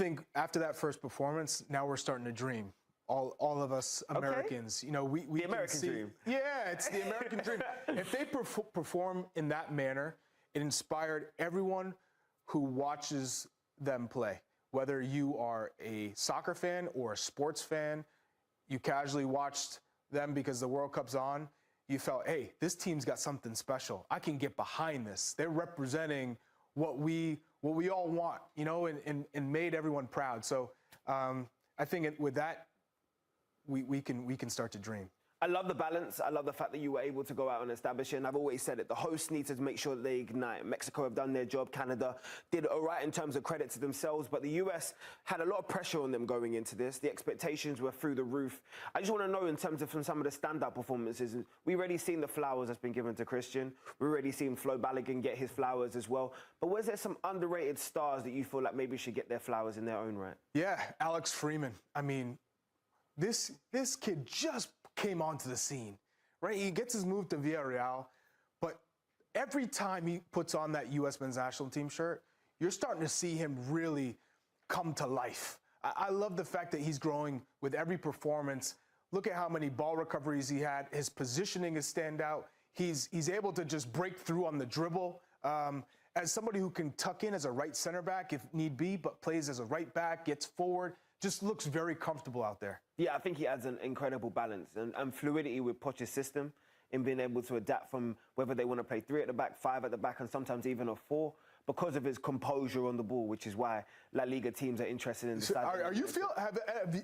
think after that first performance, now we're starting to dream. All of us Americans, you know, we the American dream. Yeah, it's the American dream. If they perform in that manner, it inspired everyone who watches them play. Whether you are a soccer fan or a sports fan, you casually watched them because the World Cup's on. You felt, hey, this team's got something special. I can get behind this. They're representing what we all want, you know, and made everyone proud. So I think with that, we can start to dream. I love the balance. I love the fact that you were able to go out and establish it. And I've always said it. The hosts need to make sure that they ignite. Mexico have done their job. Canada did all right in terms of credit to themselves. But the US had a lot of pressure on them going into this. The expectations were through the roof. I just want to know in terms of from some of the standout performances, we already seen the flowers that's been given to Christian. We already seen Flo Balogun get his flowers as well. But was there some underrated stars that you feel like maybe should get their flowers in their own right? Yeah, Alex Freeman. I mean, this kid just came onto the scene, right? He gets his move to Villarreal, but every time he puts on that U.S. men's national team shirt, you're starting to see him really come to life. I love the fact that he's growing with every performance. Look at how many ball recoveries he had. His positioning is standout. He's able to just break through on the dribble. As somebody who can tuck in as a right center back if need be, but plays as a right back, gets forward, just looks very comfortable out there. Yeah, I think he adds an incredible balance and fluidity with Poch's system in being able to adapt from whether they want to play 3 at the back, 5 at the back, and sometimes even a 4 because of his composure on the ball, which is why La Liga teams are interested in. So are you feel?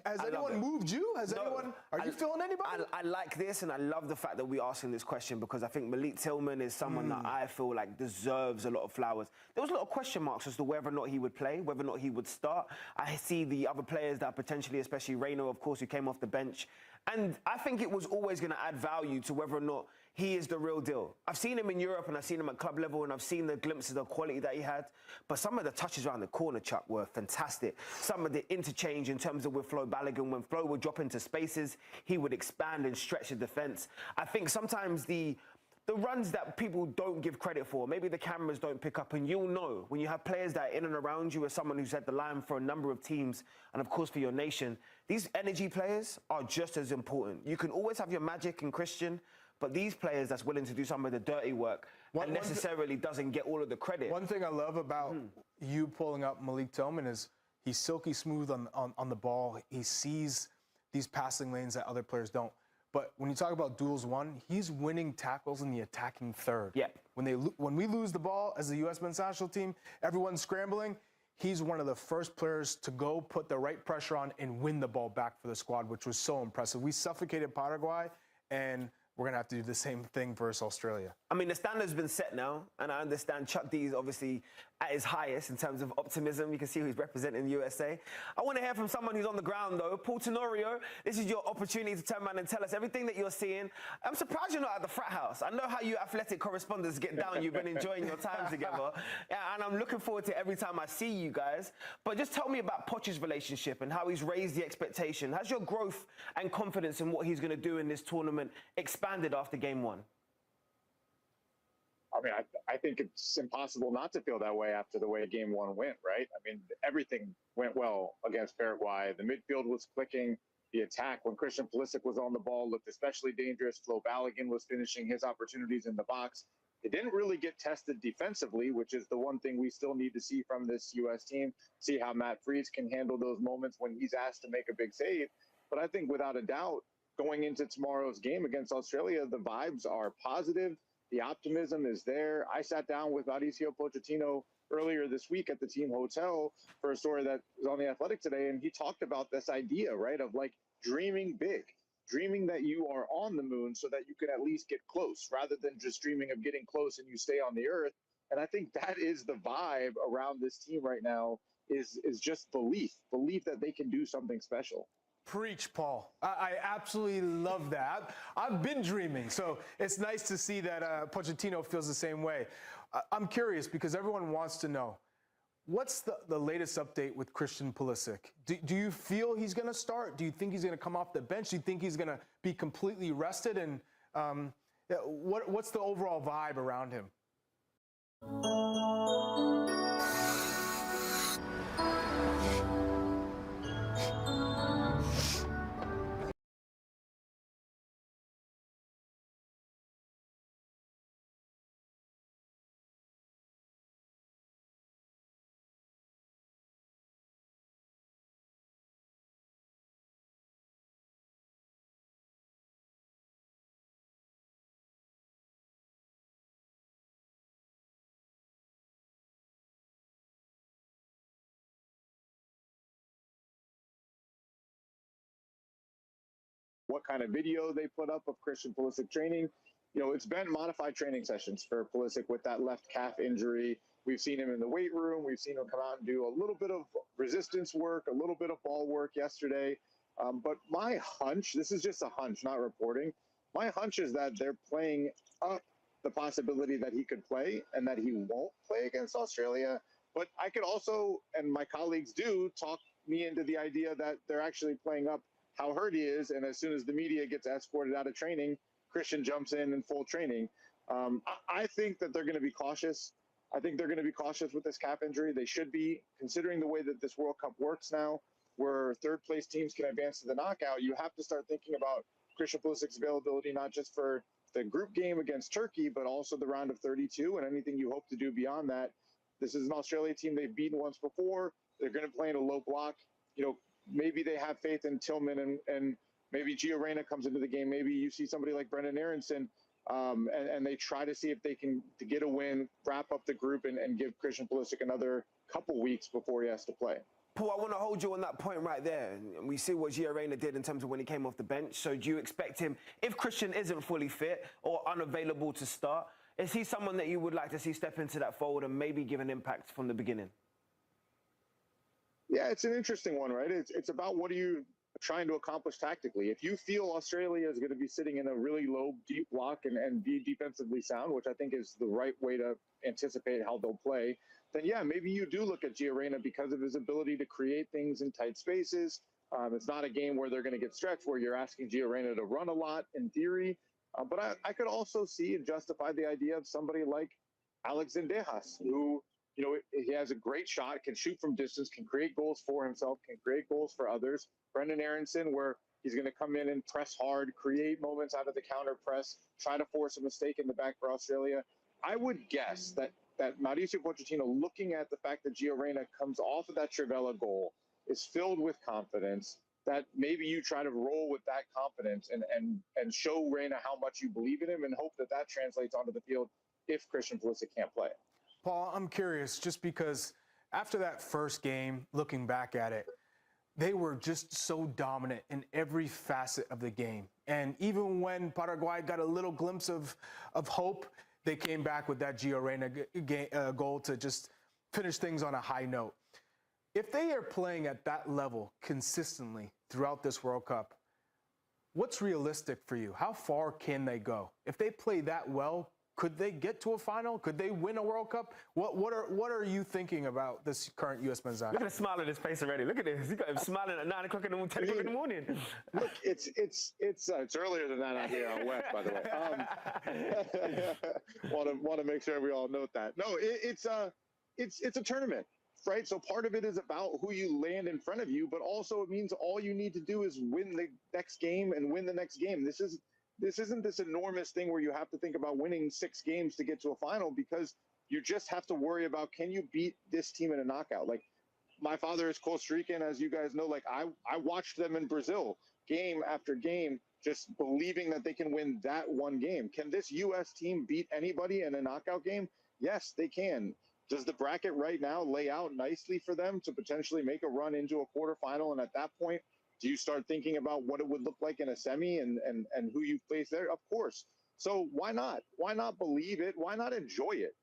Has anyone moved you? Are you feeling anybody? I like this, and I love the fact that we're asking this question because I think Malik Tillman is someone that I feel like deserves a lot of flowers. There was a lot of question marks as to whether or not he would play, whether or not he would start. I see the other players that potentially, especially Reino, of course, who came off the bench. And I think it was always going to add value to whether or not he is the real deal. I've seen him in Europe and I've seen him at club level and I've seen the glimpses of quality that he had. But some of the touches around the corner, Chuck, were fantastic. Some of the interchange in terms of with Flo Balogun, when Flo would drop into spaces, he would expand and stretch the defence. I think sometimes the runs that people don't give credit for, maybe the cameras don't pick up, and you'll know when you have players that are in and around you as someone who's had the line for a number of teams and, of course, for your nation, these energy players are just as important. You can always have your Magic and Christian, but these players that's willing to do some of the dirty work and necessarily doesn't get all of the credit. One thing I love about you pulling up Malik Tillman is he's silky smooth on the ball. He sees these passing lanes that other players don't. But when you talk about duels won, he's winning tackles in the attacking third. Yeah. When we lose the ball as the U.S. men's national team, everyone's scrambling. He's one of the first players to go put the right pressure on and win the ball back for the squad, which was so impressive. We suffocated Paraguay, and we're going to have to do the same thing versus Australia. I mean, the standard's been set now, and I understand Chuck D is obviously at his highest in terms of optimism. You can see who he's representing the USA. I want to hear from someone who's on the ground, though. Paul Tenorio, this is your opportunity to turn around and tell us everything that you're seeing. I'm surprised you're not at the frat house. I know how you athletic correspondents get down. You've been enjoying your time together, and I'm looking forward to every time I see you guys. But just tell me about Poch's relationship and how he's raised the expectation. Has your growth and confidence in what he's going to do in this tournament expanded after game 1? I mean, I think it's impossible not to feel that way after the way game 1 went, right? I mean, everything went well against Paraguay. The midfield was clicking. The attack, when Christian Pulisic was on the ball, looked especially dangerous. Flo Balogun was finishing his opportunities in the box. It didn't really get tested defensively, which is the one thing we still need to see from this U.S. team, see how Matt Freese can handle those moments when he's asked to make a big save. But I think without a doubt, going into tomorrow's game against Australia, the vibes are positive. The optimism is there. I sat down with Mauricio Pochettino earlier this week at the team hotel for a story that was on The Athletic today, and he talked about this idea, right, of like dreaming big, dreaming that you are on the moon so that you can at least get close rather than just dreaming of getting close and you stay on the earth. And I think that is the vibe around this team right now is just belief that they can do something special. Preach, Paul. I absolutely love that. I've been dreaming, so it's nice to see that Pochettino feels the same way. I'm curious because everyone wants to know, what's the latest update with Christian Pulisic? Do you feel he's going to start? Do you think he's going to come off the bench? Do you think he's going to be completely rested? And what's the overall vibe around him? what kind of video they put up of Christian Pulisic training. It's been modified training sessions for Pulisic with that left calf injury. We've seen him in the weight room. We've seen him come out and do a little bit of resistance work, a little bit of ball work yesterday. But my hunch, this is just a hunch, not reporting, my hunch is that they're playing up the possibility that he could play and that he won't play against Australia. But I could also, and my colleagues do, talk me into the idea that they're actually playing up how hurt he is. And as soon as the media gets escorted out of training, Christian jumps in full training. I think that they're going to be cautious. I think they're going to be cautious with this calf injury. They should be, considering the way that this World Cup works now, where third-place teams can advance to the knockout. You have to start thinking about Christian Pulisic's availability, not just for the group game against Turkey, but also the round of 32 and anything you hope to do beyond that. This is an Australia team they've beaten once before. They're going to play in a low block. Maybe they have faith in Tillman and maybe Gio Reyna comes into the game. Maybe you see somebody like Brendan Aronson and they try to see if they can to get a win, wrap up the group and give Christian Pulisic another couple weeks before he has to play. Paul, I want to hold you on that point right there. We see what Gio Reyna did in terms of when he came off the bench. So do you expect him, if Christian isn't fully fit or unavailable to start, is he someone that you would like to see step into that fold and maybe give an impact from the beginning? Yeah, it's an interesting one, right? It's about what are you trying to accomplish tactically. If you feel Australia is going to be sitting in a really low, deep block and be defensively sound, which I think is the right way to anticipate how they'll play, then yeah, maybe you do look at Gio Reyna because of his ability to create things in tight spaces. It's not a game where they're going to get stretched, where you're asking Gio Reyna to run a lot in theory. But I could also see and justify the idea of somebody like Alex Zendejas, who, he has a great shot, can shoot from distance, can create goals for himself, can create goals for others. Brendan Aronson, where he's going to come in and press hard, create moments out of the counter press, try to force a mistake in the back for Australia. I would guess that Mauricio Pochettino, looking at the fact that Gio Reyna comes off of that Trivela goal, is filled with confidence, that maybe you try to roll with that confidence and show Reyna how much you believe in him and hope that translates onto the field if Christian Pulisic can't play. Paul, I'm curious, just because after that first game, looking back at it, they were just so dominant in every facet of the game. And even when Paraguay got a little glimpse of hope, they came back with that Gio Reyna goal to just finish things on a high note. If they are playing at that level consistently throughout this World Cup, what's realistic for you? How far can they go? If they play that well, could they get to a final? Could they win a World Cup? What are you thinking about this current U.S. men's national? Look at the smile on his face already. Look at this. He got him smiling at 9 o'clock in the morning, 10 o'clock in the morning. Look, it's earlier than that out here out west, by the way. Want to make sure we all note that. No, it's a tournament, right? So part of it is about who you land in front of you, but also it means all you need to do is win the next game and win the next game. This isn't this enormous thing where you have to think about winning 6 games to get to a final, because you just have to worry about, can you beat this team in a knockout? Like, my father is Costa Rican, as you guys know. Like, I watched them in Brazil game after game, just believing that they can win that one game. Can this U.S. team beat anybody in a knockout game? Yes, they can. Does the bracket right now lay out nicely for them to potentially make a run into a quarterfinal? And at that point, do you start thinking about what it would look like in a semi and who you place there? Of course. So why not? Why not believe it? Why not enjoy it?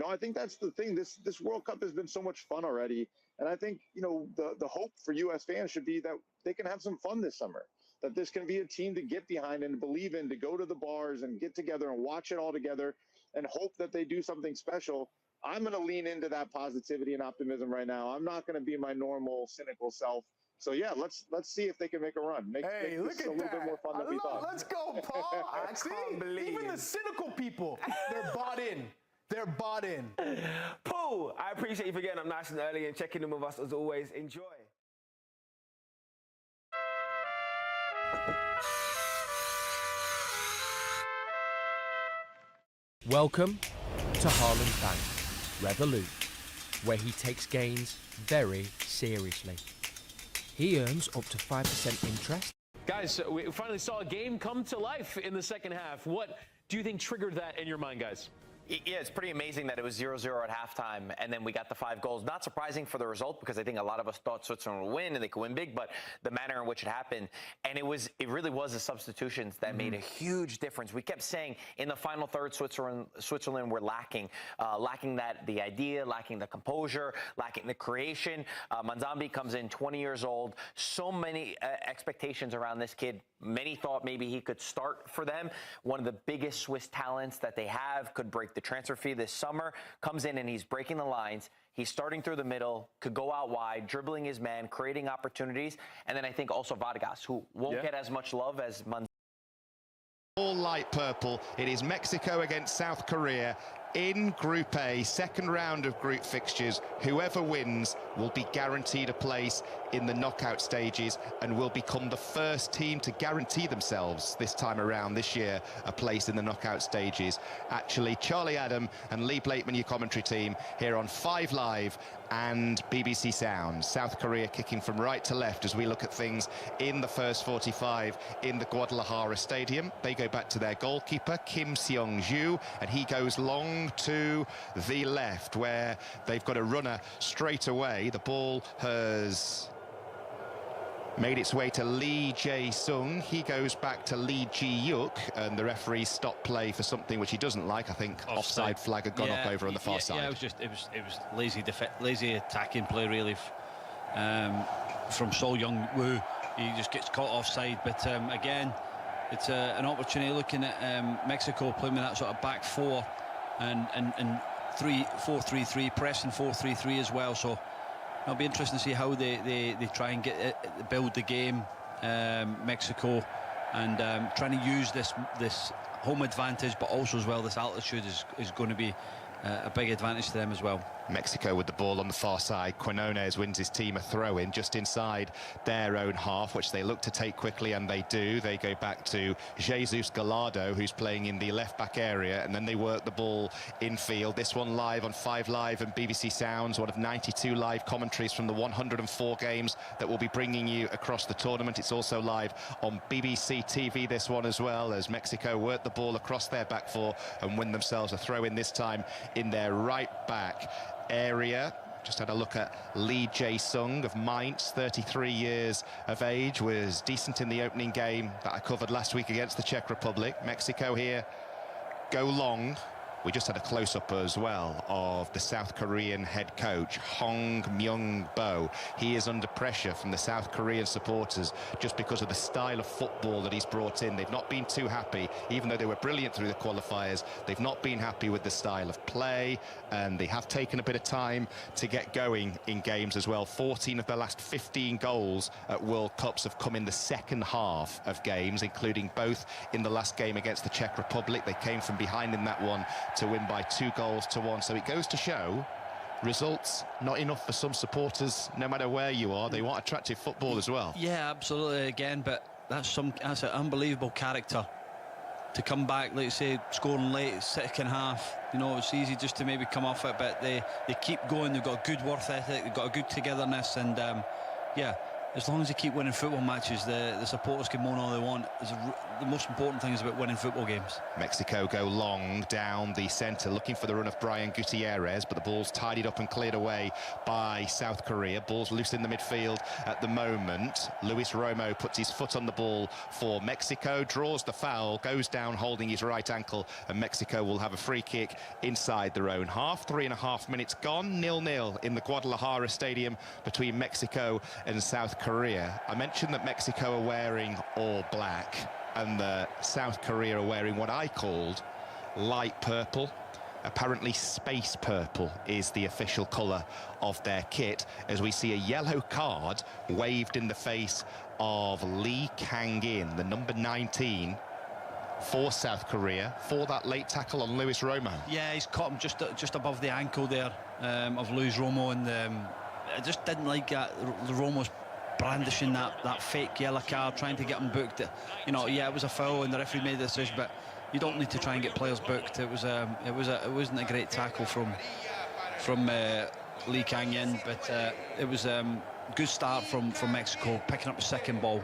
I think that's the thing. This World Cup has been so much fun already. And I think, the hope for U.S. fans should be that they can have some fun this summer, that this can be a team to get behind and believe in, to go to the bars and get together and watch it all together and hope that they do something special. I'm going to lean into that positivity and optimism right now. I'm not going to be my normal cynical self. So yeah, let's see if they can make a run. Make look this at a little bit more fun than we thought. Let's go, Paul. Even the cynical people, they're bought in. They're bought in. Paul, I appreciate you for getting up nice and early and checking in with us as always. Enjoy. Welcome to Harlan Bank, Revolut, where he takes gains very seriously. He earns up to 5% interest. Guys, we finally saw a game come to life in the second half. What do you think triggered that in your mind, guys? Yeah, it's pretty amazing that it was 0-0 at halftime, and then we got the 5 goals. Not surprising for the result, because I think a lot of us thought Switzerland would win and they could win big, but the manner in which it happened, and it really was the substitutions that made a huge difference. We kept saying in the final third, Switzerland were lacking the idea, lacking the composure, lacking the creation. Manzambi comes in 20 years old. So many expectations around this kid. Many thought maybe he could start for them. One of the biggest Swiss talents that they have, could break the transfer fee this summer. Comes in and he's breaking the lines. He's starting through the middle, could go out wide, dribbling his man, creating opportunities. And then I think also Vargas, who won't get as much love as Manzambi. All light purple. It is Mexico against South Korea in Group A, second round of group fixtures. Whoever wins will be guaranteed a place in the knockout stages and will become the first team to guarantee themselves this time around, this year, a place in the knockout stages. Actually, Charlie Adam and Lee Blakeman, your commentary team, here on 5 Live and BBC Sound. South Korea kicking from right to left as we look at things in the first 45 in the Guadalajara Stadium. They go back to their goalkeeper, Kim Seong-ju, and he goes long to the left, where they've got a runner straight away. The ball has made its way to Lee Jae-sung. He goes back to Lee Ji-yuk, and the referee stopped play for something which he doesn't like. I think offside flag had gone up over on the far side. Yeah, it was lazy attacking play really from So Young-woo. He just gets caught offside, but again, it's an opportunity looking at Mexico playing with that sort of back 4 and 4-3-3, pressing 4-3-3 as well. So it'll be interesting to see how they try and build the game, Mexico, and trying to use this home advantage, but also as well this altitude is going to be a big advantage to them as well. Mexico with the ball on the far side. Quinones wins his team a throw-in just inside their own half, which they look to take quickly, and they do. They go back to Jesus Gallardo, who's playing in the left-back area, and then they work the ball infield. This one live on 5 Live and BBC Sounds, one of 92 live commentaries from the 104 games that we'll be bringing you across the tournament. It's also live on BBC TV, this one as well, as Mexico work the ball across their back 4 and win themselves a throw-in, this time in their right back area. Just had a look at Lee Jae-sung of Mainz, 33 years of age, was decent in the opening game that I covered last week against the Czech Republic. Mexico here go long. We just had a close-up as well of the South Korean head coach, Hong Myung-bo. He is under pressure from the South Korean supporters just because of the style of football that he's brought in. They've not been too happy, even though they were brilliant through the qualifiers. They've not been happy with the style of play, and they have taken a bit of time to get going in games as well. 14 of the last 15 goals at World Cups have come in the second half of games, including both in the last game against the Czech Republic. They came from behind in that one to win by 2-1. So it goes to show results not enough for some supporters, no matter where you are. They want attractive football as well. Yeah, absolutely. Again, but that's an unbelievable character to come back, like you say, scoring late, second half. You know, it's easy just to maybe come off it, but they keep going. They've got a good work ethic, they've got a good togetherness, and yeah, as long as they keep winning football matches, the supporters can moan all they want. The most important thing is about winning football games. Mexico go long down the centre, looking for the run of Brian Gutierrez, but the ball's tidied up and cleared away by South Korea. Ball's loose in the midfield at the moment. Luis Romo puts his foot on the ball for Mexico, draws the foul, goes down holding his right ankle, and Mexico will have a free kick inside their own half. 3.5 minutes gone, 0-0 in the Guadalajara Stadium between Mexico and South Korea. I mentioned that Mexico are wearing all black, and South Korea are wearing what I called light purple. Apparently space purple is the official colour of their kit, as we see a yellow card waved in the face of Lee Kang-in, the number 19 for South Korea, for that late tackle on Luis Romo. Yeah, he's caught him just above the ankle there of Luis Romo, and I just didn't like that. Romo's brandishing that fake yellow card, trying to get him booked. You know, yeah, it was a foul and the referee made the decision, but you don't need to try and get players booked. It wasn't a great tackle from Lee Kang-in, but it was good start from Mexico, picking up the second ball.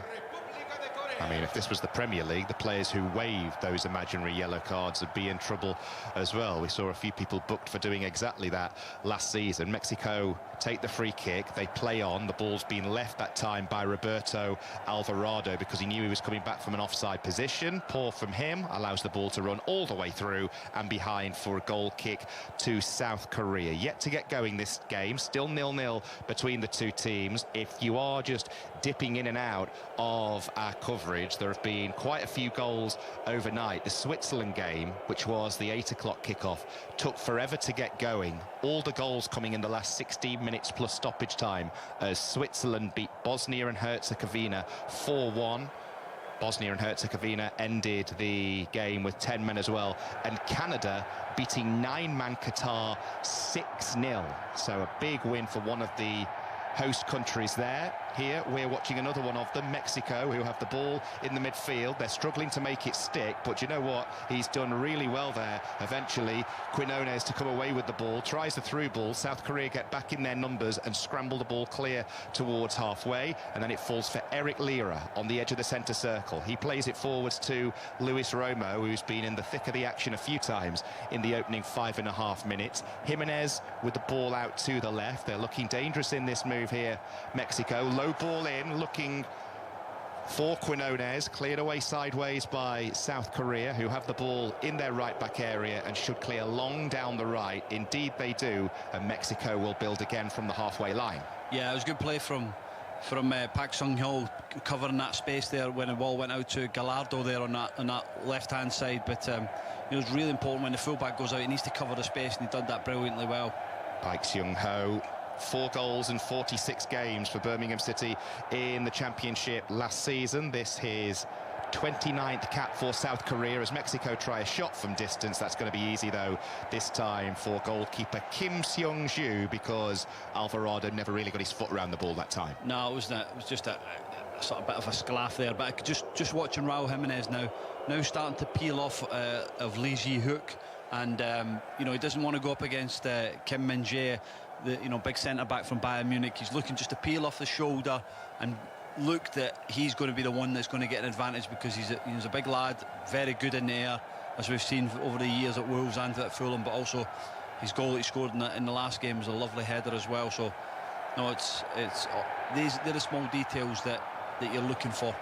I mean, if this was the Premier League, the players who waved those imaginary yellow cards would be in trouble as well. We saw a few people booked for doing exactly that last season. Mexico take the free kick, they play on. The ball's been left that time by Roberto Alvarado because he knew he was coming back from an offside position. Poor from him, allows the ball to run all the way through and behind for a goal kick to South Korea. Yet to get going this game, still 0-0 between the two teams. If you are just dipping in and out of our coverage, there have been quite a few goals overnight. The Switzerland game, which was the 8 o'clock kickoff, took forever to get going. All the goals coming in the last 16 minutes plus stoppage time as Switzerland beat Bosnia and Herzegovina 4-1. Bosnia and Herzegovina ended the game with 10 men as well, and Canada beating 9-man Qatar 6-0. So a big win for one of the host countries there. Here we're watching another one of them, Mexico, who have the ball in the midfield. They're struggling to make it stick, but you know what? He's done really well there. Eventually, Quinones to come away with the ball, tries the through ball. South Korea get back in their numbers and scramble the ball clear towards halfway, and then it falls for Eric Lira on the edge of the centre circle. He plays it forwards to Luis Romo, who's been in the thick of the action a few times in the opening 5.5 minutes. Jimenez with the ball out to the left. They're looking dangerous in this move here, Mexico. Low ball in, looking for Quinones, cleared away sideways by South Korea, who have the ball in their right back area and should clear long down the right. Indeed they do, and Mexico will build again from the halfway line. Yeah, it was good play from Pak Sung-hyo, covering that space there when the ball went out to Gallardo there on that left-hand side. But it was really important when the fullback goes out, he needs to cover the space, and he did that brilliantly well. Pak Sung-hyo, 4 goals in 46 games for Birmingham City in the Championship last season. This is 29th cap for South Korea as Mexico try a shot from distance. That's going to be easy though this time for goalkeeper Kim Seung-ju, because Alvarado never really got his foot around the ball that time. No, it was not. It was just a sort of bit of a sclaff there. But just watching Raul Jimenez now starting to peel off of Lee Ji-hook, and you know, he doesn't want to go up against Kim Min-jae, the big centre back from Bayern Munich. He's looking just to peel off the shoulder and look that he's going to be the one that's going to get an advantage, because he's a big lad, very good in the air, as we've seen over the years at Wolves and at Fulham. But also his goal he scored in the last game was a lovely header as well. So no, they're the small details that you're looking for.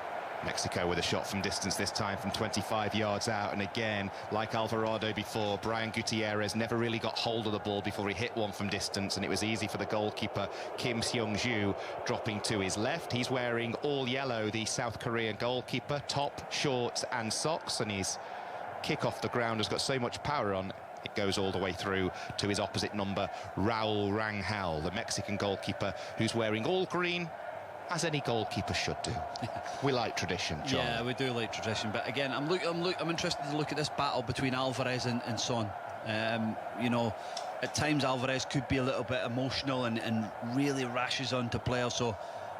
Mexico with a shot from distance, this time from 25 yards out, and again, like Alvarado before, Brian Gutierrez never really got hold of the ball before he hit one from distance, and it was easy for the goalkeeper Kim Seung-ju, dropping to his left. He's wearing all yellow, the South Korean goalkeeper, top, shorts and socks, and his kick off the ground has got so much power on it goes all the way through to his opposite number, Raul Rangel, the Mexican goalkeeper, who's wearing all green, as any goalkeeper should do. We like tradition, John. Yeah, we do like tradition. But again, I'm interested to look at this battle between Alvarez and Son. You know, at times Alvarez could be a little bit emotional and really rashes onto players. So,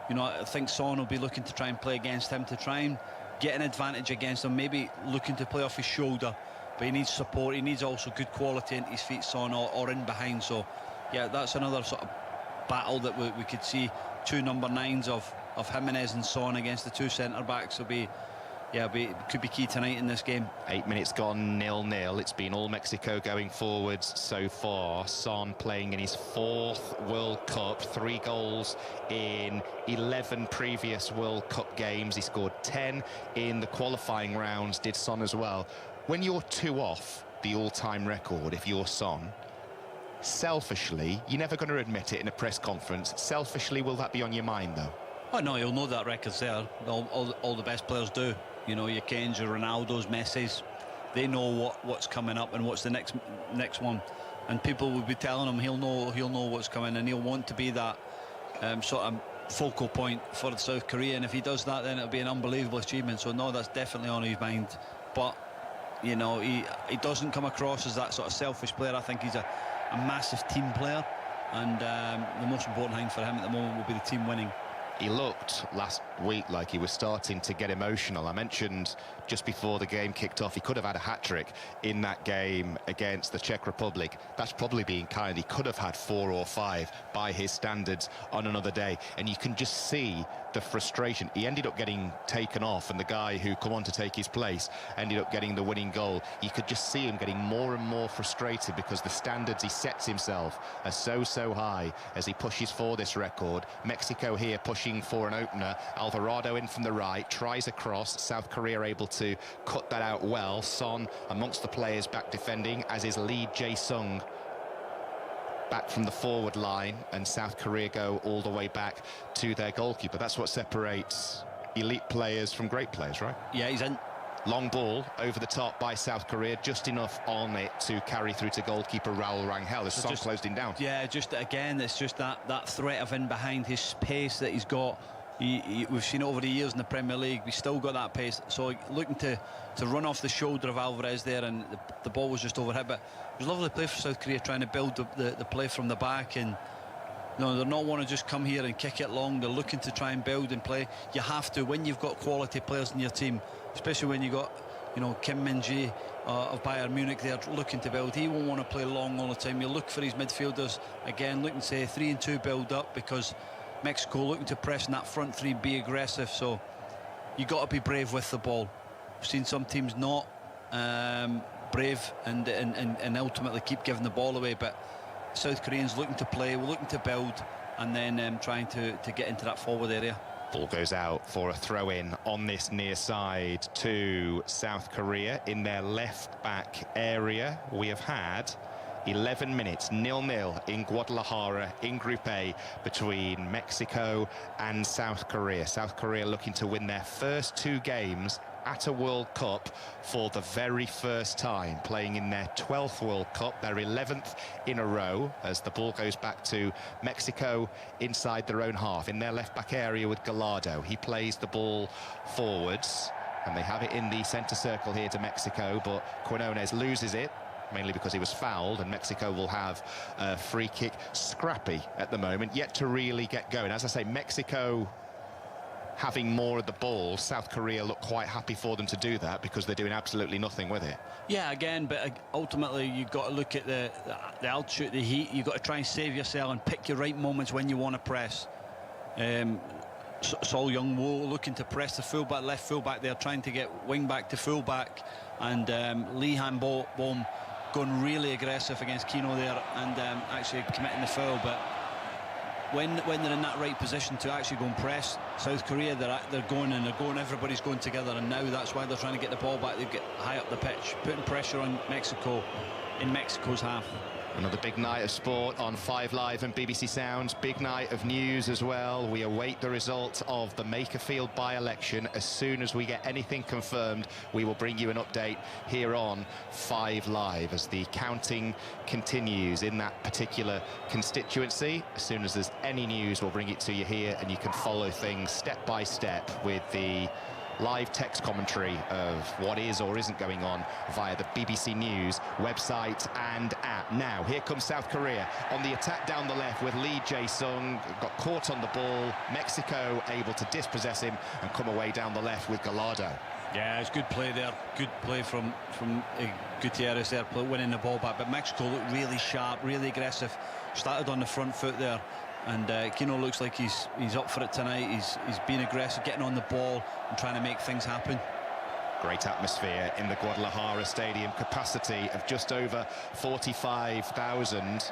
you know, I think Son will be looking to try and play against him to try and get an advantage against him. Maybe looking to play off his shoulder, but he needs support. He needs also good quality into his feet, Son, or in behind. So, yeah, that's another sort of battle that we could see. 2 number 9s of Jimenez and Son against the 2 centre-backs will be, could be key tonight in this game. 8 minutes gone, 0-0. It's been all Mexico going forwards so far. Son playing in his 4th World Cup, 3 goals in 11 previous World Cup games. He scored 10 in the qualifying rounds, did Son as well. When you're 2 off the all-time record, if you're Son, selfishly, you're never going to admit it in a press conference, selfishly, will that be on your mind though? Oh no, you'll know that record's there. All the best players do. You know, your Kanes, your Ronaldos, Messi's, they know what's coming up and what's the next one, and people will be telling him he'll know what's coming, and he'll want to be that sort of focal point for South Korea, and if he does that, then it'll be an unbelievable achievement. So no, that's definitely on his mind. But you know, he doesn't come across as that sort of selfish player. I think he's a massive team player, and the most important thing for him at the moment will be the team winning. He looked last week like he was starting to get emotional. I mentioned just before the game kicked off, he could have had a hat-trick in that game against the Czech Republic. That's probably being kind. He could have had 4 or 5 by his standards on another day. And you can just see the frustration. He ended up getting taken off, and the guy who come on to take his place ended up getting the winning goal. You could just see him getting more and more frustrated because the standards he sets himself are so high as he pushes for this record. Mexico here pushing for an opener. Alvarado in from the right, tries a cross. South Korea able to cut that out well. Son amongst the players back defending, as is Lee Jae-sung back from the forward line, and South Korea go all the way back to their goalkeeper. That's what separates elite players from great players, right? Yeah, he's in. Long ball over the top by South Korea, just enough on it to carry through to goalkeeper Raul Rangel as Son closed him down. Yeah, just again, it's just that threat of in behind, his pace that he's got. We've seen it over the years in the Premier League. We still got that pace. So looking to run off the shoulder of Alvarez there, and the ball was just overhit. But it was a lovely play for South Korea, trying to build the play from the back. And no, they're not want to just come here and kick it long. They're looking to try and build and play. You have to, when you've got quality players in your team, especially when you got, you know, Kim Min-jae of Bayern Munich there looking to build. He won't want to play long all the time. You look for his midfielders again, looking to say 3-2 build up, because Mexico looking to press in that front three, be aggressive. So you got to be brave with the ball. We've seen some teams not brave and ultimately keep giving the ball away, but South Koreans looking to play, we're looking to build, and then trying to get into that forward area. Ball goes out for a throw-in on this near side to South Korea in their left back area. We have had 11 minutes, 0-0 in Guadalajara in Group A between Mexico and South Korea. South Korea looking to win their first 2 games at a World Cup for the very first time, playing in their 12th World Cup, their 11th in a row, as the ball goes back to Mexico inside their own half, in their left-back area with Gallardo. He plays the ball forwards, and they have it in the centre circle here to Mexico, but Quinones loses it, mainly because he was fouled, and Mexico will have a free kick. Scrappy at the moment, yet to really get going. As I say, Mexico having more of the ball. South Korea look quite happy for them to do that because they're doing absolutely nothing with it. Yeah, again, but ultimately you've got to look at the altitude, the heat. You've got to try and save yourself and pick your right moments when you want to press. Sol Young-woo looking to press the fullback, left fullback there, trying to get wing back to fullback, and Lee Han-bom going really aggressive against Kino there, and actually committing the foul. But when they're in that right position to actually go and press South Korea, they're going, everybody's going together, and now that's why they're trying to get the ball back. They get high up the pitch, putting pressure on Mexico in Mexico's half. Another big night of sport on 5 Live and BBC Sounds. Big night of news as well. We await the result of the Makerfield by-election. As soon as we get anything confirmed, we will bring you an update here on 5 Live as the counting continues in that particular constituency. As soon as there's any news, we'll bring it to you here, and you can follow things step by step with the live text commentary of what is or isn't going on via the BBC News website and app. Now, here comes South Korea on the attack down the left with Lee Jae-sung. Got caught on the ball. Mexico able to dispossess him and come away down the left with Gallardo. Yeah, it's good play there. Good play from Gutierrez there, winning the ball back. But Mexico looked really sharp, really aggressive. Started on the front foot there. And Kino looks like he's up for it tonight. He's being aggressive, getting on the ball and trying to make things happen. Great atmosphere in the Guadalajara Stadium. Capacity of just over 45,000.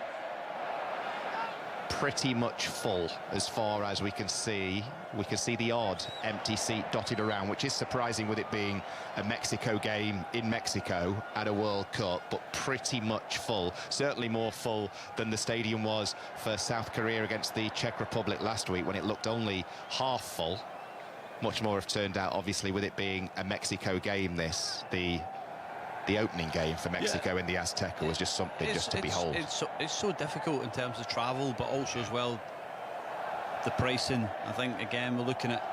Pretty much full as far as we can see. We can see the odd empty seat dotted around, which is surprising with it being a Mexico game in Mexico at a World Cup, but pretty much full. Certainly more full than the stadium was for South Korea against the Czech Republic last week, when it looked only half full. Much more have turned out, obviously, with it being a Mexico game. The opening game for Mexico in the Azteca was just something just to behold. It's so difficult in terms of travel, but also as well the pricing. I think again we're looking at,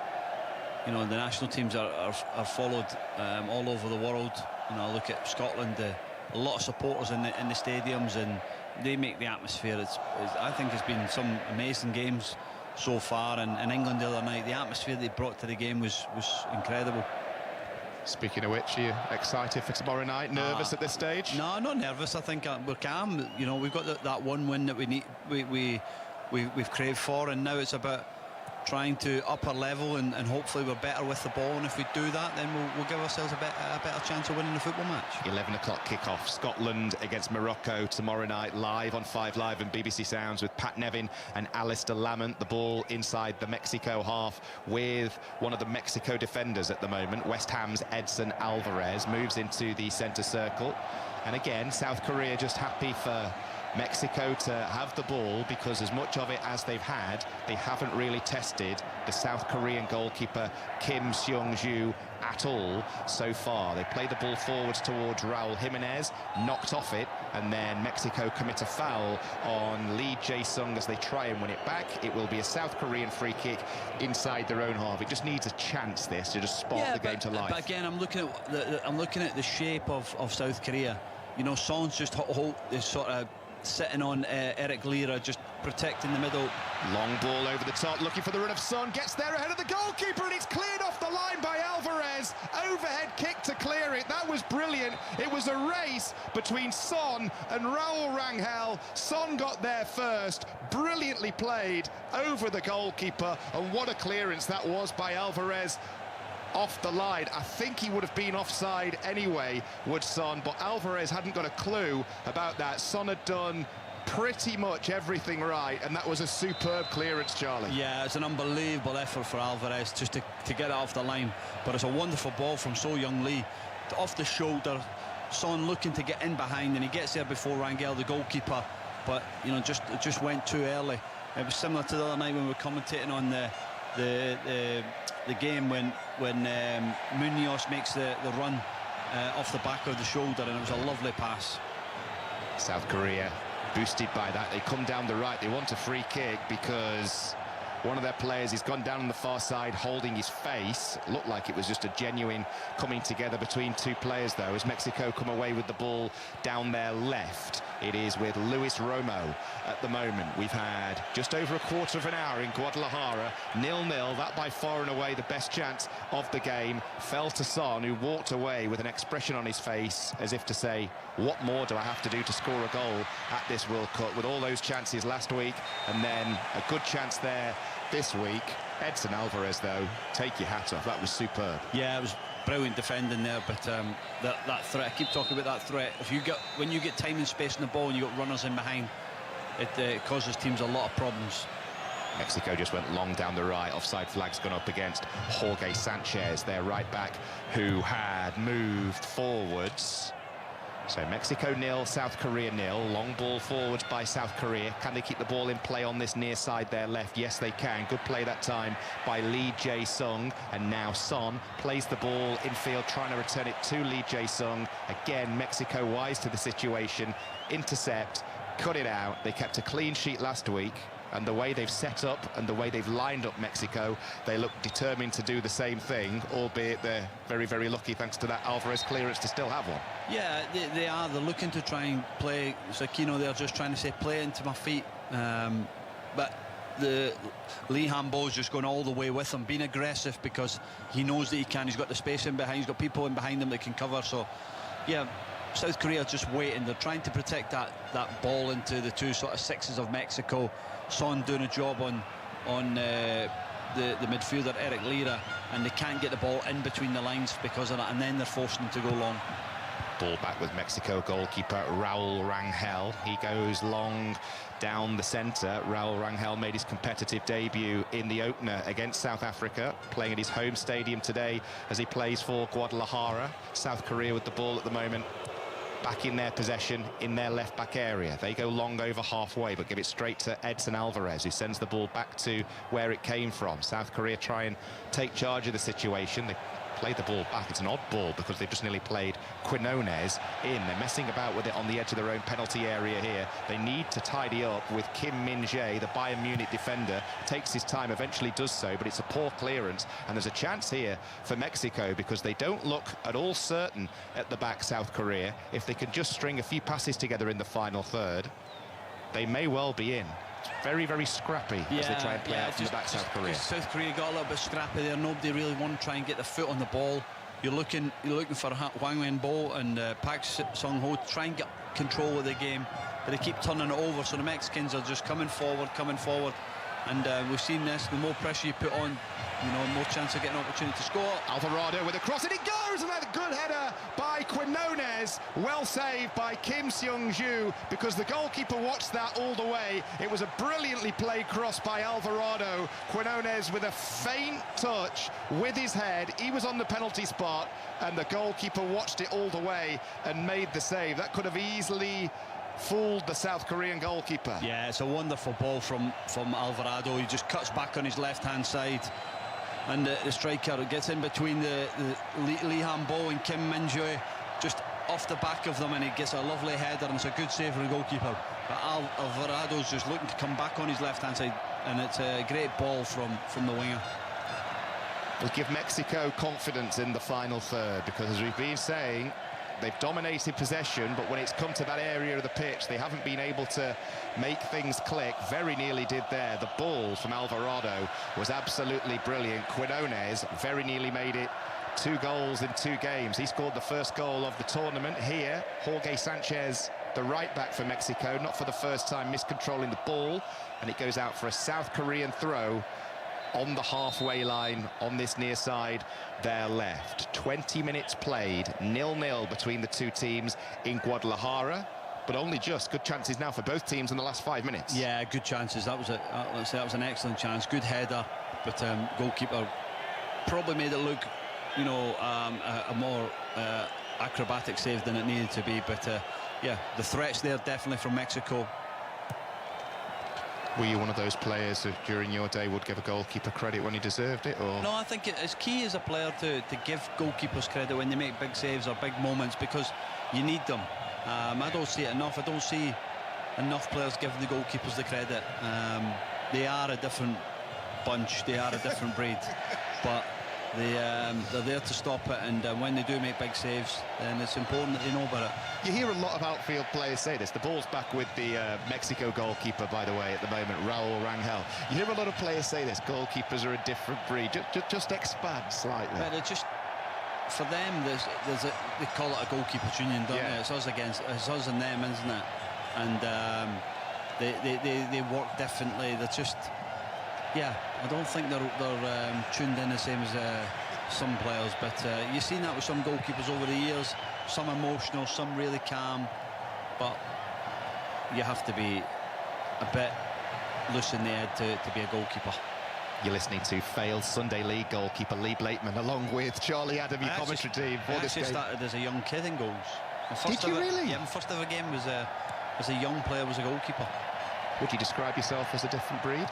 you know, the national teams are followed all over the world. You know, look at Scotland, a lot of supporters in the stadiums, and they make the atmosphere. I think it's been some amazing games so far, and England the other night, the atmosphere they brought to the game was incredible. Speaking of which, are you excited for tomorrow night? Nervous at this stage? No, not nervous. I think we're calm. You know, we've got that one win that we need, we've craved for, and now it's about trying to up our level, and hopefully we're better with the ball. And if we do that, then we'll give ourselves a better chance of winning the football match. 11 o'clock kickoff. Scotland against Morocco tomorrow night, live on 5 Live and BBC Sounds with Pat Nevin and Alistair Lamont. The ball inside the Mexico half with one of the Mexico defenders at the moment. West Ham's Edson Alvarez moves into the centre circle. And again, South Korea just happy for Mexico to have the ball, because as much of it as they've had, they haven't really tested the South Korean goalkeeper Kim Seung-ju at all so far. They play the ball forwards towards Raul Jimenez, knocked off it, and then Mexico commit a foul on Lee Jae-sung as they try and win it back. It will be a South Korean free kick inside their own half. It just needs a chance, this, to just spark the game to life. But again, I'm looking at the shape of South Korea. You know, Son's just is sort of sitting on Eric Lira, just protecting the middle. Long ball over the top, looking for the run of Son, gets there ahead of the goalkeeper, and it's cleared off the line by Alvarez. Overhead kick to clear it. That was brilliant. It was a race between Son and Raul Rangel. Son got there first, brilliantly played over the goalkeeper, and what a clearance that was by Alvarez off the line. I think he would have been offside anyway, would Son, but Alvarez hadn't got a clue about that. Son had done pretty much everything right, and that was a superb clearance, Charlie. Yeah, it's an unbelievable effort for Alvarez just to get it off the line, but it's a wonderful ball from So Young Lee, off the shoulder. Son looking to get in behind, and he gets there before Rangel, the goalkeeper, but you know, just went too early. It was similar to the other night when we were commentating on the game when Munoz makes the run off the back of the shoulder, and it was a lovely pass. South Korea boosted by that. They come down the right. They want a free kick because one of their players has gone down on the far side holding his face. Looked like it was just a genuine coming together between two players, though, as Mexico come away with the ball down their left. It is with Luis Romo at the moment. We've had just over a quarter of an hour in Guadalajara, 0-0. That by far and away the best chance of the game fell to Son, who walked away with an expression on his face as if to say, what more do I have to do to score a goal at this World Cup, with all those chances last week and then a good chance there this week. Edson Alvarez, though, take your hat off. That was superb. Yeah, it was brilliant defending there, but that threat, I keep talking about that threat. When you get time and space in the ball and you got runners in behind, it causes teams a lot of problems. Mexico just went long down the right. Offside flag's gone up against Jorge Sanchez, their right back, who had moved forwards. So Mexico 0, South Korea 0. Long ball forwards by South Korea. Can they keep the ball in play on this near side there left? Yes, they can. Good play that time by Lee Jae-sung. And now Son plays the ball infield, trying to return it to Lee Jae-sung. Again, Mexico wise to the situation. Intercept, cut it out. They kept a clean sheet last week. And the way they've set up and the way they've lined up Mexico, they look determined to do the same thing, albeit they're very, very lucky, thanks to that Alvarez clearance, to still have one. Yeah, they are. They're looking to try and play. It's like, you know, they're just trying to say, play into my feet. But the Lee Handball's just going all the way with him, being aggressive because he knows that he can. He's got the space in behind. He's got people in behind him that can cover. So, yeah, South Korea just waiting. They're trying to protect that ball into the two sort of sixes of Mexico. Son doing a job on the midfielder Eric Lira, and they can't get the ball in between the lines because of that, and then they're forcing them to go long. Ball back with Mexico goalkeeper Raul Rangel. He goes long down the centre. Raul Rangel made his competitive debut in the opener against South Africa, playing at his home stadium today as he plays for Guadalajara. South Korea with the ball at the moment, back in their possession in their left back area. They go long over halfway, but give it straight to Edson Alvarez, who sends the ball back to where it came from. South Korea try and take charge of the situation. They play the ball back. It's an odd ball because they've just nearly played Quinones in. They're messing about with it on the edge of their own penalty area here. They need to tidy up with Kim Min-jae, the Bayern Munich defender. Takes his time, eventually does so, but it's a poor clearance, and there's a chance here for Mexico because they don't look at all certain at the back, South Korea. If they can just string a few passes together in the final third, they may well be in. very, very scrappy as they try and play out from the back South Korea. South Korea got a little bit scrappy there. Nobody really wanted to try and get the foot on the ball. You're looking for Hwang Wenbo and Park Sung-ho to try and get control of the game, but they keep turning it over. So the Mexicans are just coming forward. And we've seen this. The more pressure you put on, more chance of getting an opportunity to score. Alvarado with a cross, and it goes! And a good header by Quinones. Well saved by Kim Seung-ju, because the goalkeeper watched that all the way. It was a brilliantly played cross by Alvarado. Quinones with a faint touch with his head. He was on the penalty spot, and the goalkeeper watched it all the way and made the save. That could have easily fooled the South Korean goalkeeper. Yeah, it's a wonderful ball from Alvarado. He just cuts back on his left-hand side. And the striker gets in between the Lee Han-bo and Kim Min-jae, just off the back of them, and he gets a lovely header, and it's a good save for the goalkeeper. But Alvarado's just looking to come back on his left-hand side, and it's a great ball from the winger. Will give Mexico confidence in the final third, because as we've been saying, they've dominated possession, but when it's come to that area of the pitch, they haven't been able to make things click. Very nearly did there. The ball from Alvarado was absolutely brilliant. Quinones very nearly made it 2 goals in 2 games. He scored the first goal of the tournament. Here, Jorge Sanchez, the right back for Mexico, not for the first time miscontrolling the ball, and it goes out for a South Korean throw on the halfway line on this near side, their left. 20 minutes played, 0-0 between the two teams in Guadalajara, but only just. Good chances now for both teams in the last 5 minutes. Yeah, good chances. That was an excellent chance. Good header, but goalkeeper probably made it look, a more acrobatic save than it needed to be. But yeah, the threats there definitely from Mexico. Were you one of those players who, during your day, would give a goalkeeper credit when he deserved it? Or? No, I think it's key as a player to give goalkeepers credit when they make big saves or big moments, because you need them. I don't see it enough. I don't see enough players giving the goalkeepers the credit. They are a different bunch. They are a different breed. But they're there to stop it, and when they do make big saves, then it's important that they know about it. You hear a lot of outfield players say this. The ball's back with the Mexico goalkeeper, by the way, at the moment, Raul Rangel. You hear a lot of players say this. Goalkeepers are a different breed. Just expand slightly. But it just, for them, they call it a goalkeepers union, don't they? It's us and them, isn't it? And they work differently. They're just, I don't think they're tuned in the same as some players, but you've seen that with some goalkeepers over the years. Some emotional, some really calm, but you have to be a bit loose in the head to be a goalkeeper. You're listening to failed Sunday League goalkeeper Lee Blakeman, along with Charlie Adam, your commentary team for this game. I started as a young kid in goals. Did you really? Yeah, my first ever game was as a young player, was a goalkeeper. Would you describe yourself as a different breed?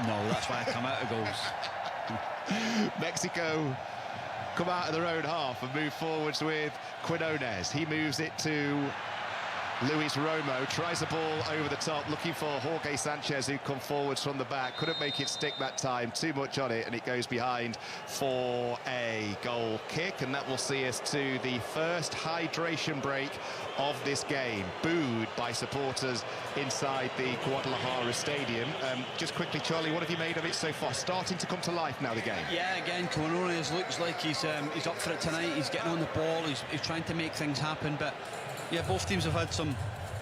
No, that's why I come out of goals. Mexico come out of their own half and move forwards with Quinones. He moves it to Luis Romo, tries the ball over the top, looking for Jorge Sanchez, who come forwards from the back. Couldn't make it stick that time, too much on it, and it goes behind for a goal kick, and that will see us to the first hydration break of this game, booed by supporters inside the Guadalajara stadium. Just quickly, Charlie, what have you made of it so far? Starting to come to life now, the game. Yeah, again, Quinones looks like he's up for it tonight. He's getting on the ball, he's trying to make things happen, but yeah, both teams have had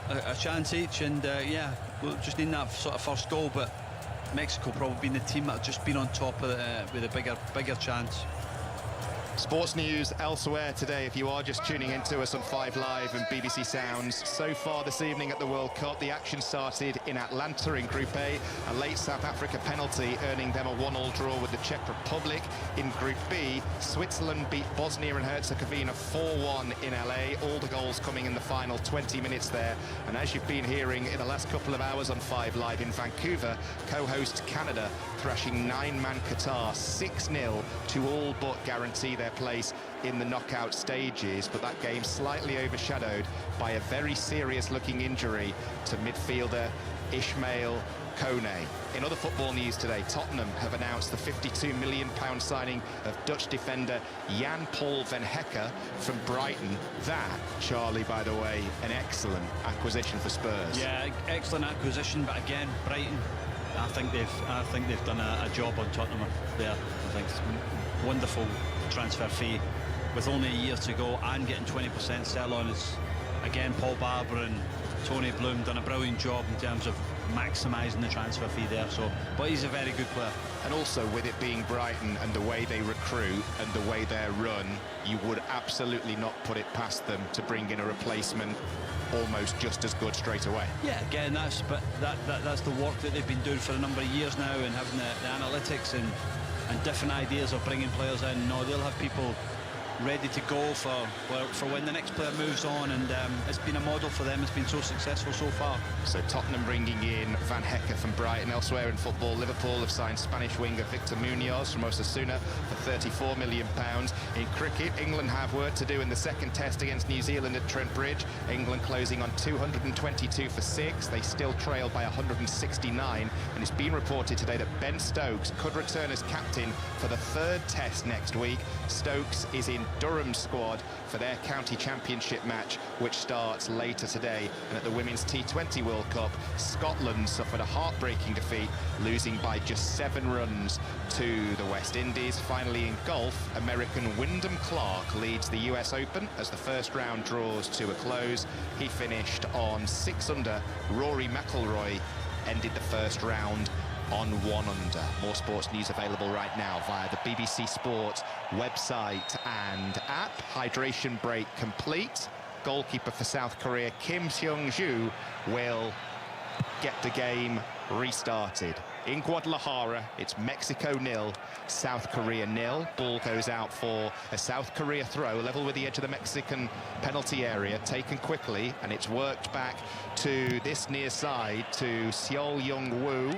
a chance each, and we'll just need that sort of first goal, but Mexico probably been the team that have just been on top of with a bigger chance. Sports news elsewhere today, if you are just tuning into us on 5 Live and BBC Sounds. So far this evening at the World Cup, the action started in Atlanta in Group A, a late South Africa penalty earning them a 1-1 draw with the Czech Republic. In Group B, Switzerland beat Bosnia and Herzegovina 4-1 in LA, all the goals coming in the final 20 minutes there. And as you've been hearing in the last couple of hours on 5 Live in Vancouver, co-host Canada thrashing 9-man Qatar 6-0 to all but guarantee their place in the knockout stages, but that game slightly overshadowed by a very serious looking injury to midfielder Ismail Kone. In other football news today, Tottenham have announced the £52 million signing of Dutch defender Jan-Paul van Hecke from Brighton. That, Charlie, by the way, an excellent acquisition for Spurs. Yeah, excellent acquisition, but again, Brighton, I think they've done a job on Tottenham there. I think it's a wonderful transfer fee with only a year to go and getting 20% sell-on. Is again, Paul Barber and Tony Bloom done a brilliant job in terms of maximising the transfer fee there. So, but he's a very good player. And also, with it being Brighton and the way they recruit and the way they're run, you would absolutely not put it past them to bring in a replacement almost just as good straight away. Yeah, again, that's the work that they've been doing for a number of years now, and having the analytics and different ideas of bringing players in. No, they'll have people ready to go for when the next player moves on, and it's been a model for them. It's been so successful so far. So Tottenham bringing in Van Hecke from Brighton. Elsewhere in football, Liverpool have signed Spanish winger Victor Munoz from Osasuna for £34 million. In cricket, England have work to do in the second test against New Zealand at Trent Bridge. England closing on 222 for 6. They still trail by 169, and it's been reported today that Ben Stokes could return as captain for the third test next week. Stokes is in Durham's squad for their county championship match, which starts later today. And at the Women's T20 World Cup, Scotland suffered a heartbreaking defeat, losing by just 7 runs to the West Indies. Finally, in golf, American Wyndham Clark leads the US Open as the first round draws to a close. He finished on 6 under. Rory McIlroy ended the first round on 1 under. More sports news available right now via the BBC Sport website and app. Hydration break complete. Goalkeeper for South Korea, Kim Seung-ju, will get the game restarted. In Guadalajara, it's Mexico 0, South Korea 0. Ball goes out for a South Korea throw, level with the edge of the Mexican penalty area, taken quickly, and it's worked back to this near side to Seol Young-woo.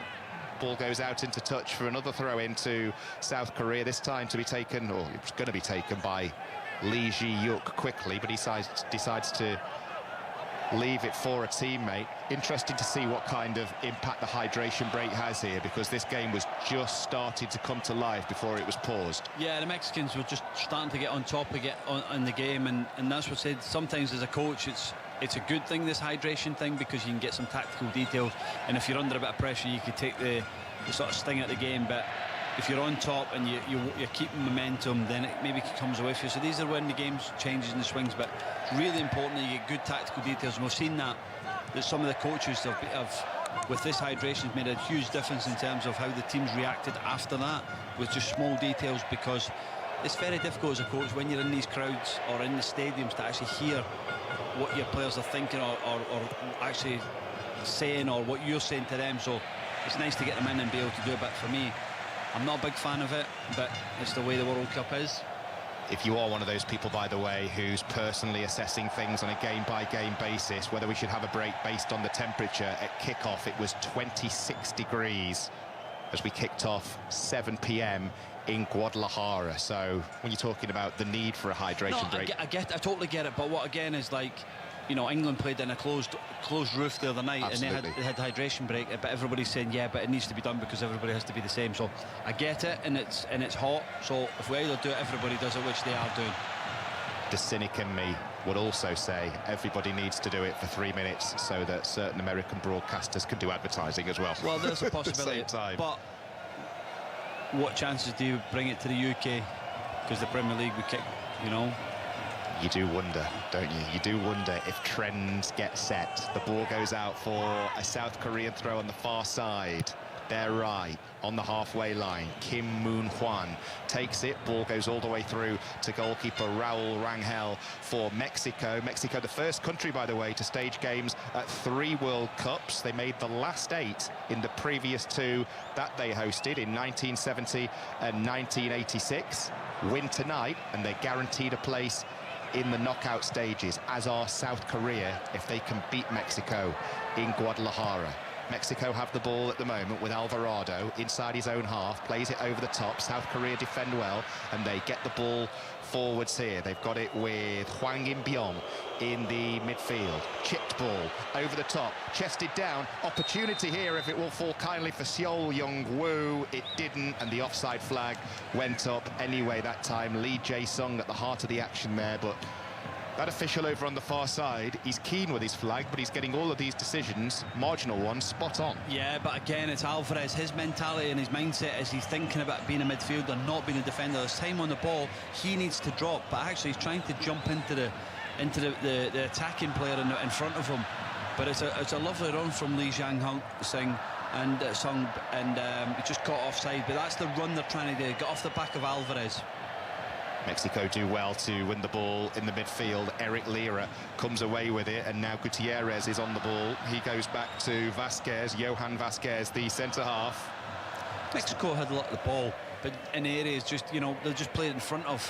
Ball goes out into touch for another throw into South Korea, this time to be taken, or it's going to be taken by Lee Ji-yuk quickly, but he decides to leave it for a teammate. Interesting to see what kind of impact the hydration break has here, because this game was just starting to come to life before it was paused. Yeah, the Mexicans were just starting to get on top of in the game, and that's what I said. Sometimes as a coach, it's a good thing, this hydration thing, because you can get some tactical details, and if you're under a bit of pressure, you could take the sort of sting out of the game. But if you're on top and you're keeping momentum, then it maybe comes away from you. So these are when the game changes and the swings, but really important that you get good tactical details, and we've seen that some of the coaches have with this hydration has made a huge difference in terms of how the teams reacted after that, with just small details, because it's very difficult as a coach when you're in these crowds or in the stadiums to actually hear what your players are thinking or actually saying, or what you're saying to them. So it's nice to get them in and be able to do it. But for me, I'm not a big fan of it, but it's the way the World Cup is. If you are one of those people, by the way, who's personally assessing things on a game-by-game basis, whether we should have a break based on the temperature, at kick-off it was 26 degrees as we kicked off 7 p.m. in Guadalajara. So when you're talking about the need for a hydration break... I totally get it, but what again is, like, you know, England played in a closed roof the other night. Absolutely. And they had hydration break, but everybody's saying, yeah, but it needs to be done because everybody has to be the same. So I get it, and it's hot, so if we either do it, everybody does it, which they are doing. The cynic in me would also say everybody needs to do it for 3 minutes so that certain American broadcasters can do advertising as well. Well, there's a possibility. At the same time. But what chances do you bring it to the UK? Because the Premier League would kick, you know. You do wonder, don't you? You do wonder if trends get set. The ball goes out for a South Korean throw on the far side. They're right on the halfway line. Kim Moon-hwan takes it. Ball goes all the way through to goalkeeper Raul Rangel for Mexico. Mexico, the first country, by the way, to stage games at 3 World Cups. They made the last 8 in the previous 2 that they hosted in 1970 and 1986. Win tonight, and they're guaranteed a place in the knockout stages, as are South Korea, if they can beat Mexico in Guadalajara. Mexico have the ball at the moment with Alvarado inside his own half, plays it over the top. South Korea defend well, and they get the ball forwards here. They've got it with Hwang In-byong in the midfield. Chipped ball over the top, chested down. Opportunity here if it will fall kindly for Seol Young-woo. It didn't, and the offside flag went up anyway that time. Lee Jae-sung at the heart of the action there, but that official over on the far side, he's keen with his flag, but he's getting all of these decisions, marginal ones, spot on. Yeah, but again, it's Alvarez. His mentality and his mindset is he's thinking about being a midfielder, not being a defender. There's time on the ball, he needs to drop, but actually he's trying to jump into the attacking player in front of him. But it's a lovely run from Lee Jae-sung and he just got offside. But that's the run they're trying to do, get off the back of Alvarez. Mexico do well to win the ball in the midfield. Eric Lira comes away with it, and now Gutierrez is on the ball. He goes back to Vasquez, Johan Vasquez, the centre-half. Mexico had a lot of the ball, but in areas just, you know, they'll just play it in front of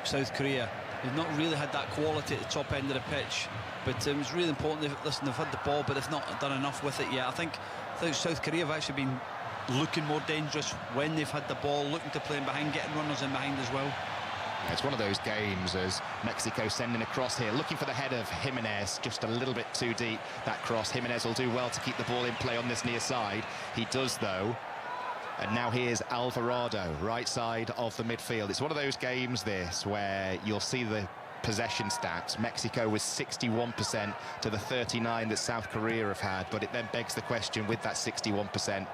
South Korea. They've not really had that quality at the top end of the pitch, but it was really important. They've had the ball, but they've not done enough with it yet. I think South Korea have actually been looking more dangerous when they've had the ball, looking to play in behind, getting runners in behind as well. Yeah, it's one of those games as Mexico sending a cross here, looking for the head of Jimenez, just a little bit too deep, that cross. Jimenez will do well to keep the ball in play on this near side. He does, though. And now here's Alvarado, right side of the midfield. It's one of those games, this, where you'll see the possession stats. Mexico was 61% to the 39% that South Korea have had, but it then begs the question, with that 61%,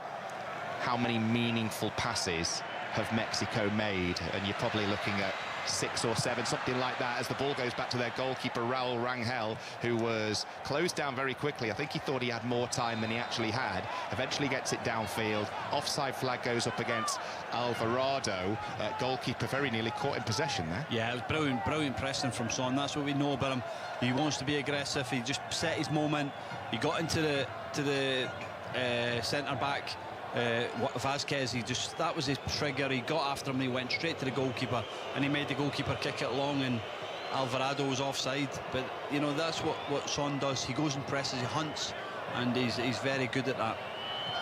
how many meaningful passes have Mexico made? And you're probably looking at 6 or 7, something like that, as the ball goes back to their goalkeeper Raul Rangel, who was closed down very quickly. I think he thought he had more time than he actually had. Eventually gets it downfield. Offside flag goes up against Alvarado. Goalkeeper very nearly caught in possession there. Yeah, it was brilliant pressing from Son. That's what we know about him. He wants to be aggressive. He just set his moment. He got into the centre back. Vasquez, that was his trigger. He got after him, he went straight to the goalkeeper, and he made the goalkeeper kick it long, and Alvarado was offside. But you know, that's what Son does. He goes and presses, he hunts, and he's very good at that.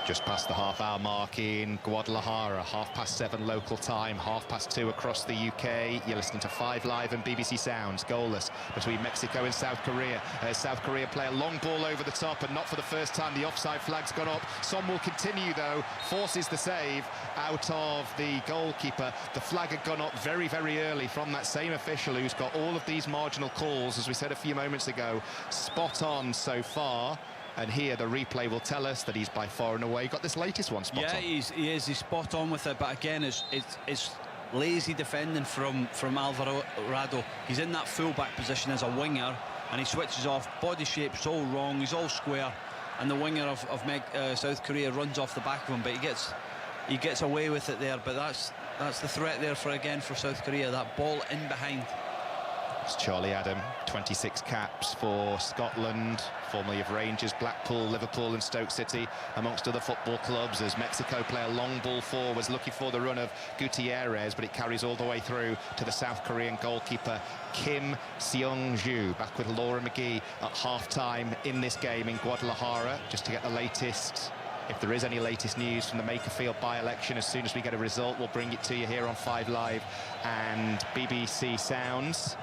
Just past the half-hour mark in Guadalajara, 7:30 local time, 2:30 across the UK. You're listening to 5 Live and BBC Sounds. Goalless between Mexico and South Korea. South Korea play a long ball over the top, and not for the first time. The offside flag's gone up. Son will continue, though, forces the save out of the goalkeeper. The flag had gone up very, very early from that same official who's got all of these marginal calls, as we said a few moments ago. Spot on so far. And here the replay will tell us that he's by far and away got this latest one spot on. Yeah, he's spot on with it, but again, it's lazy defending from Alvarado. He's in that full-back position as a winger, and he switches off. Body shape's all wrong, he's all square, and the winger of South Korea runs off the back of him, but he gets away with it there. But that's the threat there for South Korea, that ball in behind. It's Charlie Adam, 26 caps for Scotland, formerly of Rangers, Blackpool, Liverpool and Stoke City, amongst other football clubs, as Mexico play a long ball forwards, looking for the run of Gutierrez, but it carries all the way through to the South Korean goalkeeper Kim Seong-ju. Back with Laura McGee at half-time in this game in Guadalajara, just to get the latest, if there is any latest news from the Makerfield by-election. As soon as we get a result, we'll bring it to you here on 5 Live and BBC Sounds.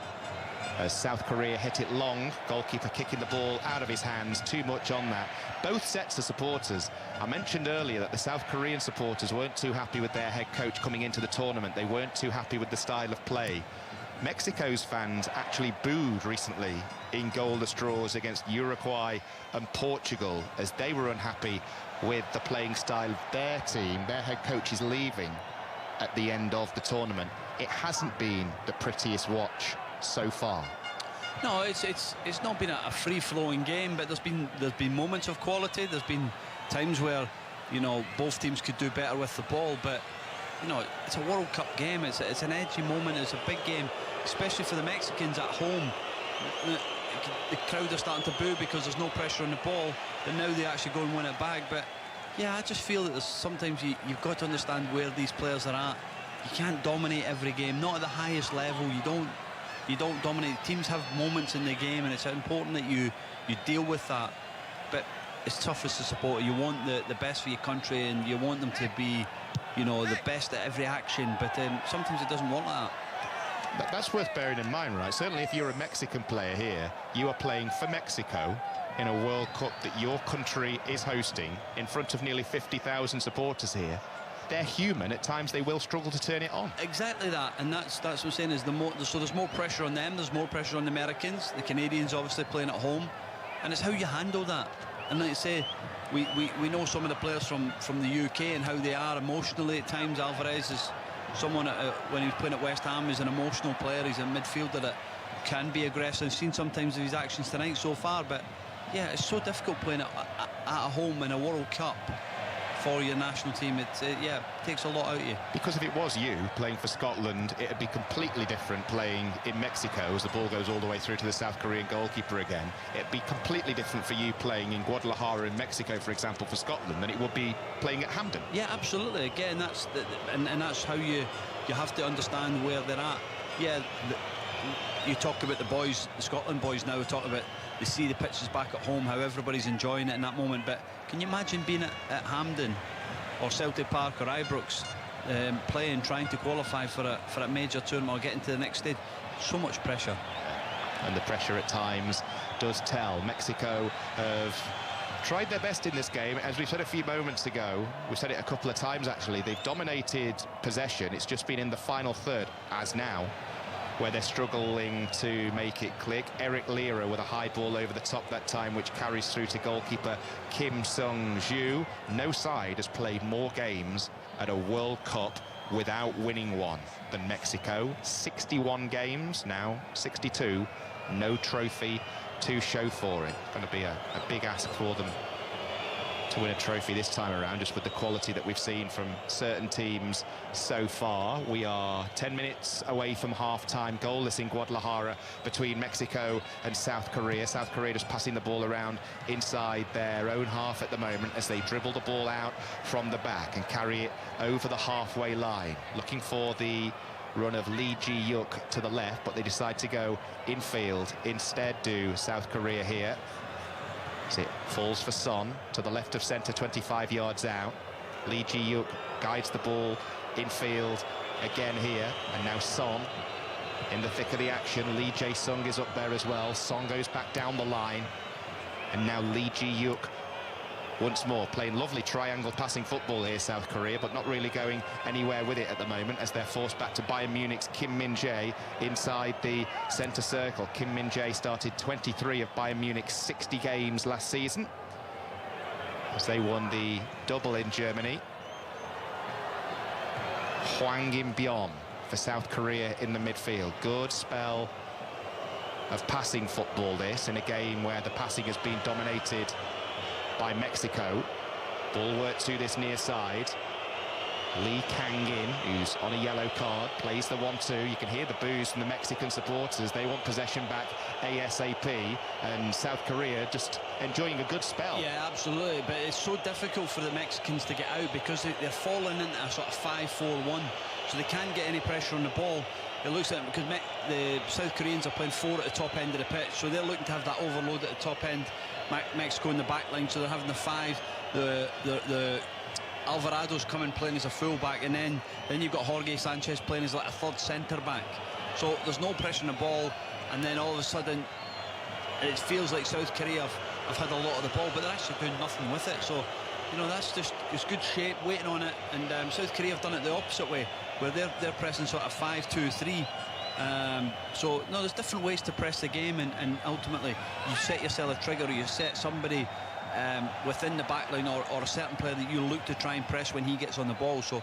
As South Korea hit it long, goalkeeper kicking the ball out of his hands, too much on that. Both sets of supporters. I mentioned earlier that the South Korean supporters weren't too happy with their head coach coming into the tournament. They weren't too happy with the style of play. Mexico's fans actually booed recently in goalless draws against Uruguay and Portugal, as they were unhappy with the playing style of their team. Their head coach is leaving at the end of the tournament. It hasn't been the prettiest watch so far. No, it's not been a free-flowing game, but there's been moments of quality. There's been times where, you know, both teams could do better with the ball, but you know, it's a World Cup game. It's an edgy moment. It's a big game, especially for the Mexicans at home. The crowd are starting to boo because there's no pressure on the ball, and now they actually go and win it back. But yeah, I just feel that there's sometimes you've got to understand where these players are at. You can't dominate every game, not at the highest level. You don't dominate. Teams have moments in the game, and it's important that you deal with that. But it's tough as a supporter. You want the best for your country, and you want them to be, you know, the best at every action, but sometimes it doesn't work like that. That's worth bearing in mind, right? Certainly if you're a Mexican player here, you are playing for Mexico in a World Cup that your country is hosting in front of nearly 50,000 supporters here. They're human. At times they will struggle to turn it on. Exactly that, and that's what I'm saying, is so there's more pressure on them, there's more pressure on the Americans, the Canadians obviously playing at home, and it's how you handle that. And like I say, we know some of the players from the UK and how they are emotionally at times. Alvarez is someone, when he was playing at West Ham, is an emotional player. He's a midfielder that can be aggressive. I've seen sometimes of his actions tonight so far, but yeah, it's so difficult playing at home in a World Cup for your national team. It takes a lot out of you. Because if it was you playing for Scotland, it'd be completely different playing in Mexico as the ball goes all the way through to the South Korean goalkeeper again. It'd be completely different for you playing in Guadalajara in Mexico, for example, for Scotland, than it would be playing at Hampden. Yeah, absolutely. Again, that's that's how you have to understand where they're at. Yeah, you talk about the boys, the Scotland boys now talk about they see the pitches back at home, how everybody's enjoying it in that moment. But can you imagine being at Hampden or Celtic Park or Ibrox, playing, trying to qualify for a major tournament or getting to the next stage? So much pressure. And the pressure at times does tell. Mexico have tried their best in this game. As we said a few moments ago, we said it a couple of times actually, they've dominated possession. It's just been in the final third, as now, where they're struggling to make it click. Eric Lira with a high ball over the top that time, which carries through to goalkeeper Kim Sung-ju. No side has played more games at a World Cup without winning one than Mexico. 61 games now, 62. No trophy to show for it. Going to be a big ask for them to win a trophy this time around, just with the quality that we've seen from certain teams so far. We are 10 minutes away from half-time, goalless in Guadalajara between Mexico and South Korea. South Korea just passing the ball around inside their own half at the moment as they dribble the ball out from the back and carry it over the halfway line, looking for the run of Lee Ji-yuk to the left, but they decide to go infield instead, do South Korea here. It falls for Son to the left of centre, 25 yards out. Lee Ji-yuk guides the ball infield again here, and now Son in the thick of the action. Lee Jae-sung is up there as well. Son goes back down the line, and now Lee Ji-yuk once more playing lovely triangle passing football here, South Korea, but not really going anywhere with it at the moment as they're forced back to Bayern Munich's Kim Min-jae inside the centre circle. Kim Min-jae started 23 of Bayern Munich's 60 games last season as they won the double in Germany. Hwang In-byeon for South Korea in the midfield. Good spell of passing football this in a game where the passing has been dominated by Mexico. Ball work to this near side. Lee Kang-in, who's on a yellow card, plays the 1-2. You can hear the boos from the Mexican supporters. They want possession back ASAP, and South Korea just enjoying a good spell. Yeah, absolutely, but it's so difficult for the Mexicans to get out because they're falling into a sort of 5-4-1, so they can't get any pressure on the ball. It looks like, because the South Koreans are playing 4 at the top end of the pitch, so they're looking to have that overload at the top end. Mexico in the back line, so they're having the 5. The Alvarado's coming playing as a full-back, and then you've got Jorge Sanchez playing as like a third centre-back. So there's no pressure on the ball, and then all of a sudden it feels like South Korea have had a lot of the ball, but they're actually doing nothing with it. So, you know, that's just good shape, waiting on it, and South Korea have done it the opposite way, where they're pressing sort of 5-2-3. So no, there's different ways to press the game, and ultimately you set yourself a trigger, or you set somebody within the back line, or a certain player that you look to try and press when he gets on the ball. So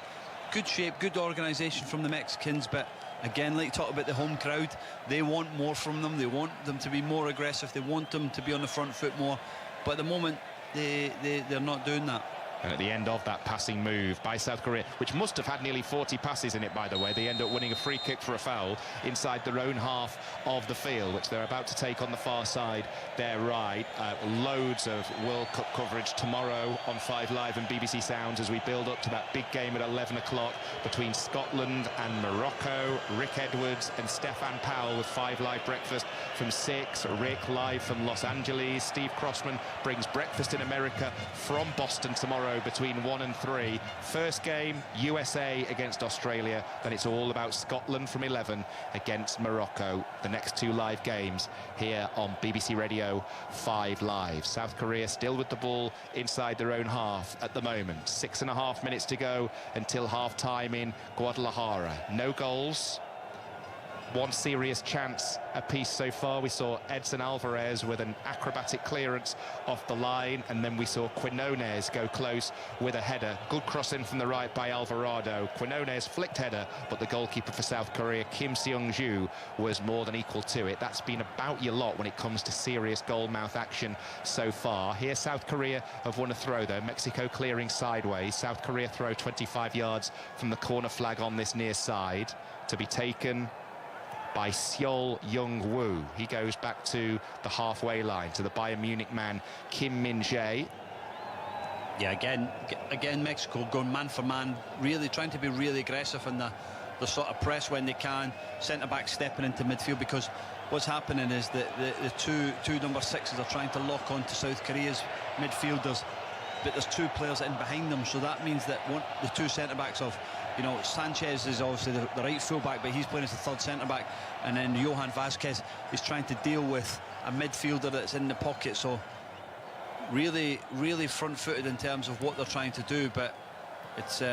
good shape, good organisation from the Mexicans, but again, like you talk about the home crowd, they want more from them. They want them to be more aggressive, they want them to be on the front foot more, but at the moment they're not doing that. And at the end of that passing move by South Korea, which must have had nearly 40 passes in it, by the way, they end up winning a free kick for a foul inside their own half of the field, which they're about to take on the far side, their right. Loads of World Cup coverage tomorrow on 5 Live and BBC Sounds as we build up to that big game at 11 o'clock between Scotland and Morocco. Rick Edwards and Stefan Powell with 5 Live breakfast from 6. Rick live from Los Angeles. Steve Crossman brings breakfast in America from Boston tomorrow between 1 and 3. First game, USA against Australia. Then it's all about Scotland from 11 against Morocco. The next 2 live games here on BBC Radio 5 Live. South Korea still with the ball inside their own half at the moment. 6.5 minutes to go until half-time in Guadalajara. No goals. One serious chance apiece so far. We saw Edson Alvarez with an acrobatic clearance off the line, and then we saw Quinones go close with a header. Good cross in from the right by Alvarado. Quinones flicked header, but the goalkeeper for South Korea, Kim Seung-ju, was more than equal to it. That's been about your lot when it comes to serious goal-mouth action so far. Here South Korea have won a throw though. Mexico clearing sideways. South Korea throw 25 yards from the corner flag on this near side, to be taken by Seol Young-woo. He goes back to the halfway line, to the Bayern Munich man, Kim Min-jae. Yeah, again, Mexico going man for man, really trying to be really aggressive in the sort of press when they can. Centre-back stepping into midfield, because what's happening is that the two number 6s are trying to lock on to South Korea's midfielders, but there's 2 players in behind them, so that means that the 2 centre-backs of, you know, Sanchez is obviously the right full-back, but he's playing as the 3rd centre-back, and then Johan Vasquez is trying to deal with a midfielder that's in the pocket. So really front-footed in terms of what they're trying to do, but it's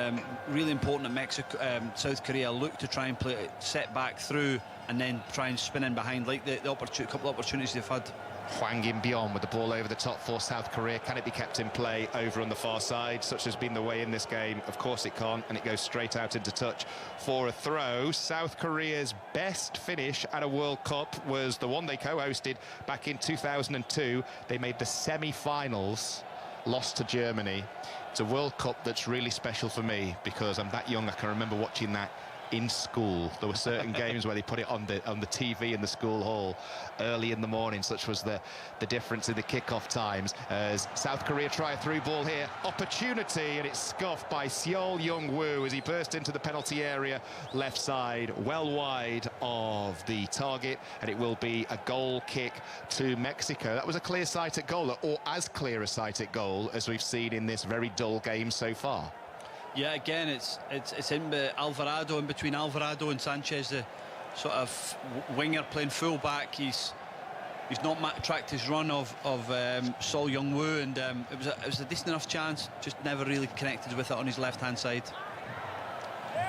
really important that South Korea look to try and play set back through and then try and spin in behind, like the couple of opportunities they've had. Hwang In-byeon with the ball over the top for South Korea. Can it be kept in play over on the far side, such has been the way in this game? Of course it can't, and it goes straight out into touch for a throw. South Korea's best finish at a World Cup was the one they co-hosted back in 2002. They made the semi-finals, lost to Germany. It's a World Cup that's really special for me because I'm that young. I can remember watching that in school. There were certain games where they put it on the TV in the school hall early in the morning. Such was the difference in the kickoff times. As South Korea try a through ball here, opportunity, and it's scuffed by Seol Young-woo as he burst into the penalty area left side, well wide of the target, and it will be a goal kick to Mexico. That was a clear sight at goal, or as clear a sight at goal as we've seen in this very dull game so far. Yeah, again, it's in Alvarado, in between Alvarado and Sanchez, the sort of winger playing full-back. He's not tracked his run of Seol Young-woo, and it was a decent enough chance, just never really connected with it on his left-hand side.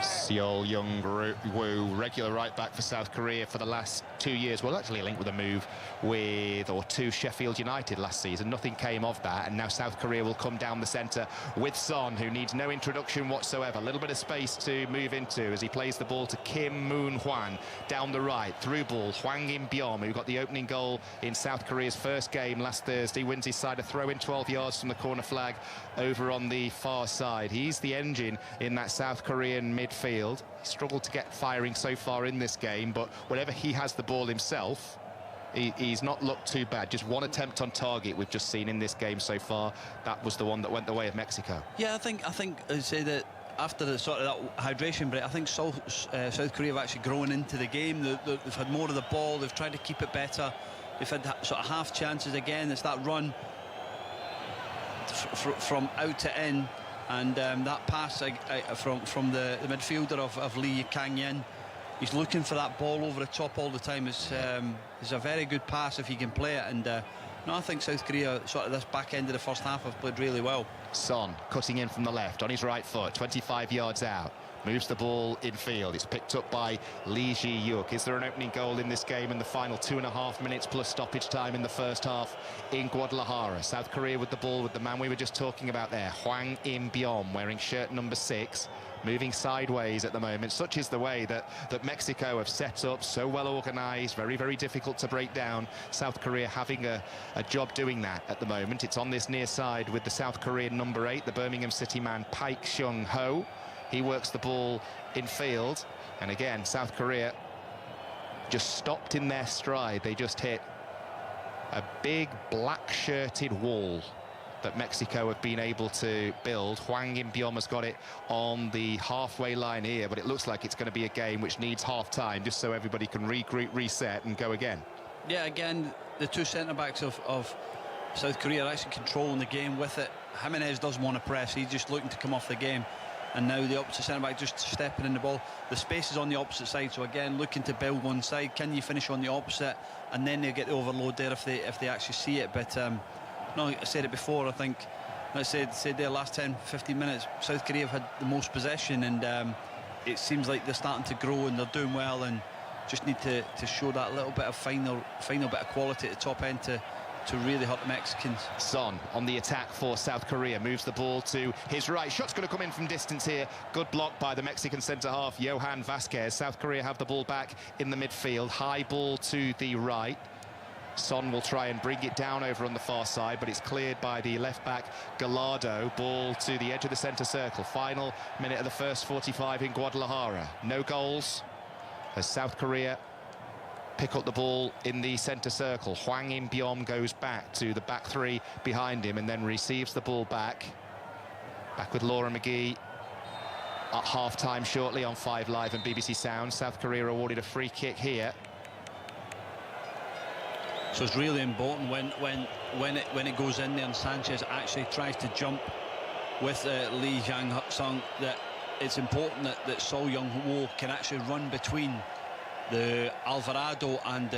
Seol Young-woo, regular right back for South Korea for the last 2 years. Well, actually linked with a move to Sheffield United last season. Nothing came of that, and now South Korea will come down the centre with Son, who needs no introduction whatsoever. A little bit of space to move into as he plays the ball to Kim Moon-hwan down the right. Through ball, Hwang In-byeon, who got the opening goal in South Korea's first game last Thursday, wins his side a throw in 12 yards from the corner flag over on the far side. He's the engine in that South Korean midfield. He struggled to get firing so far in this game, but whenever he has the ball himself, he's not looked too bad. Just one attempt on target we've just seen in this game so far. That was the one that went the way of Mexico. Yeah, I think I'd say that after the sort of that hydration break, I think South Korea have actually grown into the game. They've had more of the ball. They've tried to keep it better. They've had sort of half chances again. It's that run from out to in, and that pass from the midfielder of Lee Kang-yen. He's looking for that ball over the top all the time. It's a very good pass if he can play it, and no, I think South Korea sort of this back end of the first half have played really well. Son cutting in from the left on his right foot, 25 yards out. moves the ball in field. It's picked up by Lee Ji-yuk. Is there an opening goal in this game in the final 2.5 minutes plus stoppage time in the first half in Guadalajara? South Korea with the ball, with the man we were just talking about there, Hwang In-byom, wearing shirt number 6, moving sideways at the moment. Such is the way that Mexico have set up, so well organised, very, very difficult to break down. South Korea having a job doing that at the moment. It's on this near side with the South Korean number 8, the Birmingham City man, Paik Seung-ho. He works the ball in field, and again, South Korea just stopped in their stride. They just hit a big black-shirted wall that Mexico have been able to build. Hwang In-byom has got it on the halfway line here, but it looks like it's going to be a game which needs half-time, just so everybody can regroup, reset, and go again. Yeah, again, the two centre-backs of South Korea are actually controlling the game with it. Jimenez doesn't want to press. He's just looking to come off the game. And now the opposite centre-back just stepping in the ball. The space is on the opposite side, so again, looking to build one side. Can you finish on the opposite? And then they'll get the overload there if they actually see it. But no, I said it before, I think, I said there last 10-15 minutes, South Korea have had the most possession, and it seems like they're starting to grow and they're doing well, and just need to show that little bit of final bit of quality at the top end to really hurt the Mexicans. Son on the attack for South Korea, moves the ball to his right. Shot's going to come in from distance here. Good block by the Mexican centre-half, Johan Vasquez. South Korea have the ball back in the midfield. High ball to the right. Son will try and bring it down over on the far side, but it's cleared by the left-back, Gallardo. Ball to the edge of the centre circle. Final minute of the first 45 in Guadalajara. No goals as South Korea pick up the ball in the centre circle. Hwang In-byom goes back to the back three behind him and then receives the ball back. Back with Laura McGee at half-time shortly on 5 Live and BBC Sound. South Korea awarded a free kick here. So it's really important when it goes in there and Sanchez actually tries to jump with Lee Jang-sung, that it's important that Sol Young-wo can actually run between the Alvarado and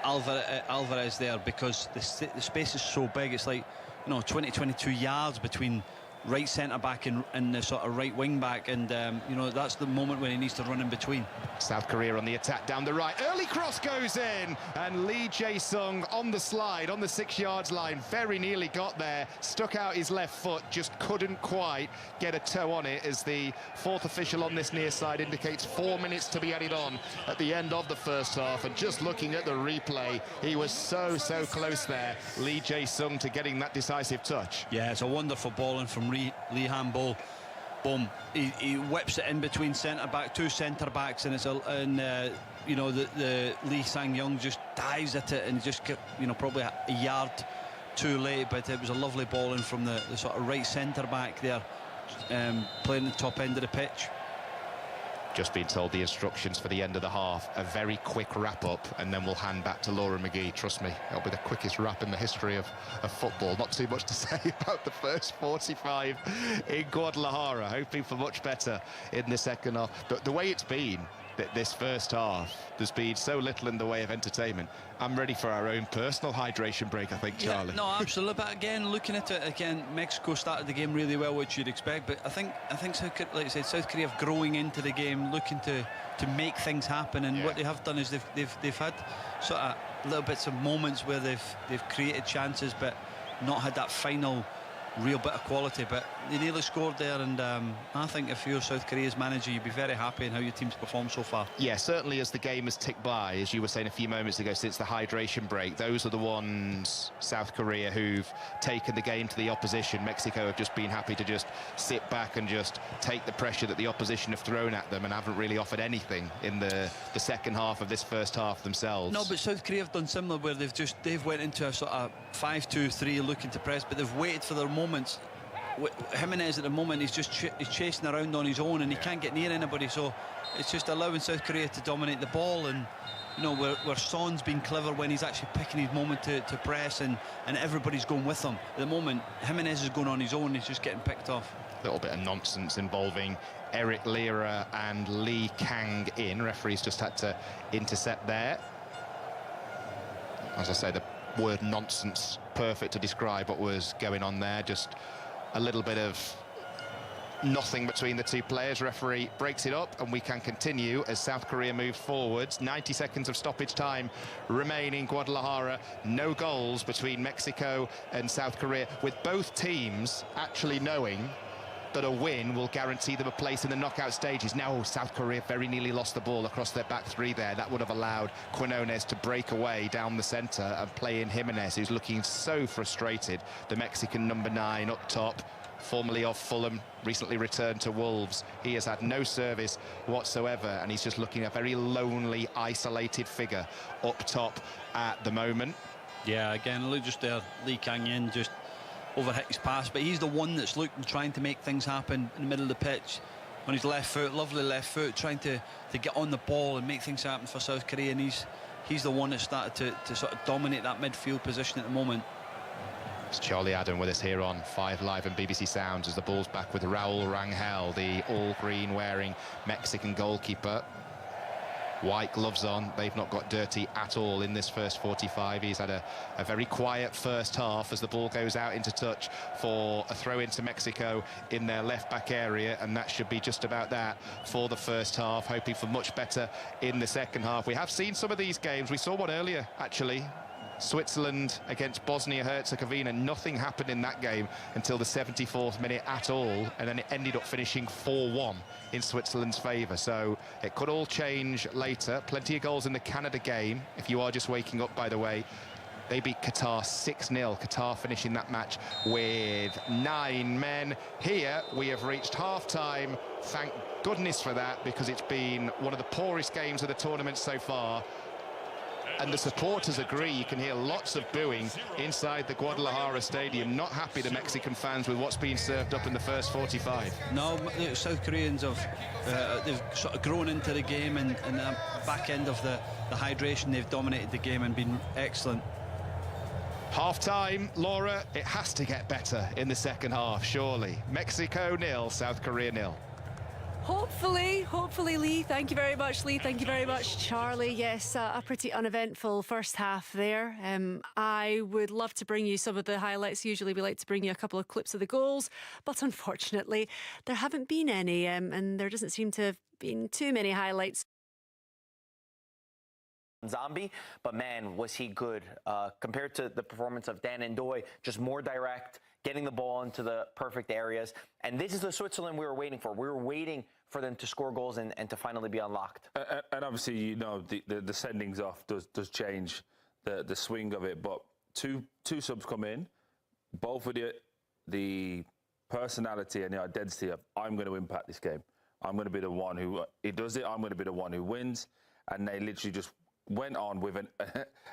Alvarez there, because the space is so big. It's like, 20-22 yards between right centre back and the sort of right wing back, and that's the moment when he needs to run in between. South Korea on the attack down the right. Early cross goes in, and Lee Jae-sung on the slide on the 6 yards line, very nearly got there, stuck out his left foot, just couldn't quite get a toe on it, as the fourth official on this near side indicates 4 minutes to be added on at the end of the first half. And just looking at the replay, he was so close there, Lee Jae-sung, to getting that decisive touch. Yeah, it's a wonderful ball in from Lee Han-bo. Boom, he whips it in between two centre backs, and it's the Lee Sang-young just dives at it and just get, probably a yard too late, but it was a lovely ball in from the sort of right centre back there, playing the top end of the pitch. Just been told the instructions for the end of the half, a very quick wrap-up, and then we'll hand back to Laura McGee. Trust me, it'll be the quickest wrap in the history of football. Not too much to say about the first 45 in Guadalajara, hoping for much better in the second half. But the way it's been, this first half, there's been so little in the way of entertainment. I'm ready for our own personal hydration break, I think, Charlie. Yeah, no, absolutely. But again, looking at it again, Mexico started the game really well, which you'd expect. But I think like I said, South Korea growing into the game, looking to make things happen. And what they have done is they've had sort of little bits of moments where they've created chances, but not had that final real bit of quality. But they nearly scored there, and I think if you're South Korea's manager, you'd be very happy in how your team's performed so far. Yeah, certainly as the game has ticked by, as you were saying a few moments ago, since the hydration break, those are the ones, South Korea, who've taken the game to the opposition. Mexico have just been happy to just sit back and just take the pressure that the opposition have thrown at them, and haven't really offered anything in the second half of this first half themselves. No, but South Korea have done similar, where they've went into a sort of 5-2-3 looking to press, but they've waited for their moments. Jimenez at the moment, he's just he's chasing around on his own, and he can't get near anybody, so it's just allowing South Korea to dominate the ball. And where Son's been clever when he's actually picking his moment to press, and everybody's going with him. At the moment, Jimenez is going on his own, he's just getting picked off. A little bit of nonsense involving Eric Lira and Lee Kang-in. Referees just had to intercept there. As I say, the word nonsense, perfect to describe what was going on there. Just a little bit of nothing between the two players. Referee breaks it up and we can continue as South Korea moves forwards. 90 seconds of stoppage time remaining. Guadalajara, no goals between Mexico and South Korea, with both teams actually knowing that a win will guarantee them a place in the knockout stages. Now South Korea very nearly lost the ball across their back three there. That would have allowed Quinones to break away down the centre and play in Jimenez, who's looking so frustrated. The Mexican number 9 up top, formerly of Fulham, recently returned to Wolves. He has had no service whatsoever, and he's just looking a very lonely, isolated figure up top at the moment. Yeah, again, look just there, Lee Kang-yin just overhit his pass, but he's the one that's looking, trying to make things happen in the middle of the pitch on his left foot, lovely left foot, trying to get on the ball and make things happen for South Korea, and he's the one that started to sort of dominate that midfield position at the moment. It's Charlie Adam with us here on 5 Live and BBC Sounds as the ball's back with Raul Rangel, the all-green wearing Mexican goalkeeper. White gloves on. They've not got dirty at all in this first 45. He's had a very quiet first half as the ball goes out into touch for a throw into Mexico in their left back area, and that should be just about that for the first half, hoping for much better in the second half. We have seen some of these games. We saw one earlier, actually. Switzerland against Bosnia-Herzegovina. Nothing happened in that game until the 74th minute at all, and then it ended up finishing 4-1 in Switzerland's favour. So it could all change later. Plenty of goals in the Canada game, if you are just waking up, by the way. They beat Qatar 6-0. Qatar finishing that match with 9 men. Here we have reached half-time. Thank goodness for that, because it's been one of the poorest games of the tournament so far. And the supporters agree. You can hear lots of booing inside the Guadalajara stadium. Not happy, the Mexican fans, with what's being served up in the first 45. No, the South Koreans have they've sort of grown into the game, and the back end of the hydration, they've dominated the game and been excellent. Half-time, Laura, it has to get better in the second half, surely. Mexico 0, South Korea 0. Hopefully, Lee. Thank you very much, Lee. Thank you very much, Charlie. Yes, a pretty uneventful first half there. I would love to bring you some of the highlights. Usually we like to bring you a couple of clips of the goals, but unfortunately there haven't been any, and there doesn't seem to have been too many highlights. Zombie, but man, was he good compared to the performance of Dan Ndoye, just more direct, getting the ball into the perfect areas. And this is the Switzerland we were waiting for. We were waiting for them to score goals and to finally be unlocked. And obviously, you know, the sendings off does change the swing of it. But two subs come in, both with the personality and the identity of, I'm going to impact this game. I'm going to be the one who does it. I'm going to be the one who wins. And they literally just went on with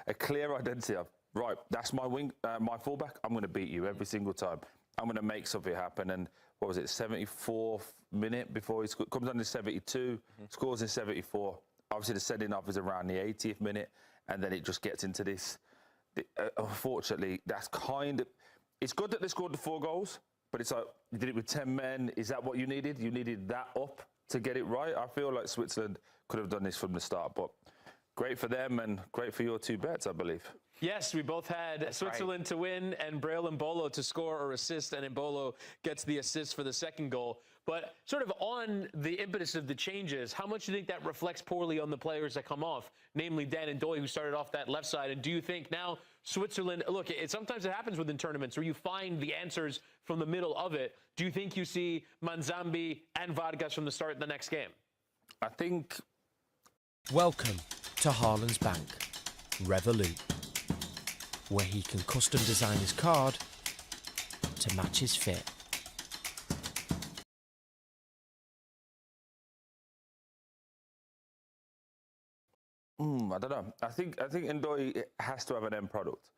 a clear identity of, right, that's my wing, my fullback. I'm going to beat you every single time. I'm going to make something happen. And what was it, 74th minute before he comes on to 72, scores in 74. Obviously, the sending off is around the 80th minute, and then it just gets into this. Unfortunately, that's kind of. It's good that they scored the 4 goals, but it's like, you did it with 10 men. Is that what you needed? You needed that up to get it right. I feel like Switzerland could have done this from the start, but great for them and great for your 2 bets, I believe. Yes, we both had That's Switzerland right to win and Braille Mbolo to score or assist, and Mbolo gets the assist for the second goal. But sort of on the impetus of the changes, how much do you think that reflects poorly on the players that come off, namely Dan Ndoye, who started off that left side? And do you think now Switzerland, look, sometimes it happens within tournaments where you find the answers from the middle of it. Do you think you see Manzambi and Vargas from the start in the next game? I think. Welcome to Haaland's Bank, Revolut, where he can custom design his card to match his fit. I don't know. I think Ndoye has to have an end product.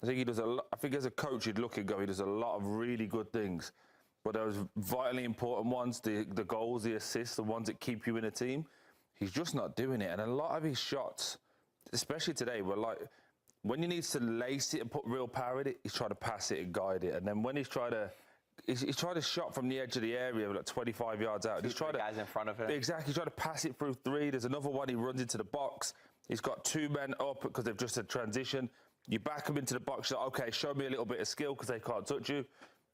I think he does a lot. I think as a coach, you'd look and go, he does a lot of really good things. But those vitally important ones, the goals, the assists, the ones that keep you in a team, he's just not doing it. And a lot of his shots, especially today, were like, when he needs to lace it and put real power in it, he's trying to pass it and guide it. And then when he's tried to shot from the edge of the area, like 25 yards out. He's tried to guys in front of him. Exactly. He's trying to pass it through 3. There's another one. He runs into the box. He's got 2 men up because they've just had transition. You back him into the box. You're like, okay, show me a little bit of skill because they can't touch you.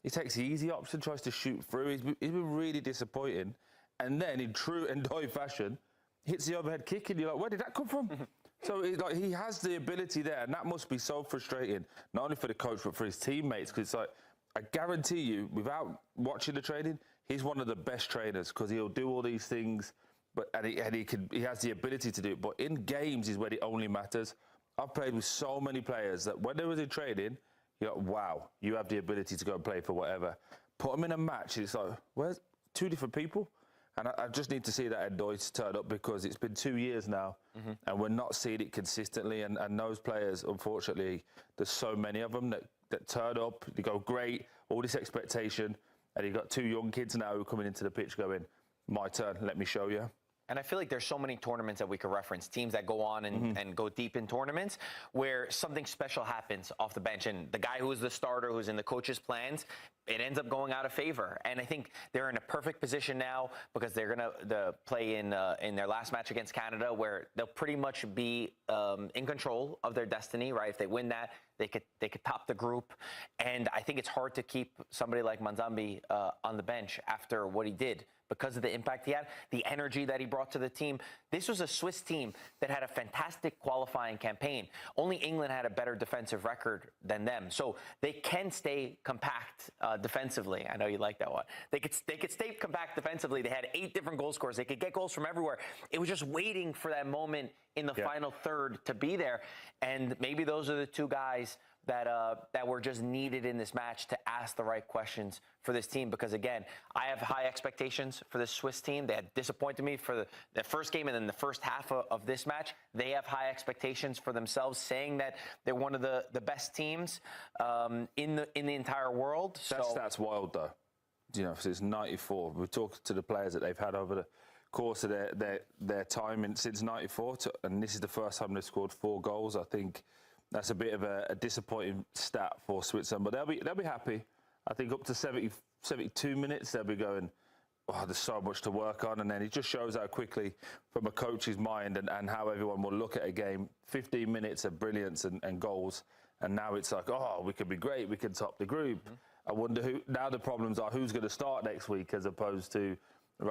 He takes the easy option, tries to shoot through. He's been really disappointing. And then, in true Ndoye fashion, hits the overhead kick, and you're like, where did that come from? So he has the ability there, and that must be so frustrating, not only for the coach, but for his teammates, because it's like, I guarantee you, without watching the training, he's one of the best trainers, because he'll do all these things, he has the ability to do it. But in games is where it only matters. I've played with so many players that when they was in training, you're like, wow, you have the ability to go and play for whatever. Put them in a match, it's like, where's two different people? And I just need to see that Ndoye turn up, because it's been 2 years now, and we're not seeing it consistently. And those players, unfortunately, there's so many of them that turn up, they go great, all this expectation, and you've got two young kids now who are coming into the pitch going, my turn, let me show you. And I feel like there's so many tournaments that we could reference, teams that go on and go deep in tournaments where something special happens off the bench. And the guy who is the starter, who's in the coach's plans, it ends up going out of favor. And I think they're in a perfect position now, because they're going to play in their last match against Canada, where they'll pretty much be in control of their destiny, right? If they win that, they could top the group. And I think it's hard to keep somebody like Manzambi on the bench after what he did, because of the impact he had, the energy that he brought to the team. This was a Swiss team that had a fantastic qualifying campaign. Only England had a better defensive record than them. So they can stay compact defensively. I know you like that one. They could stay compact defensively. They had 8 different goal scorers. They could get goals from everywhere. It was just waiting for that moment in the final third to be there. And maybe those are the two guys that were just needed in this match to ask the right questions for this team. Because, again, I have high expectations for this Swiss team. They had disappointed me for the first game and then the first half of this match. They have high expectations for themselves, saying that they're one of the best teams in the entire world. That's wild, though. You know, since '94, we talked to the players that they've had over the course of their time since '94, and this is the first time they've scored 4 goals. I think that's a bit of a disappointing stat for Switzerland, but they'll be happy. I think up to 72 minutes, they'll be going, oh, there's so much to work on. And then it just shows how quickly, from a coach's mind and how everyone will look at a game, 15 minutes of brilliance and goals. And now it's like, oh, we could be great. We can top the group. I wonder now the problems are who's going to start next week, as opposed to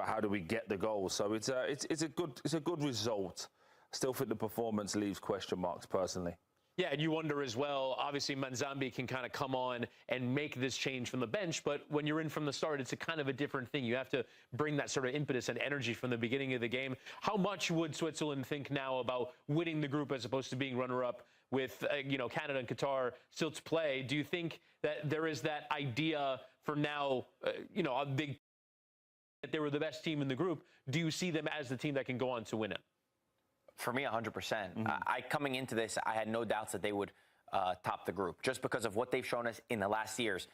how do we get the goals. So it's a good result. I still think the performance leaves question marks personally. Yeah, and you wonder as well, obviously Manzambi can kind of come on and make this change from the bench, but when you're in from the start, it's a kind of a different thing. You have to bring that sort of impetus and energy from the beginning of the game. How much would Switzerland think now about winning the group as opposed to being runner-up with, Canada and Qatar still to play? Do you think that there is that idea for now, a big that they were the best team in the group? Do you see them as the team that can go on to win it? For me, 100%. Coming into this, I had no doubts that they would top the group, just because of what they've shown us in the last years.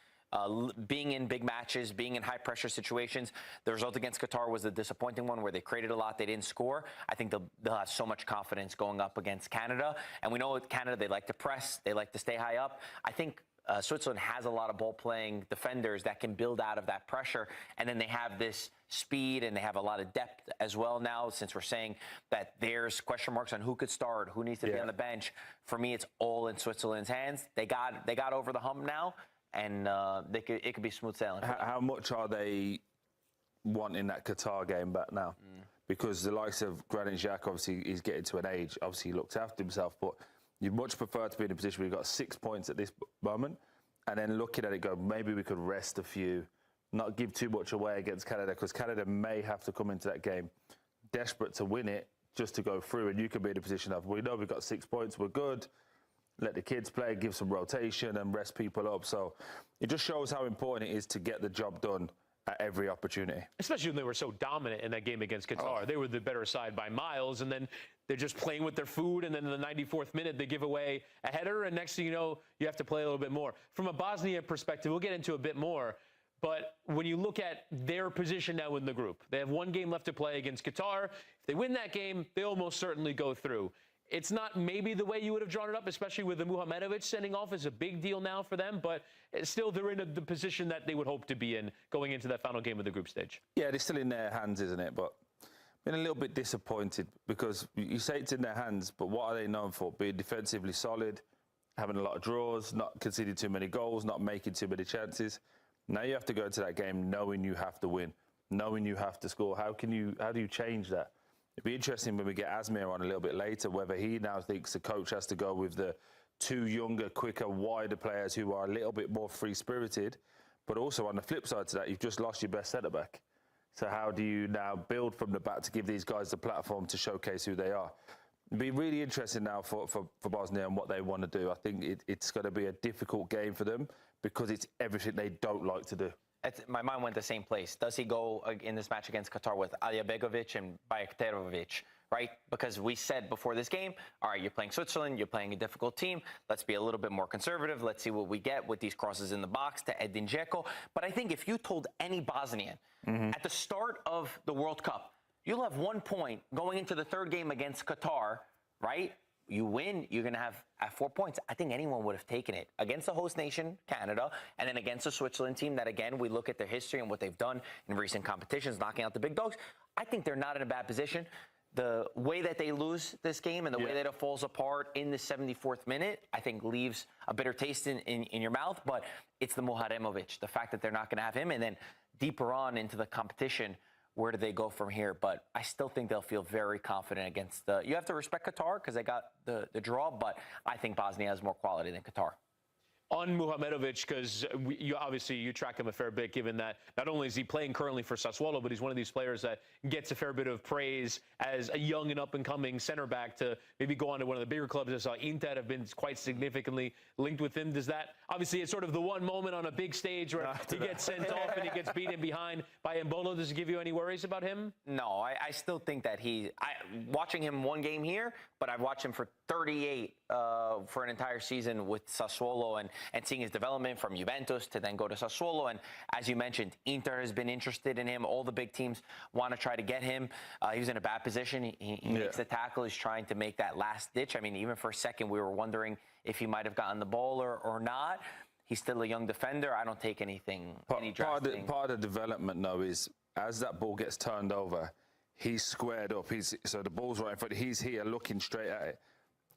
Being in big matches, being in high-pressure situations. The result against Qatar was a disappointing one where they created a lot, they didn't score. I think they'll have so much confidence going up against Canada. And we know with Canada, they like to press, they like to stay high up. I think Switzerland has a lot of ball-playing defenders that can build out of that pressure. And then they have this speed, and they have a lot of depth as well now, since we're saying that there's question marks on who could start, who needs to be on the bench. For me, it's all in Switzerland's hands. They got over the hump now, and it could be smooth sailing. How much are they wanting that Qatar game back now? Because the likes of Granit Xhaka, obviously, he's getting to an age. Obviously, he looks after himself, but you'd much prefer to be in a position where you've got 6 points at this moment, and then looking at it, go, maybe we could rest a few, not give too much away against Canada, because Canada may have to come into that game desperate to win it just to go through, and you could be in a position of, we know we've got 6 points, we're good, let the kids play, give some rotation and rest people up. So it just shows how important it is to get the job done at every opportunity. Especially when they were so dominant in that game against Qatar. They were the better side by miles, and then they're just playing with their food, and then in the 94th minute, they give away a header, and next thing you know, you have to play a little bit more. From a Bosnia perspective, we'll get into a bit more, but when you look at their position now in the group, they have 1 game left to play against Qatar. If they win that game, they almost certainly go through. It's not maybe the way you would have drawn it up, especially with the Muhamedovich sending off is a big deal now for them, but still they're in the position that they would hope to be in going into that final game of the group stage. Yeah, it's still in their hands, isn't it? But been a little bit disappointed, because you say it's in their hands, but what are they known for? Being defensively solid, having a lot of draws, not conceding too many goals, not making too many chances. Now you have to go into that game knowing you have to win, knowing you have to score. How do you change that? It'd be interesting when we get Asmir on a little bit later, whether he now thinks the coach has to go with the two younger, quicker, wider players who are a little bit more free-spirited. But also on the flip side to that, you've just lost your best centre-back. So how do you now build from the back to give these guys the platform to showcase who they are? It'd be really interesting now for Bosnia and what they want to do. I think it's going to be a difficult game for them because it's everything they don't like to do. My mind went the same place. Does he go in this match against Qatar with Aljabegovic and Bajraktarovic, right? Because we said before this game, all right, you're playing Switzerland, you're playing a difficult team. Let's be a little bit more conservative. Let's see what we get with these crosses in the box to Edin Dzeko. But I think if you told any Bosnian at the start of the World Cup, you'll have 1 point going into the third game against Qatar, right? You win, you're going to have at 4 points. I think anyone would have taken it against the host nation, Canada, and then against the Switzerland team that, again, we look at their history and what they've done in recent competitions, knocking out the big dogs. I think they're not in a bad position. The way that they lose this game and the way that it falls apart in the 74th minute, I think leaves a bitter taste in your mouth. But it's the Muharemovic, the fact that they're not going to have him. And then deeper on into the competition, where do they go from here? But I still think they'll feel very confident against the... You have to respect Qatar because they got the draw, but I think Bosnia has more quality than Qatar. On Muhamedovic, because you track him a fair bit, given that not only is he playing currently for Sassuolo, but he's one of these players that gets a fair bit of praise as a young and up-and-coming center back to maybe go on to one of the bigger clubs. I saw Inter have been quite significantly linked with him. Does that, obviously, it's sort of the one moment on a big stage where he gets sent off and he gets beaten behind by Embolo. Does it give you any worries about him? No, I still think that watching him one game here, but I've watched him for 38 for an entire season with Sassuolo and seeing his development from Juventus to then go to Sassuolo. And as you mentioned, Inter has been interested in him. All the big teams want to try to get him. He was in a bad position. He makes the tackle. He's trying to make that last ditch. I mean, even for a second, we were wondering if he might have gotten the ball or not. He's still a young defender. I don't take anything. Part of the development, though, is as that ball gets turned over, he's squared up. So the ball's right in front. He's here looking straight at it.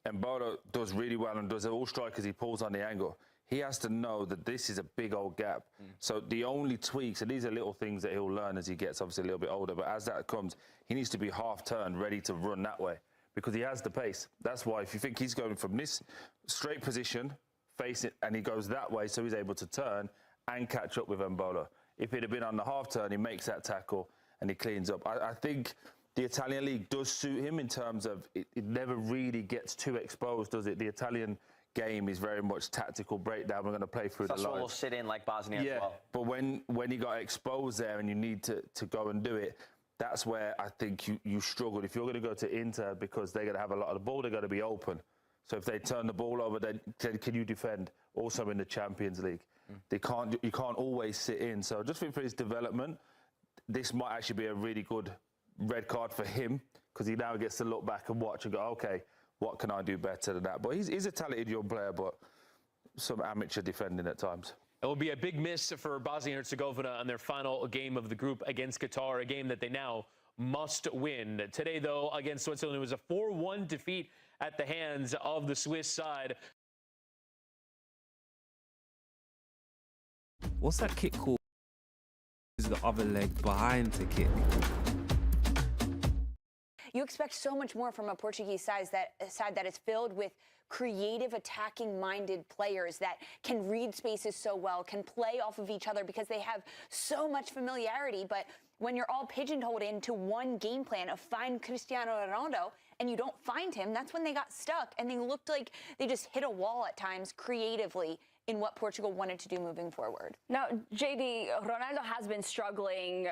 And Bodo does really well and does all strikers. He pulls on the angle. He has to know that this is a big old gap. So the only tweaks, and these are little things that he'll learn as he gets obviously a little bit older, but as that comes, he needs to be half turned, ready to run that way because he has the pace. That's why if you think he's going from this straight position, face it, and he goes that way, so he's able to turn and catch up with Embolo. If it had been on the half turn, he makes that tackle and he cleans up. I think the Italian league does suit him in terms of it never really gets too exposed, does it? The Italian game is very much tactical breakdown. We're going to play through the lines. Sassuolo will sit in like Bosnia as well. But when he got exposed there and you need to go and do it, that's where I think you struggled. If you're going to go to Inter because they're going to have a lot of the ball, they're going to be open. So if they turn the ball over, then can you defend? Also in the Champions League, you can't always sit in. So just think for his development, this might actually be a really good red card for him because he now gets to look back and watch and go, okay, what can I do better than that? But he's a talented young player, but some amateur defending at times. It will be a big miss for Bosnia and Herzegovina on their final game of the group against Qatar, a game that they now must win. Today, though, against Switzerland, it was a 4-1 defeat at the hands of the Swiss side. What's that kick called? Is the other leg behind the kick? You expect so much more from a Portuguese side that is filled with creative, attacking-minded players that can read spaces so well, can play off of each other because they have so much familiarity. But when you're all pigeonholed into one game plan of find Cristiano Ronaldo and you don't find him, that's when they got stuck. And they looked like they just hit a wall at times creatively in what Portugal wanted to do moving forward. Now, JD, Ronaldo has been struggling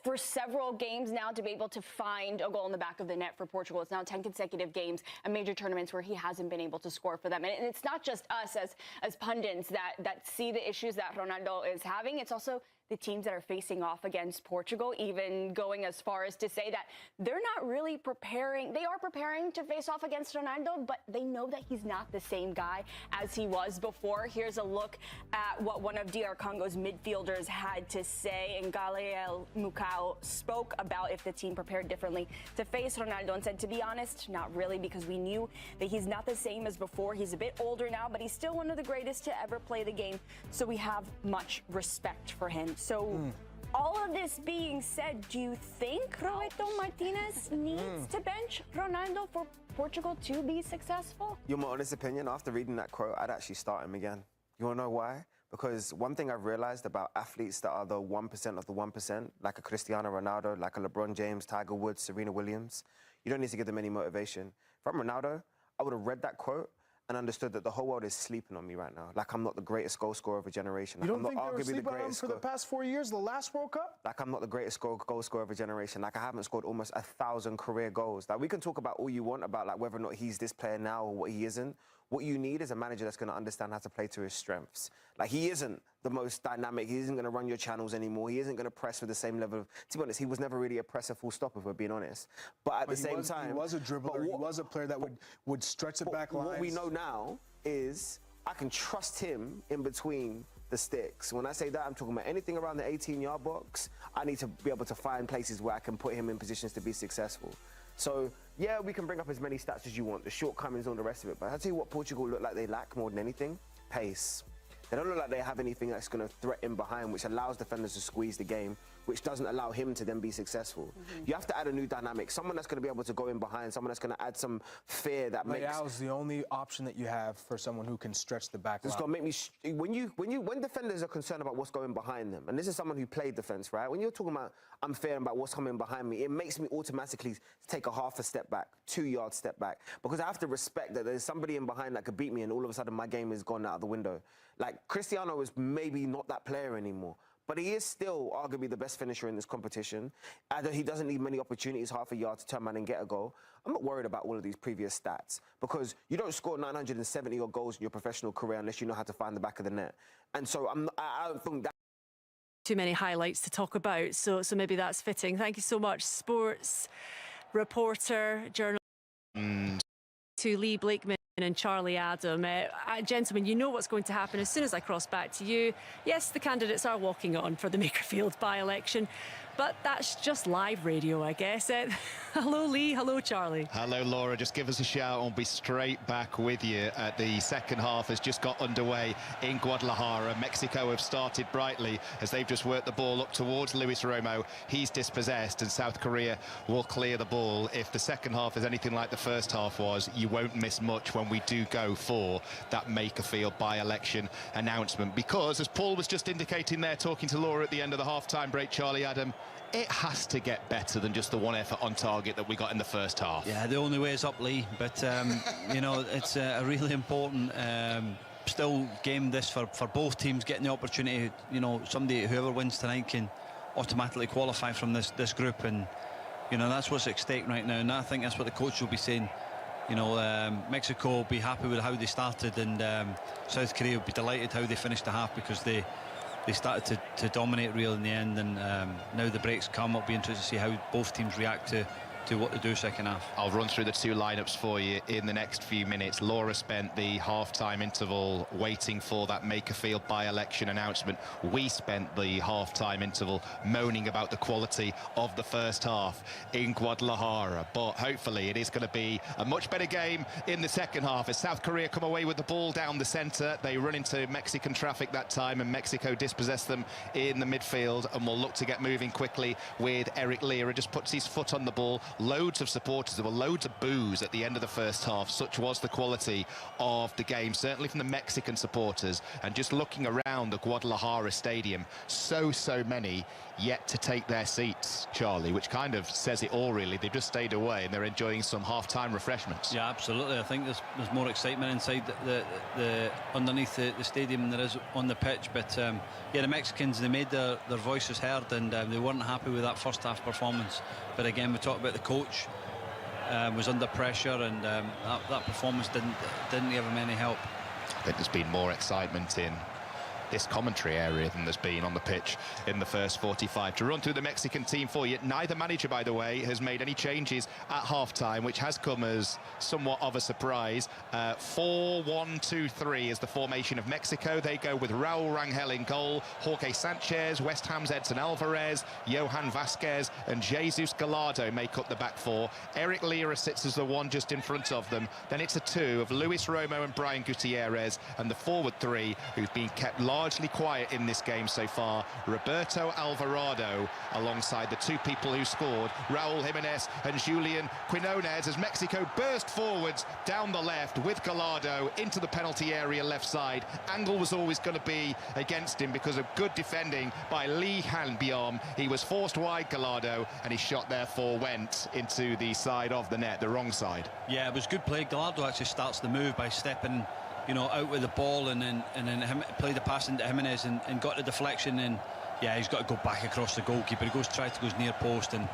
for several games now to be able to find a goal in the back of the net for Portugal. It's now 10 consecutive games and major tournaments where he hasn't been able to score for them. And it's not just us as pundits that see the issues that Ronaldo is having. It's also the teams that are facing off against Portugal, even going as far as to say that they're not really preparing. They are preparing to face off against Ronaldo, but they know that he's not the same guy as he was before. Here's a look at what one of DR Congo's midfielders had to say. And Gabriel Mukau spoke about if the team prepared differently to face Ronaldo and said, to be honest, not really, because we knew that he's not the same as before. He's a bit older now, but he's still one of the greatest to ever play the game. So we have much respect for him. So all of this being said, do you think Roberto Martinez needs to bench Ronaldo for Portugal to be successful? Your my honest opinion, after reading that quote, I'd actually start him again. You want to know why? Because one thing I've realized about athletes that are the 1% of the 1%, like a Cristiano Ronaldo, like a LeBron James, Tiger Woods, Serena Williams, you don't need to give them any motivation. If I'm Ronaldo, I would have read that quote and understood that the whole world is sleeping on me right now. Like, I'm not the greatest goal scorer of a generation. Like, You don't I'm not think they were arguably sleeping on him for the past 4 years, the last World Cup? Like, I'm not the greatest goal scorer of a generation. Like, I haven't scored almost 1,000 career goals. Like, we can talk about all you want about, like, whether or not he's this player now or what he isn't. What you need is a manager that's going to understand how to play to his strengths. Like, he isn't the most dynamic. He isn't going to run your channels anymore. He isn't going to press with the same level of... To be honest, he was never really a presser full stop, if we're being honest. But at the same time... He was a dribbler. He was a player that would stretch the back lines. What we know now is I can trust him in between the sticks. When I say that, I'm talking about anything around the 18-yard box. I need to be able to find places where I can put him in positions to be successful. So, yeah, we can bring up as many stats as you want, the shortcomings and all the rest of it, but I'll tell you what Portugal look like they lack more than anything, pace. They don't look like they have anything that's going to threaten behind, which allows defenders to squeeze the game, which doesn't allow him to then be successful. You have to add a new dynamic, someone that's going to be able to go in behind, someone that's going to add some fear that makes... Leao is the only option that you have for someone who can stretch the back line. It's going to make me... When defenders are concerned about what's going behind them, and this is someone who played defence, right? When you're talking about I'm fair about what's coming behind me, it makes me automatically take a half a step back, 2-yard step back, because I have to respect that there's somebody in behind that could beat me and all of a sudden my game is gone out of the window. Like, Cristiano is maybe not that player anymore, but he is still arguably the best finisher in this competition. Either he doesn't need many opportunities, half a yard to turn around and get a goal. I'm not worried about all of these previous stats because you don't score 970 odd goals in your professional career unless you know how to find the back of the net. And so I don't think that... Too many highlights to talk about, so maybe that's fitting. Thank you so much, sports reporter, journalist, to Lee Blakeman and Charlie Adam. Gentlemen, you know what's going to happen as soon as I cross back to you. Yes, the candidates are walking on for the Makerfield by-election, but that's just live radio, I guess. Hello, Lee. Hello, Charlie. Hello, Laura. Just give us a shout. I'll be straight back with you. The second half has just got underway in Guadalajara. Mexico have started brightly as they've just worked the ball up towards Luis Romo. He's dispossessed, and South Korea will clear the ball. If the second half is anything like the first half was, you won't miss much when we do go for that Makerfield by-election announcement. Because, as Paul was just indicating there, talking to Laura at the end of the half-time break, Charlie Adam, it has to get better than just the one effort on target that we got in the first half. Yeah, the only way is up, Lee. But, you know, it's a really important still game this for both teams, getting the opportunity. You know, whoever wins tonight can automatically qualify from this group. And, you know, that's what's at stake right now. And I think that's what the coach will be saying. You know, Mexico will be happy with how they started, and South Korea will be delighted how they finished the half, because they started to dominate real in the end, and now the breaks come. It'll be interesting to see how both teams react to what they do second half. I'll run through the two lineups for you in the next few minutes. Laura spent the half-time interval waiting for that Makerfield by-election announcement. We spent the half-time interval moaning about the quality of the first half in Guadalajara. But hopefully it is going to be a much better game in the second half as South Korea come away with the ball down the centre. They run into Mexican traffic that time, and Mexico dispossess them in the midfield, and will look to get moving quickly with Eric Lira. Just puts his foot on the ball. Loads of supporters. There were loads of boos at the end of the first half. Such was the quality of the game, certainly from the Mexican supporters. And just looking around the Guadalajara stadium, so many yet to take their seats, Charlie, which kind of says it all, really. They've just stayed away and they're enjoying some half-time refreshments. Yeah, absolutely. I think there's more excitement inside the underneath the stadium than there is on the pitch. But yeah, the Mexicans, they made their voices heard, and they weren't happy with that first half performance. But again, we talked about the coach was under pressure, and that performance didn't give him any help. I think there's been more excitement in this commentary area than there's been on the pitch in the first 45. To run through the Mexican team for you, neither manager, by the way, has made any changes at half-time, which has come as somewhat of a surprise. 4-1-2-3 is the formation of Mexico. They go with Raul Rangel in goal, Jorge Sanchez, West Ham's Edson Alvarez, Johan Vasquez and Jesus Gallardo make up the back four. Eric Lira sits as the one just in front of them. Then it's a two of Luis Romo and Brian Gutierrez, and the forward three, who've been kept largely quiet in this game so far, Roberto Alvarado, alongside the two people who scored, Raul Jimenez and Julian Quinones, as Mexico burst forwards down the left with Gallardo into the penalty area left side. Angle was always going to be against him because of good defending by Lee Hanbiom. He was forced wide, Gallardo, and his shot therefore went into the side of the net, the wrong side. Yeah, it was good play. Gallardo actually starts the move by stepping, you know, out with the ball and then played the pass into Jimenez and got the deflection, and yeah, he's got to go back across the goalkeeper. He goes near post and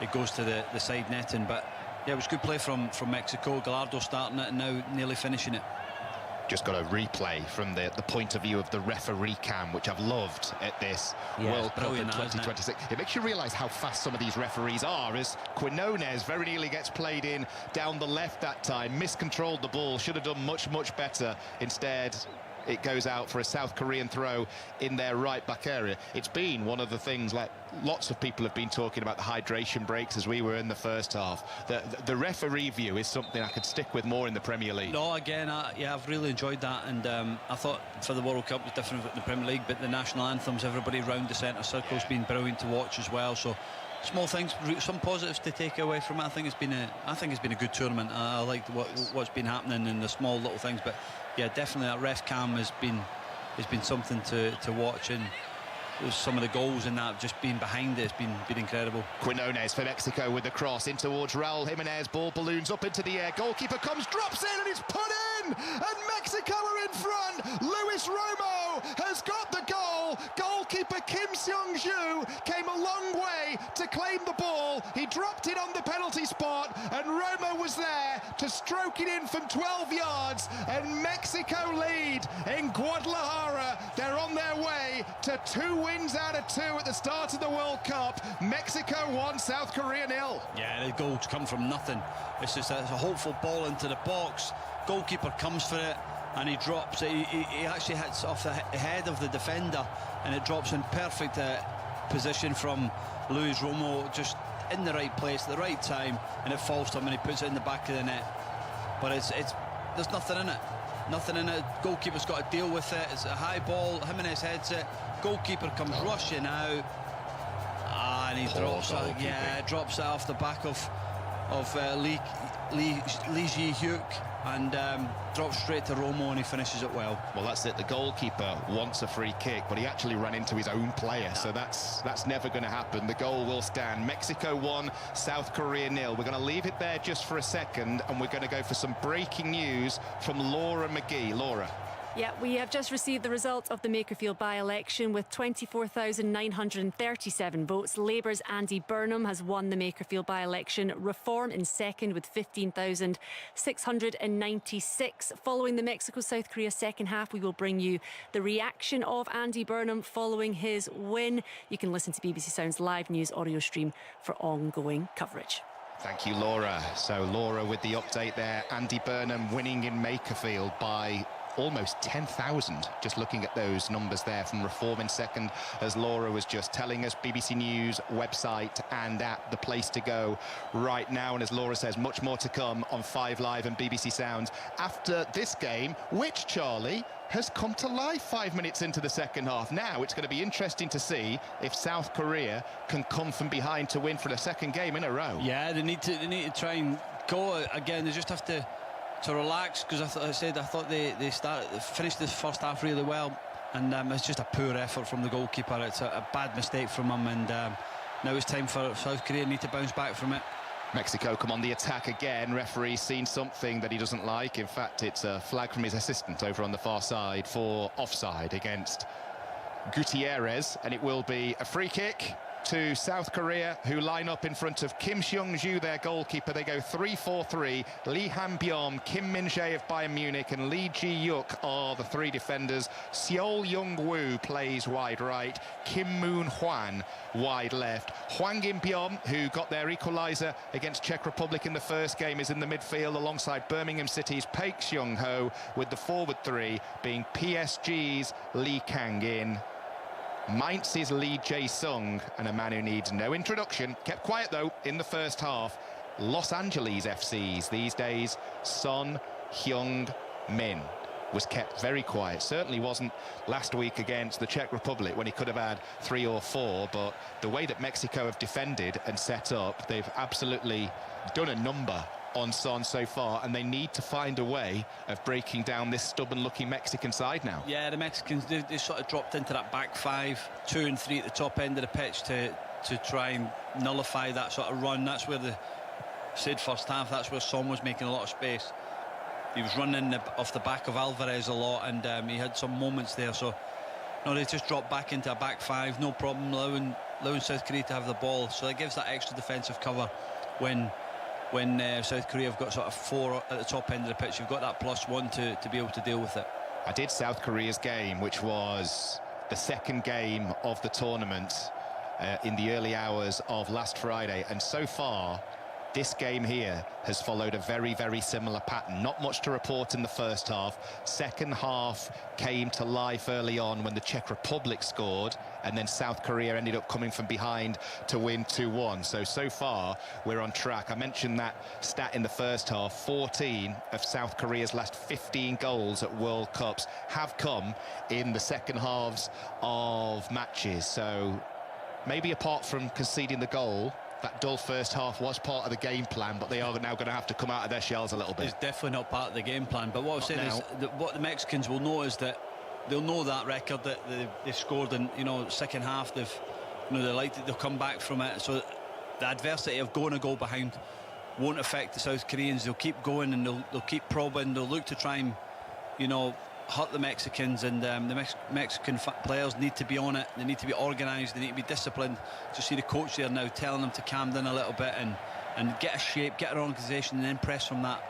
it goes to the side netting. But yeah, it was good play from Mexico. Gallardo starting it and now nearly finishing it. Just got a replay from the point of view of the referee cam, which I've loved at this World Cup in 2026. It makes you realise how fast some of these referees are, as Quinones very nearly gets played in down the left that time, miscontrolled the ball, should have done much better. Instead, it goes out for a South Korean throw in their right back area. It's been one of the things, like lots of people have been talking about the hydration breaks as we were in the first half. The referee view is something I could stick with more in the Premier League. No, again, yeah, I've really enjoyed that, and I thought for the World Cup it was different in the Premier League, but the national anthems, everybody round the centre circle's been brilliant to watch as well. So small things, some positives to take away from it. I think it's been a good tournament. I like what's been happening in the small little things, but yeah, definitely that ref cam has been something to watch, and some of the goals in that have just been behind it. It's been incredible. Quinones for Mexico with the cross in towards Raul Jimenez. Ball balloons up into the air. Goalkeeper comes, drops in, and it's put in! And Mexico are in front. Luis Romo has got the goal. Goalkeeper Kim Seong-ju came a long way to claim the ball. He dropped it on the penalty spot, and Romo was there to stroke it in from 12 yards. And Mexico lead in Guadalajara. They're on their way to 2 wins out of 2 at the start of the World Cup. Mexico 1, South Korea 0. Yeah, the goals come from nothing. It's just a hopeful ball into the box. Goalkeeper comes for it and he drops it. He actually hits off the head of the defender, and it drops in perfect position from Luis Romo, just in the right place at the right time, and it falls to him and he puts it in the back of the net. But there's nothing in it. Nothing in it. Goalkeeper's got to deal with it. It's a high ball. Jimenez heads it. Goalkeeper comes rushing out, and he drops it. Yeah, drops it off the back of Lee Ji-hyuk, and drops straight to Romo, and he finishes it well. Well, that's it. The goalkeeper wants a free kick, but he actually ran into his own player, so that's never going to happen. The goal will stand. Mexico 1, South Korea 0. We're going to leave it there just for a second, and we're going to go for some breaking news from Laura McGee. Laura. Yeah, we have just received the results of the Makerfield by-election with 24,937 votes. Labour's Andy Burnham has won the Makerfield by-election. Reform in second with 15,696. Following the Mexico-South Korea second half, we will bring you the reaction of Andy Burnham following his win. You can listen to BBC Sound's live news audio stream for ongoing coverage. Thank you, Laura. So Laura with the update there. Andy Burnham winning in Makerfield by almost 10,000, just looking at those numbers there from Reform in second, as Laura was just telling us. BBC News website and app, the place to go right now. And as Laura says, much more to come on 5 Live and BBC Sounds after this game, which, Charlie, has come to life 5 minutes into the second half. Now it's going to be interesting to see if South Korea can come from behind to win for the second game in a row. Yeah, they need to try and go again. They just have to relax, because I thought they finished the first half really well, and it's just a poor effort from the goalkeeper. It's a bad mistake from him, and now it's time for South Korea need to bounce back from it. Mexico come on the attack again. Referee's seen something that he doesn't like. In fact, it's a flag from his assistant over on the far side for offside against Gutierrez, and it will be a free kick to South Korea, who line up in front of Kim Seung-ju, their goalkeeper. They go 3-4-3. Lee Han-byom, Kim Min-jae of Bayern Munich, and Lee Ji-yuk are the three defenders. Seol Young-woo plays wide right. Kim Moon-hwan wide left. Hwang In-byom, who got their equaliser against Czech Republic in the first game, is in the midfield alongside Birmingham City's Paik Seung-ho, with the forward three being PSG's Lee Kang-in, Mainz's Lee Jae-sung, and a man who needs no introduction, kept quiet though in the first half, Los Angeles FC's these days, Son Heung-min, was kept very quiet. Certainly wasn't last week against the Czech Republic when he could have had 3 or 4, but the way that Mexico have defended and set up, they've absolutely done a number on Son so far, and they need to find a way of breaking down this stubborn-looking Mexican side now. Yeah, the Mexicans, they sort of dropped into that back 5, 2 and 3 at the top end of the pitch to try and nullify that sort of run. That's where the said first half, that's where Son was making a lot of space. He was running off the back of Alvarez a lot, and he had some moments there. So no, they just dropped back into a back 5, no problem, allowing South Korea to have the ball. So it gives that extra defensive cover when South Korea have got sort of 4 at the top end of the pitch. You've got that +1 to be able to deal with it. I did South Korea's game, which was the second game of the tournament in the early hours of last Friday, and so far this game here has followed a very, very similar pattern. Not much to report in the first half. Second half came to life early on when the Czech Republic scored, and then South Korea ended up coming from behind to win 2-1. So far, we're on track. I mentioned that stat in the first half. 14 of South Korea's last 15 goals at World Cups have come in the second halves of matches. So maybe apart from conceding the goal, that dull first half was part of the game plan, but they are now going to have to come out of their shells a little bit. It's definitely not part of the game plan. But what I'm saying is that what the Mexicans will know is that they'll know that record that they've scored in, second half. They've, they'll come back from it. So the adversity of going a goal behind won't affect the South Koreans. They'll keep going and they'll keep probing. They'll look to try and, hurt the Mexicans, and the Mexican players need to be on it. They need to be organised. They need to be disciplined. Just see the coach there now telling them to calm down a little bit and get a shape, get an organisation, and then press from that.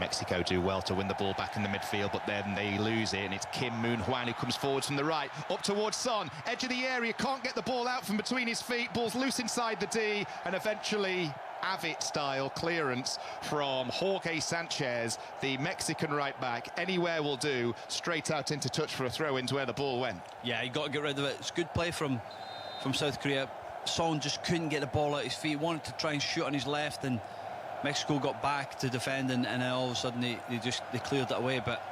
Mexico do well to win the ball back in the midfield, but then they lose it, and it's Kim Moon-hwan who comes forwards from the right, up towards Son, edge of the area, can't get the ball out from between his feet, ball's loose inside the D, and eventually Avit-style clearance from Jorge Sanchez, the Mexican right back. Anywhere will do, straight out into touch for a throw into where the ball went. Yeah, you got to get rid of it. It's good play from South Korea. Son just couldn't get the ball out his feet, wanted to try and shoot on his left, and Mexico got back to defend, and all of a sudden they cleared it away. But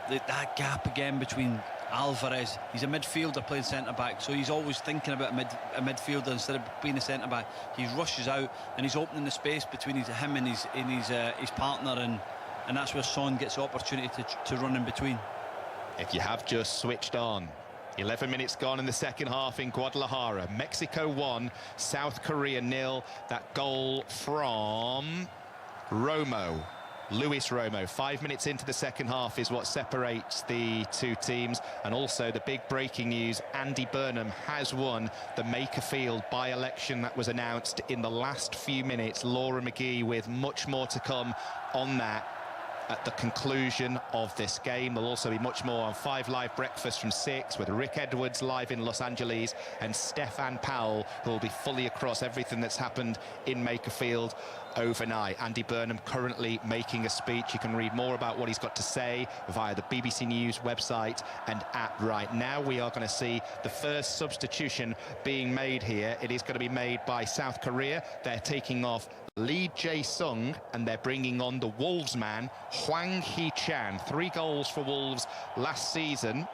that gap again between Alvarez, he's a midfielder playing centre-back, so he's always thinking about a midfielder instead of being a centre-back. He rushes out and he's opening the space between him and his partner, and that's where Son gets the opportunity to run in between. If you have just switched on, 11 minutes gone in the second half in Guadalajara. Mexico 1, South Korea 0. That goal from Luis Romo. 5 minutes into the second half is what separates the two teams. And also the big breaking news, Andy Burnham has won the Makerfield by-election that was announced in the last few minutes. Laura McGee with much more to come on that at the conclusion of this game. There'll also be much more on 5 Live Breakfast from 6 with Rick Edwards live in Los Angeles and Stefan Powell, who will be fully across everything that's happened in Makerfield overnight. Andy Burnham currently making a speech. You can read more about what he's got to say via the BBC News website and app right now. We are going to see the first substitution being made here. It is going to be made by South Korea. They're taking off Lee Jae-sung, and they're bringing on the Wolves man, Hwang Hee-chan. 3 goals for Wolves last season,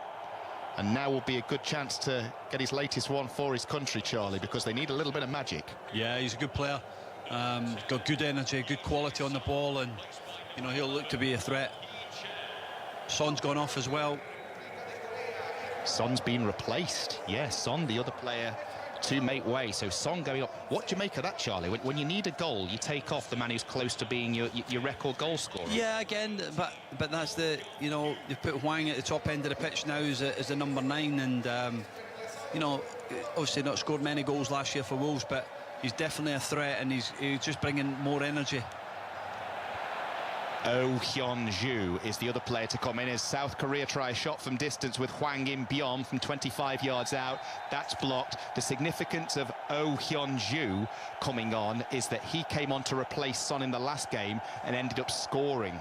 and now will be a good chance to get his latest one for his country, Charlie, because they need a little bit of magic. Yeah, he's a good player. Got good energy, good quality on the ball, and he'll look to be a threat. Son's gone off as well. Son's been replaced. Yes, Son, the other player to make way. So Son going up. What do you make of that, Charlie? When you need a goal, you take off the man who's close to being your record goal scorer. Yeah, again, but that's you've put Hwang at the top end of the pitch now as a number 9, and obviously not scored many goals last year for Wolves, but he's definitely a threat, and he's just bringing more energy. Oh Hyun-ju is the other player to come in as South Korea try a shot from distance with Hwang In-byom from 25 yards out. That's blocked. The significance of Oh Hyun-ju coming on is that he came on to replace Son in the last game and ended up scoring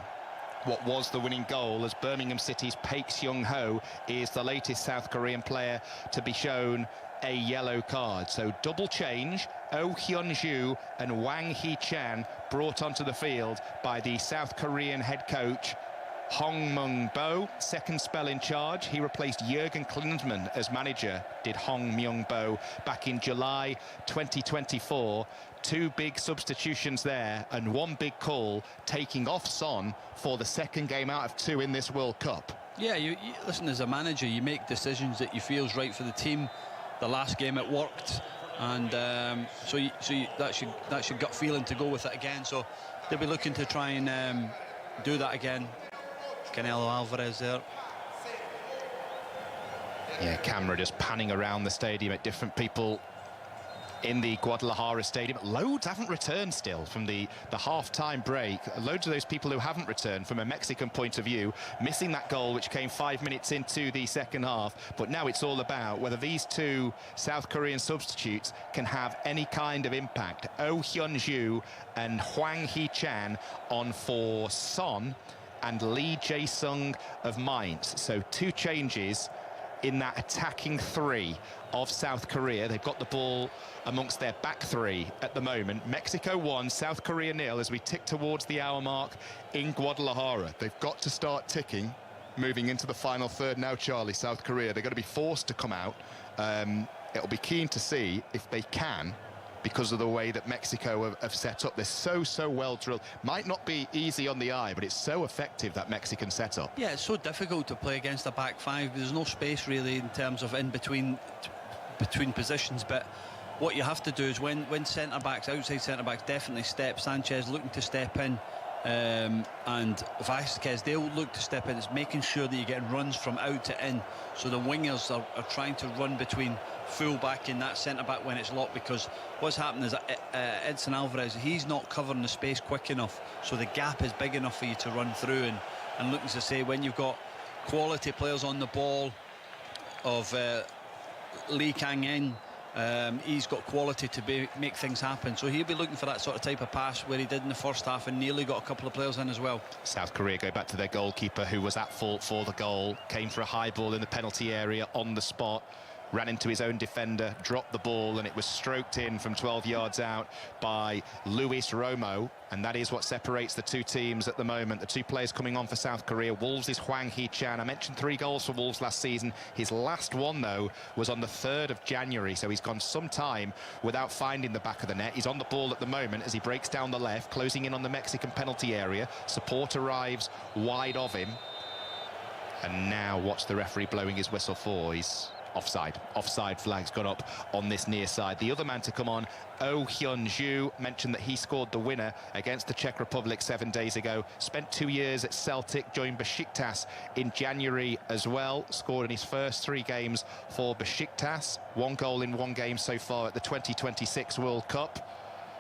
what was the winning goal, as Birmingham City's Paik Seung-ho is the latest South Korean player to be shown a yellow card. So double change, Oh Hyun-ju and Wang Hee-chan brought onto the field by the South Korean head coach Hong Myung-bo, second spell in charge. He replaced Jurgen Klinsmann as manager, did Hong Myung-bo back in July 2024. Two big substitutions there and one big call, taking off Son for the second game out of 2 in this World Cup. Yeah, you listen, as a manager, you make decisions that you feel is right for the team. The last game it worked, and that's your gut feeling to go with it again. So they'll be looking to try and do that again. Canelo Alvarez there. Yeah, camera just panning around the stadium at different people in the Guadalajara stadium. Loads haven't returned still from the half-time break. Loads of those people who haven't returned from a Mexican point of view, missing that goal which came 5 minutes into the second half. But now it's all about whether these two South Korean substitutes can have any kind of impact. Oh Hyun-ju and Hwang Hee-chan on for Son and Lee Jae-sung of Mainz. So 2 changes in that attacking 3 of South Korea. They've got the ball amongst their back 3 at the moment. Mexico 1, South Korea 0 as we tick towards the hour mark in Guadalajara. They've got to start ticking, moving into the final third now, Charlie. South Korea, they're going to be forced to come out. It'll be keen to see if they can, because of the way that Mexico have set up. They're so well drilled. Might not be easy on the eye, but it's so effective, that Mexican setup. Yeah, it's so difficult to play against a back 5. There's no space really in terms of in between positions, but what you have to do is when centre-backs, outside centre-backs definitely step, Sanchez looking to step in, and Vasquez, they'll look to step in. It's making sure that you're getting runs from out to in, so the wingers are trying to run between full-back and that centre-back when it's locked, because what's happening is Edson Alvarez, he's not covering the space quick enough, so the gap is big enough for you to run through. And looking to say, when you've got quality players on the ball of Lee Kang-in, he's got quality to make things happen, so he'll be looking for that sort of type of pass where he did in the first half and nearly got a couple of players in as well. South Korea go back to their goalkeeper, who was at fault for the goal, came for a high ball in the penalty area on the spot, ran into his own defender, dropped the ball, and it was stroked in from 12 yards out by Luis Romo. And that is what separates the two teams at the moment. The two players coming on for South Korea. Wolves is Hwang Hee-chan. I mentioned 3 goals for Wolves last season. His last one, though, was on the 3rd of January. So he's gone some time without finding the back of the net. He's on the ball at the moment as he breaks down the left, closing in on the Mexican penalty area. Support arrives wide of him. And now what's the referee blowing his whistle for? He's offside flag's gone up on this near side. The other man to come on, Oh Hyun-ju, mentioned that he scored the winner against the Czech Republic 7 days ago. Spent 2 years at Celtic, joined Besiktas in January as well. Scored in his first 3 games for Besiktas. 1 goal in 1 game so far at the 2026 World Cup.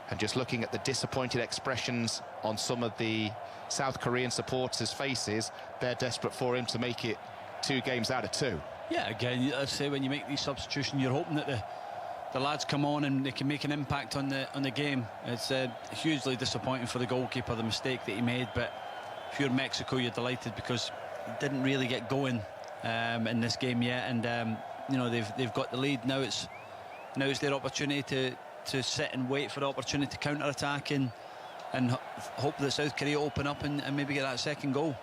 And just looking at the disappointed expressions on some of the South Korean supporters' faces, they're desperate for him to make it 2 games out of 2. Yeah, again, I'd say when you make these substitutions, you're hoping that the lads come on and they can make an impact on the game. It's hugely disappointing for the goalkeeper, the mistake that he made. But if you're Mexico, you're delighted because he didn't really get going in this game yet, and you know, they've got the lead now. It's their opportunity to sit and wait for the opportunity to counter-attack and hope that South Korea open up and maybe get that second goal.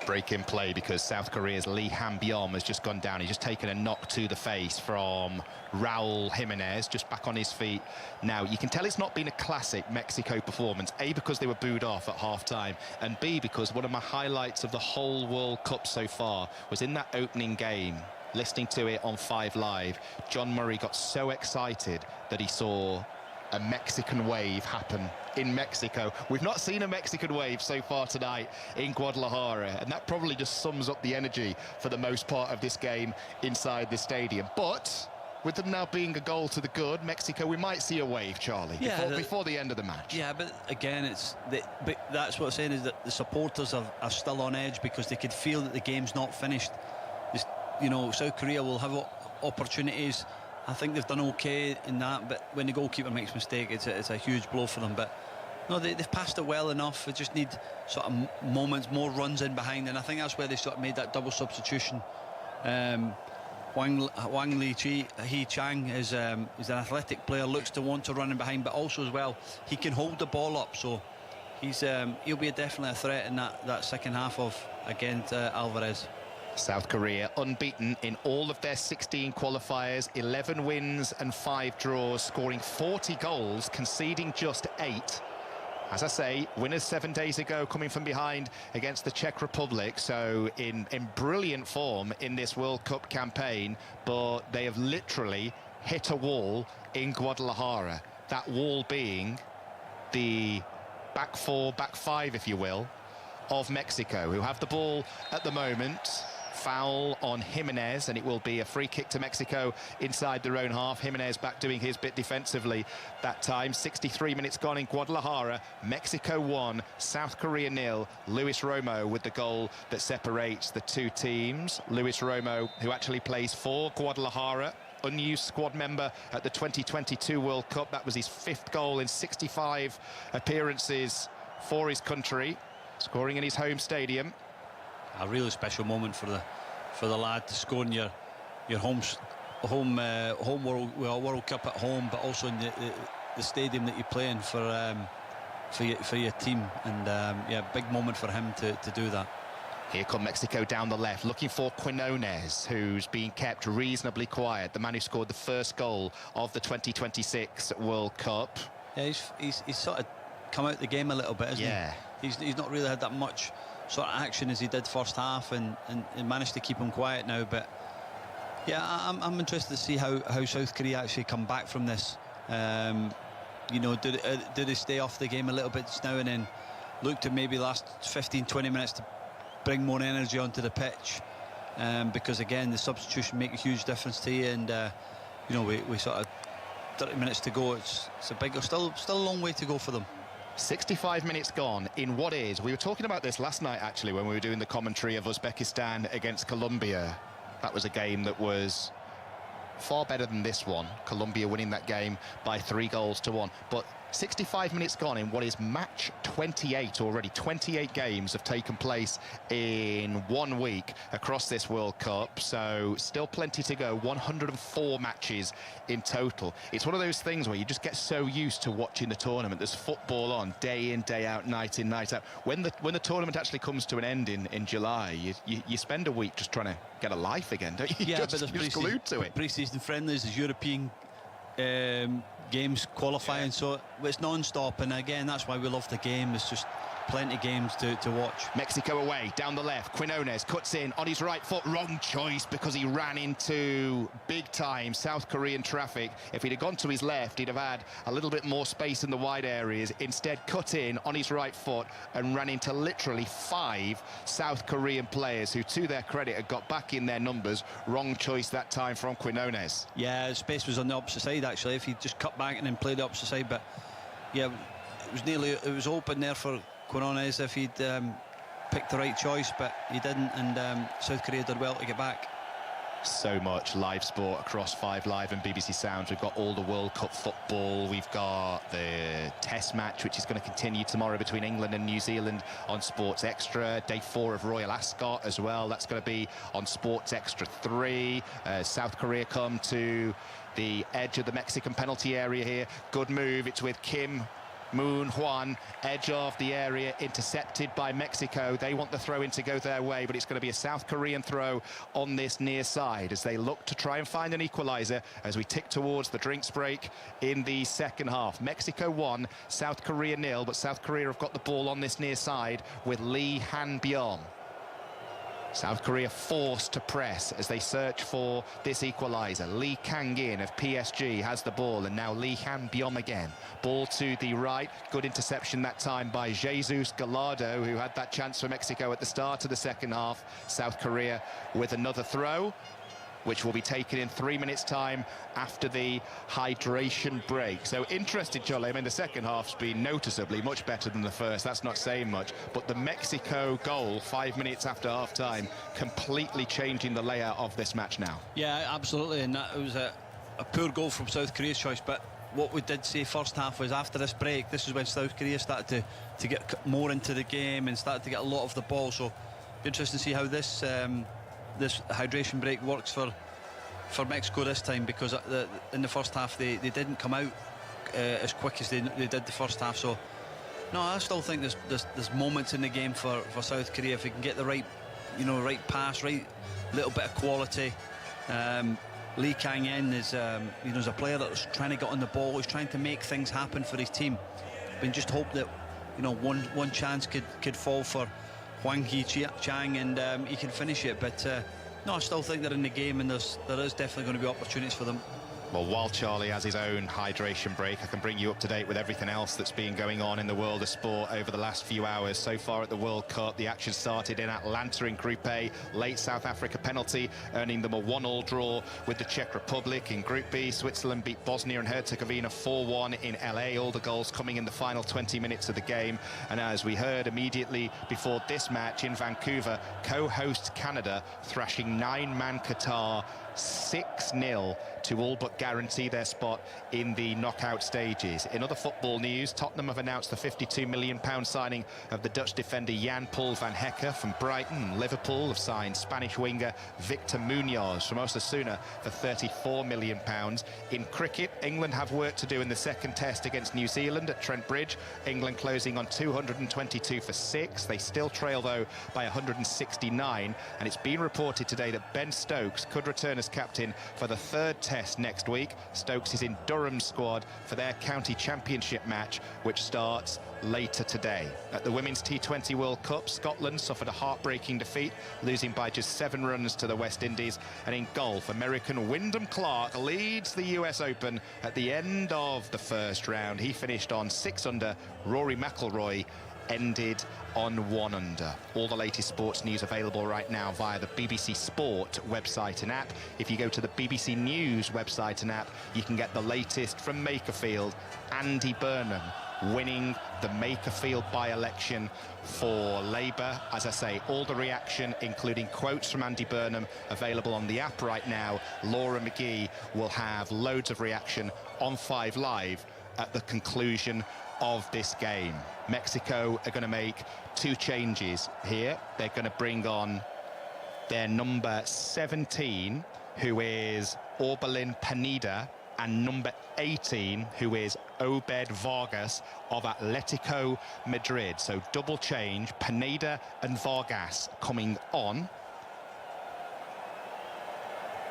Break in play because South Korea's Lee Han-byom has just gone down. He's just taken a knock to the face from Raul Jimenez, just back on his feet. Now, you can tell it's not been a classic Mexico performance, A, because they were booed off at half-time, and B, because one of my highlights of the whole World Cup so far was in that opening game. Listening to it on 5 Live, John Murray got so excited that he saw a Mexican wave happen in Mexico. We've not seen a Mexican wave so far tonight in Guadalajara, and that probably just sums up the energy for the most part of this game inside the stadium. But with them now being a goal to the good, Mexico, we might see a wave, Charlie, before the end of the match. Yeah, but again, but that's what I'm saying, is that the supporters are still on edge because they could feel that the game's not finished. You know, South Korea will have opportunities. I think they've done okay in that, but when the goalkeeper makes a mistake, it's a huge blow for them. But no, they've passed it well enough. They just need sort of moments, more runs in behind, and I think that's where they sort of made that double substitution. Wang Hee Chang is an athletic player, looks to want to run in behind, but also as well he can hold the ball up, so he'll be definitely a threat in that second half against Alvarez. South Korea unbeaten in all of their 16 qualifiers, 11 wins and 5 draws, scoring 40 goals, conceding just 8. As I say, winners 7 days ago, coming from behind against the Czech Republic, so in brilliant form in this World Cup campaign, but they have literally hit a wall in Guadalajara. That wall being the back four, back five, if you will, of Mexico, who have the ball at the moment. Foul on Jimenez, and it will be a free kick to Mexico inside their own half. Jimenez back doing his bit defensively that time. 63 minutes gone in Guadalajara. Mexico 1, South Korea 0. Luis Romo with the goal that separates the two teams. Luis Romo, who actually plays for Guadalajara, unused squad member at the 2022 World Cup. That was his 5th goal in 65 appearances for his country, scoring in his home stadium. A really special moment for the lad to score in your home World Cup at home, but also in the stadium that you play in for your team, and yeah, big moment for him to do that. Here come Mexico down the left, looking for Quinones, who's been kept reasonably quiet, the man who scored the first goal of the 2026 World Cup. Yeah, he's sort of come out the game a little bit, hasn't he? He's not really had that much sort of action as he did first half, and managed to keep him quiet now. But yeah, I'm interested to see how South Korea actually come back from this. You know, do they stay off the game a little bit just now and then look to maybe last 15-20 minutes to bring more energy onto the pitch, because again the substitution make a huge difference to you, and you know, we sort of 30 minutes to go. It's a big, still a long way to go for them. 65 minutes gone in what is, we were talking about this last night actually when we were doing the commentary of Uzbekistan against Colombia. That was a game that was far better than this one, Colombia winning that game by 3-1, but 65 minutes gone in what is match 28 already. 28 games have taken place in 1 week across this World Cup, so still plenty to go. 104 matches in total. It's one of those things where you just get so used to watching the tournament. There's football on day in, day out, night in, night out. When the tournament actually comes to an end in July, you spend a week just trying to get a life again, don't you? Yeah, you're just glued to it. Pre-season friendlies, there's European games qualifying, so it's non-stop, and again that's why we love the game. It's just plenty of games to watch. Mexico away, down the left, Quinones cuts in on his right foot, wrong choice because he ran into big time South Korean traffic. If he'd have gone to his left, he'd have had a little bit more space in the wide areas. Instead cut in on his right foot and ran into literally 5 South Korean players who, to their credit, had got back in their numbers. Wrong choice that time from Quinones. Yeah, space was on the opposite side actually, if he just cut back and then played the opposite side, but yeah, it was open there for Quinones if he'd picked the right choice, but he didn't, and South Korea did well to get back. So much live sport across 5 Live and BBC Sounds. We've got all the World Cup football. We've got the Test match, which is going to continue tomorrow between England and New Zealand on Sports Extra. Day 4 of Royal Ascot as well. That's going to be on Sports Extra 3. South Korea come to the edge of the Mexican penalty area here. Good move. It's with Kim Moon Hwan, edge of the area, intercepted by Mexico. They want the throw-in to go their way, but it's going to be a South Korean throw on this near side as they look to try and find an equaliser as we tick towards the drinks break in the second half. Mexico 1, South Korea 0, but South Korea have got the ball on this near side with Lee Han-byong. South Korea forced to press as they search for this equaliser. Lee Kang-in of PSG has the ball, and now Lee Han-byong again. Ball to the right. Good interception that time by Jesus Gallardo, who had that chance for Mexico at the start of the second half. South Korea with another throw. which will be taken in 3 minutes' time after the hydration break. So interested, Charlie. I mean, the second half's been noticeably much better than the first. That's not saying much. But the Mexico goal, 5 minutes after half-time, completely changing the layout of this match now. Yeah, absolutely. And that was a poor goal from South Korea's choice. But what we did say first half was after this break, this is when South Korea started to get more into the game and started to get a lot of the ball. So be interesting to see how this this hydration break works for Mexico this time, because in the first half they didn't come out as quick as they did the first half. So no, I still think there's moments in the game for South Korea if they can get the right, right pass, right little bit of quality. Lee Kang-in is is a player that's trying to get on the ball. He's trying to make things happen for his team. We just hope that one chance could fall for Hwang Hee-chang and he can finish it. But no, I still think they're in the game, and there is definitely going to be opportunities for them. Well, while Charlie has his own hydration break, I can bring you up to date with everything else that's been going on in the world of sport over the last few hours. So far at the World Cup, the action started in Atlanta in Group A. Late South Africa penalty, earning them a 1-1 draw with the Czech Republic. In Group B, Switzerland beat Bosnia and Herzegovina 4-1 in LA. All the goals coming in the final 20 minutes of the game. And as we heard immediately before this match in Vancouver, co-host Canada thrashing 9-man Qatar 6-0 to all but guarantee their spot in the knockout stages. In other football news, Tottenham have announced the £52 million signing of the Dutch defender Jan-Paul van Hecke from Brighton. Liverpool have signed Spanish winger Victor Munoz from Osasuna for £34 million. In cricket, England have work to do in the second test against New Zealand at Trent Bridge. England closing on 222 for 6. They still trail, though, by 169. And it's been reported today that Ben Stokes could return as captain for the third test next week. Stokes is in Durham's squad for their county championship match, which starts later today. At the Women's T20 World Cup, Scotland suffered a heartbreaking defeat, losing by just 7 runs to the West Indies. And in golf, American Wyndham Clark leads the US Open at the end of the first round. He finished on 6 under. Rory McIlroy ended on 1 under. All the latest sports news available right now via the BBC Sport website and app. If you go to the BBC News website and app, you can get the latest from Makerfield. Andy Burnham winning the Makerfield by-election for Labour. As I say, all the reaction, including quotes from Andy Burnham, available on the app right now. Laura McGee will have loads of reaction on 5 Live at the conclusion of this game. Mexico are going to make 2 changes here. They're going to bring on their number 17, who is Orbelin Pineda, and number 18, who is Obed Vargas of Atletico Madrid. So double change, Pineda and Vargas coming on.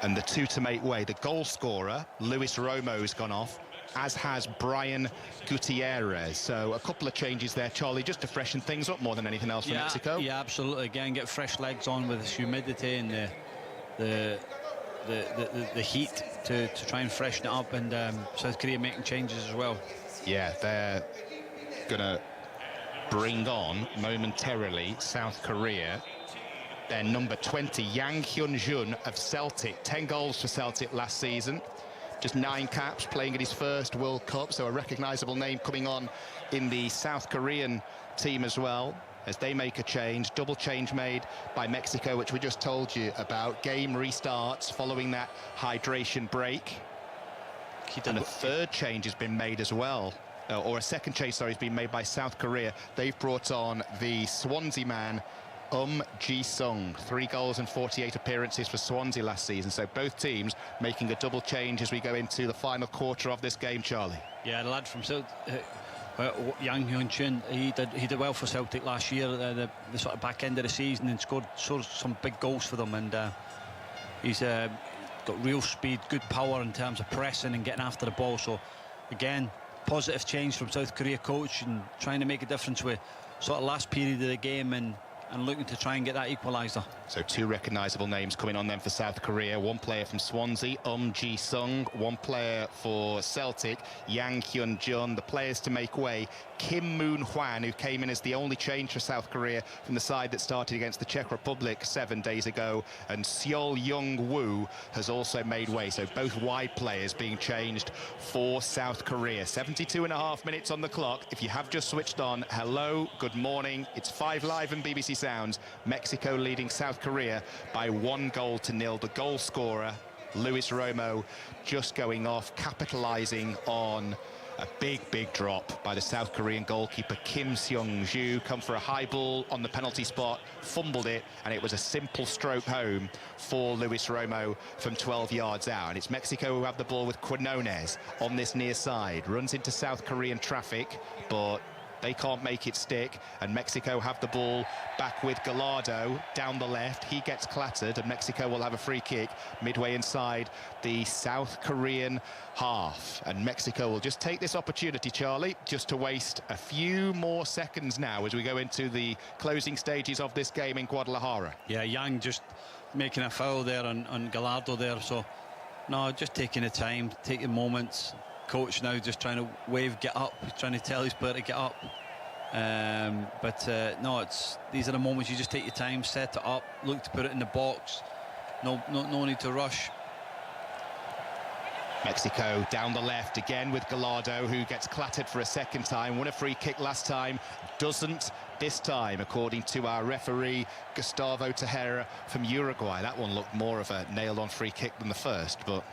And the 2 to make way. The goal scorer, Luis Romo's gone off, as has Brian Gutierrez. So a couple of changes there, Charlie, just to freshen things up more than anything else for Mexico. Yeah, absolutely. Again, get fresh legs on with this humidity and the heat to try and freshen it up, and South Korea making changes as well. Yeah, they're gonna bring on momentarily South Korea their number 20, Yang Hyun-jun of Celtic. 10 goals for Celtic last season. Just 9 caps, playing in his first World Cup, so a recognisable name coming on in the South Korean team as well, as they make a change. Double change made by Mexico, which we just told you about. Game restarts following that hydration break. And a third change has been made as well, or a second change, sorry, has been made by South Korea. They've brought on the Swansea man, Ji-sung. 3 goals and 48 appearances for Swansea last season. So both teams making a double change as we go into the final quarter of this game, Charlie. Yeah, the lad from South, Yang Hyun-jun, he did well for Celtic last year, the sort of back end of the season, and scored some big goals for them. And he's got real speed, good power in terms of pressing and getting after the ball. So again, positive change from South Korea coach, and trying to make a difference with sort of last period of the game and and looking to try and get that equaliser. So 2 recognisable names coming on then for South Korea. 1 player from Swansea, Ji-sung. 1 player for Celtic, Yang Hyun-jun. The players to make way, Kim Moon-hwan, who came in as the only change for South Korea from the side that started against the Czech Republic 7 days ago, and Seol Young-woo has also made way. So both wide players being changed for South Korea. 72.5 minutes on the clock. If you have just switched on, hello, good morning. It's 5 Live and BBC Sounds. Mexico leading South Korea by 1-0. The goal scorer, Luis Romo, just going off, capitalising on a big drop by the South Korean goalkeeper Kim Seong-ju. Come for a high ball on the penalty spot, fumbled it, and it was a simple stroke home for Luis Romo from 12 yards out. And it's Mexico who have the ball with Quinones on this near side. Runs into South Korean traffic, but they can't make it stick, and Mexico have the ball back with Gallardo down the left. He gets clattered, and Mexico will have a free kick midway inside the South Korean half. And Mexico will just take this opportunity, Charlie, just to waste a few more seconds now as we go into the closing stages of this game in Guadalajara. Yeah, Yang just making a foul there on Gallardo there, so no, just taking the time, taking moments. Coach now just trying to wave, get up, trying to tell his player to get up. No, these are the moments you just take your time, set it up, look to put it in the box. No need to rush. Mexico down the left again with Gallardo, who gets clattered for a second time. Won a free kick last time, doesn't this time, according to our referee Gustavo Tejera from Uruguay. That one looked more of a nailed-on free kick than the first, but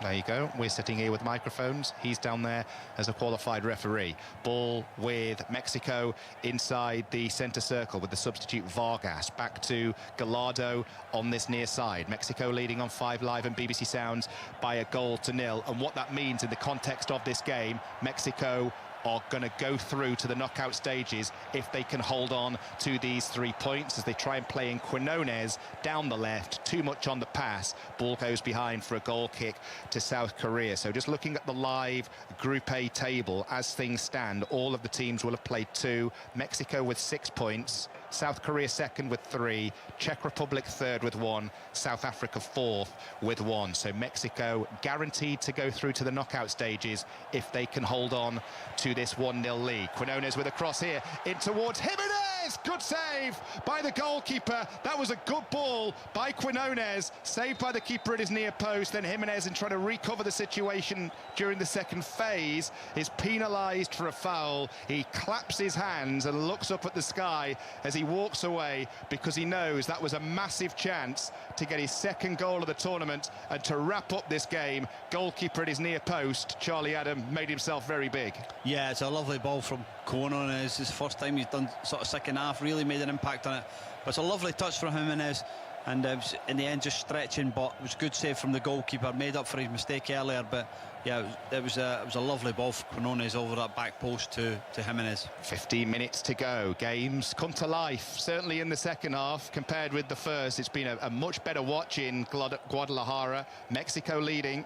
there you go. We're sitting here with microphones. He's down there as a qualified referee. Ball with Mexico inside the centre circle with the substitute Vargas. Back to Gallardo on this near side. Mexico leading on 5 Live and BBC Sounds by 1-0. And what that means in the context of this game, Mexico are going to go through to the knockout stages if they can hold on to these 3 points as they try and play in Quinones down the left. Too much on the pass. Ball goes behind for a goal kick to South Korea. So just looking at the live Group A table, as things stand, all of the teams will have played 2. Mexico with 6 points. South Korea second with 3, Czech Republic third with 1, South Africa fourth with 1. So Mexico guaranteed to go through to the knockout stages if they can hold on to this 1-0 lead. Quinones with a cross here in towards Jimenez. Good save by the goalkeeper. That was a good ball by Quinones, saved by the keeper at his near post. Then Jimenez, in trying to recover the situation during the second phase, is penalised for a foul. He claps his hands and looks up at the sky as he walks away, because he knows that was a massive chance to get his second goal of the tournament and to wrap up this game. Goalkeeper at his near post, Charlie Adam, made himself very big. Yeah, it's a lovely ball from Quinones. It's the first time he's done sort of second half, really made an impact on it. But it's a lovely touch from Jimenez, and it was in the end just stretching, but it was a good save from the goalkeeper, made up for his mistake earlier. But yeah, it was a lovely ball for Quinones over that back post to Jimenez. 15 minutes to go. Games come to life, certainly in the second half compared with the first. It's been a much better watch in Guadalajara. Mexico leading.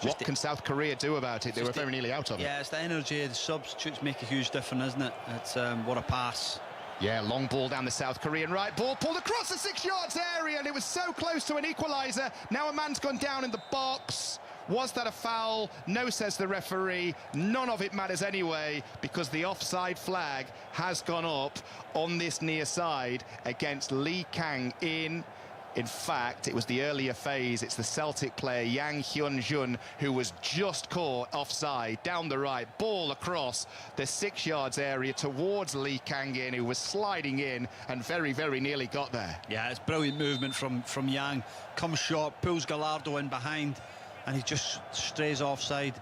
What can South Korea do about it? They were very nearly out of it. Yeah, it's the energy. The substitutes make a huge difference, isn't it? It's what a pass. Yeah, long ball down the South Korean right. Ball pulled across the 6 yards area, and it was so close to an equaliser. Now a man's gone down in the box. Was that a foul? No, says the referee. None of it matters anyway, because the offside flag has gone up on this near side against Lee Kang In fact, it was the earlier phase. It's the Celtic player Yang Hyun-jun who was just caught offside down the right. Ball across the 6 yards area towards Lee Kang-in, who was sliding in and very, very nearly got there. Yeah, it's brilliant movement from Yang. Comes short, pulls Gallardo in behind, and he just strays offside.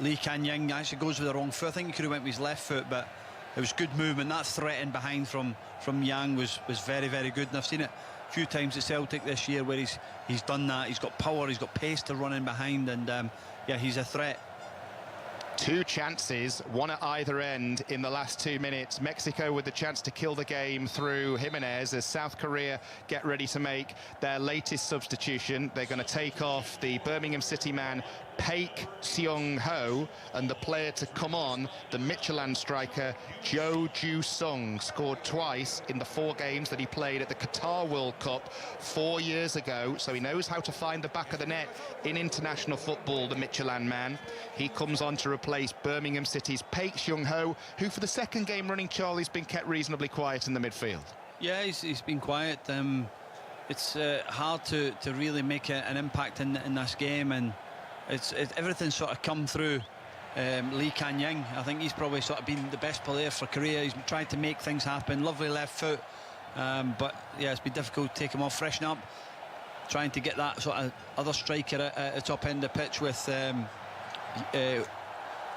Lee Kang-in actually goes with the wrong foot. I think he could have went with his left foot, but it was good movement. That threat in behind from Yang was very, very good, and I've seen it a few times at Celtic this year where he's done that. He's got power, he's got pace to run in behind, and yeah, he's a threat. 2 chances, one at either end in the last 2 minutes. Mexico with the chance to kill the game through Jimenez as South Korea get ready to make their latest substitution. They're going to take off the Birmingham City man Paik Seung-ho, and the player to come on, the Midtjylland striker Jo Ju-sung, scored twice in the 4 games that he played at the Qatar World Cup 4 years ago, so he knows how to find the back of the net in international football, the Midtjylland man. He comes on to replace Birmingham City's Paik Seung-ho, who for the second game running, Charlie's been kept reasonably quiet in the midfield. Yeah, he's been quiet. It's hard to really make an impact in this game, and everything's sort of come through Lee Kan-ying. I think he's probably sort of been the best player for Korea. He's tried to make things happen. Lovely left foot, but yeah, it's been difficult to take him off, freshen up, trying to get that sort of other striker at the top end of the pitch with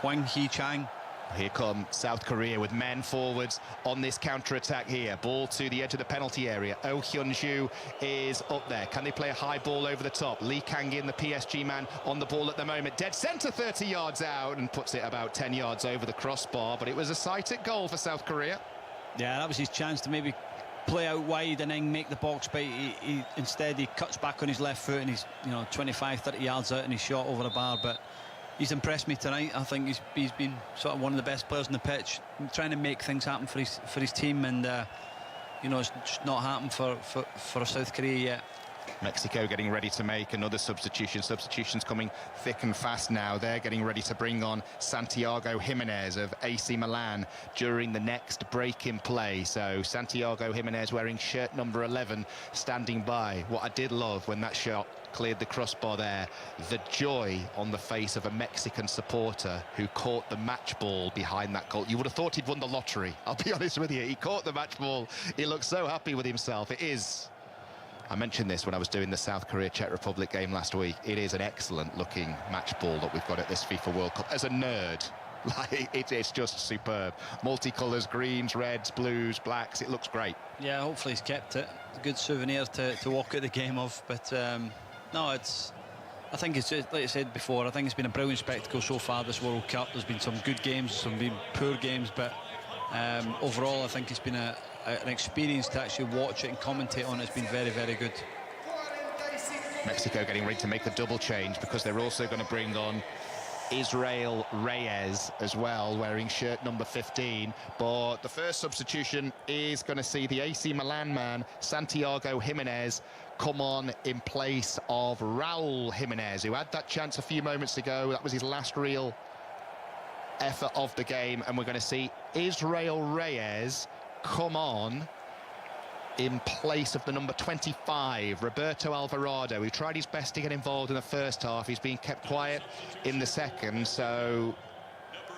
Hwang Hee-chang. Here come South Korea with men forwards on this counter-attack here. Ball to the edge of the penalty area. Oh Hyun-ju is up there. Can they play a high ball over the top? Lee Kang-in, the PSG man, on the ball at the moment. Dead centre, 30 yards out, and puts it about 10 yards over the crossbar. But it was a sighted goal for South Korea. Yeah, that was his chance to maybe play out wide and then make the box, but instead he cuts back on his left foot, and he's 25, 30 yards out, and he's shot over the bar. But he's impressed me tonight. I think he's been sort of one of the best players on the pitch, trying to make things happen for his team, and it's just not happened for South Korea yet. Mexico getting ready to make another substitution. Substitutions coming thick and fast now. They're getting ready to bring on Santiago Jimenez of AC Milan during the next break in play. So Santiago Jimenez wearing shirt number 11, standing by. What I did love when that shot cleared the crossbar there, the joy on the face of a Mexican supporter who caught the match ball behind that goal. You would have thought he'd won the lottery, I'll be honest with you. He caught the match ball. He looked so happy with himself. It is, I mentioned this when I was doing the South Korea-Czech Republic game last week, it is an excellent looking match ball that we've got at this FIFA World Cup. As a nerd, like, it's just superb. Multicolours, greens, reds, blues, blacks, it looks great. Yeah, hopefully he's kept it. A good souvenir to walk at the game of, but no, I think it's, like I said before, I think it's been a brilliant spectacle so far this World Cup. There's been some good games, some been poor games, but overall I think it's been an experience to actually watch it and commentate on. It's been very, very good. Mexico getting ready to make a double change, because they're also going to bring on Israel Reyes as well, wearing shirt number 15. But the first substitution is going to see the AC Milan man, Santiago Jimenez, come on in place of Raul Jimenez, who had that chance a few moments ago. That was his last real effort of the game, and we're going to see Israel Reyes come on in place of the number 25, Roberto Alvarado, who tried his best to get involved in the first half. He's been kept quiet in the second, so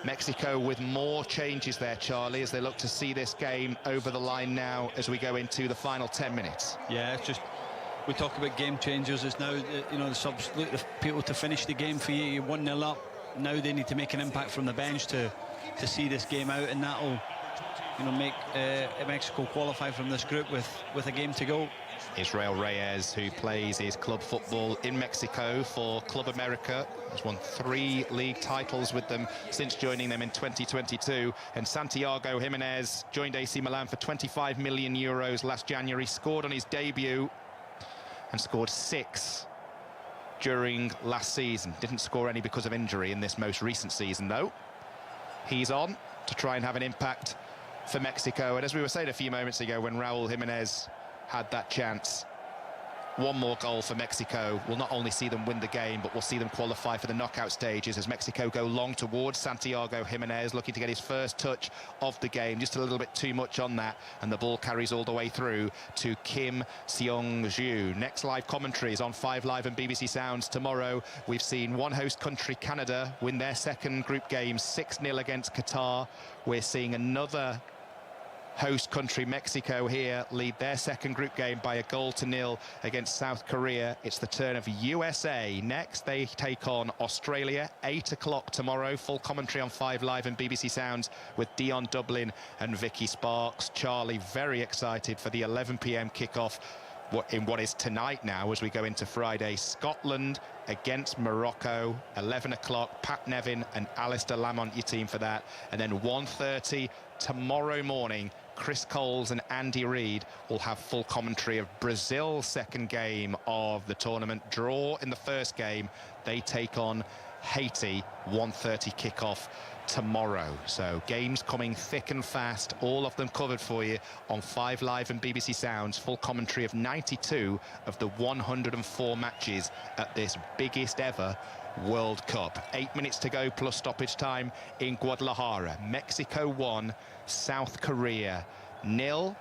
Mexico with more changes there, Charlie, as they look to see this game over the line now as we go into the final 10 minutes. Yeah, it's just, we talk about game changers. It's now, the subs look the people to finish the game for you. You're 1-0 up. Now they need to make an impact from the bench to see this game out, and that'll make Mexico qualify from this group with a game to go. Israel Reyes, who plays his club football in Mexico for Club America, has won 3 league titles with them since joining them in 2022. And Santiago Jimenez joined AC Milan for 25 million euros last January, scored on his debut and scored 6 during last season. Didn't score any because of injury in this most recent season, though. He's on to try and have an impact for Mexico. And as we were saying a few moments ago, when Raul Jimenez had that chance, one more goal for Mexico will not only see them win the game, but we'll see them qualify for the knockout stages as Mexico go long towards Santiago Jimenez, looking to get his first touch of the game. Just a little bit too much on that, and the ball carries all the way through to Kim Seong-ju. Next live commentary is on 5 Live and BBC Sounds tomorrow. We've seen one host country, Canada, win their second group game 6-0 against Qatar. We're seeing another host country, Mexico, here lead their second group game by 1-0 against South Korea. It's the turn of USA. Next, they take on Australia, 8 o'clock tomorrow. Full commentary on 5 Live and BBC Sounds with Dion Dublin and Vicky Sparks. Charlie, very excited for the 11 p.m. kickoff in what is tonight now as we go into Friday. Scotland against Morocco, 11 o'clock. Pat Nevin and Alistair Lamont, your team for that. And then 1:30 tomorrow morning, Chris Coles and Andy Reid will have full commentary of Brazil's second game of the tournament. Draw in the first game. They take on Haiti, 1:30 kickoff tomorrow. So games coming thick and fast, all of them covered for you on 5 Live and BBC Sounds. Full commentary of 92 of the 104 matches at this biggest ever World Cup. 8 minutes to go plus stoppage time in Guadalajara. Mexico 1, South Korea 0.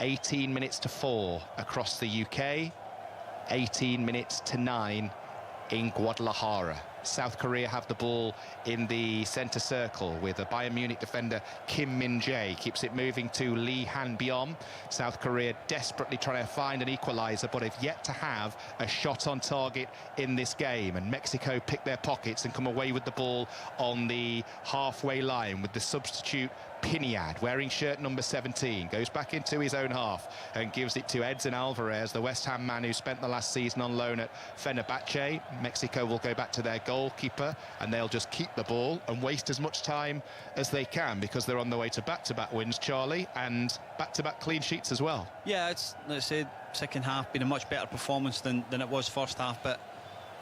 18 minutes to 4 across the UK. 18 minutes to 9 in Guadalajara. South Korea have the ball in the centre circle with a Bayern Munich defender, Kim Min-jae. Keeps it moving to Lee Han-byom. South Korea desperately trying to find an equaliser, but have yet to have a shot on target in this game. And Mexico pick their pockets and come away with the ball on the halfway line with the substitute Piniad, wearing shirt number 17, goes back into his own half and gives it to Edson Alvarez, the West Ham man who spent the last season on loan at Fenerbahce. Mexico will go back to their goalkeeper and they'll just keep the ball and waste as much time as they can, because they're on the way to back-to-back wins, Charlie, and back-to-back clean sheets as well. Yeah, it's, let's say, second half been a much better performance than it was first half, but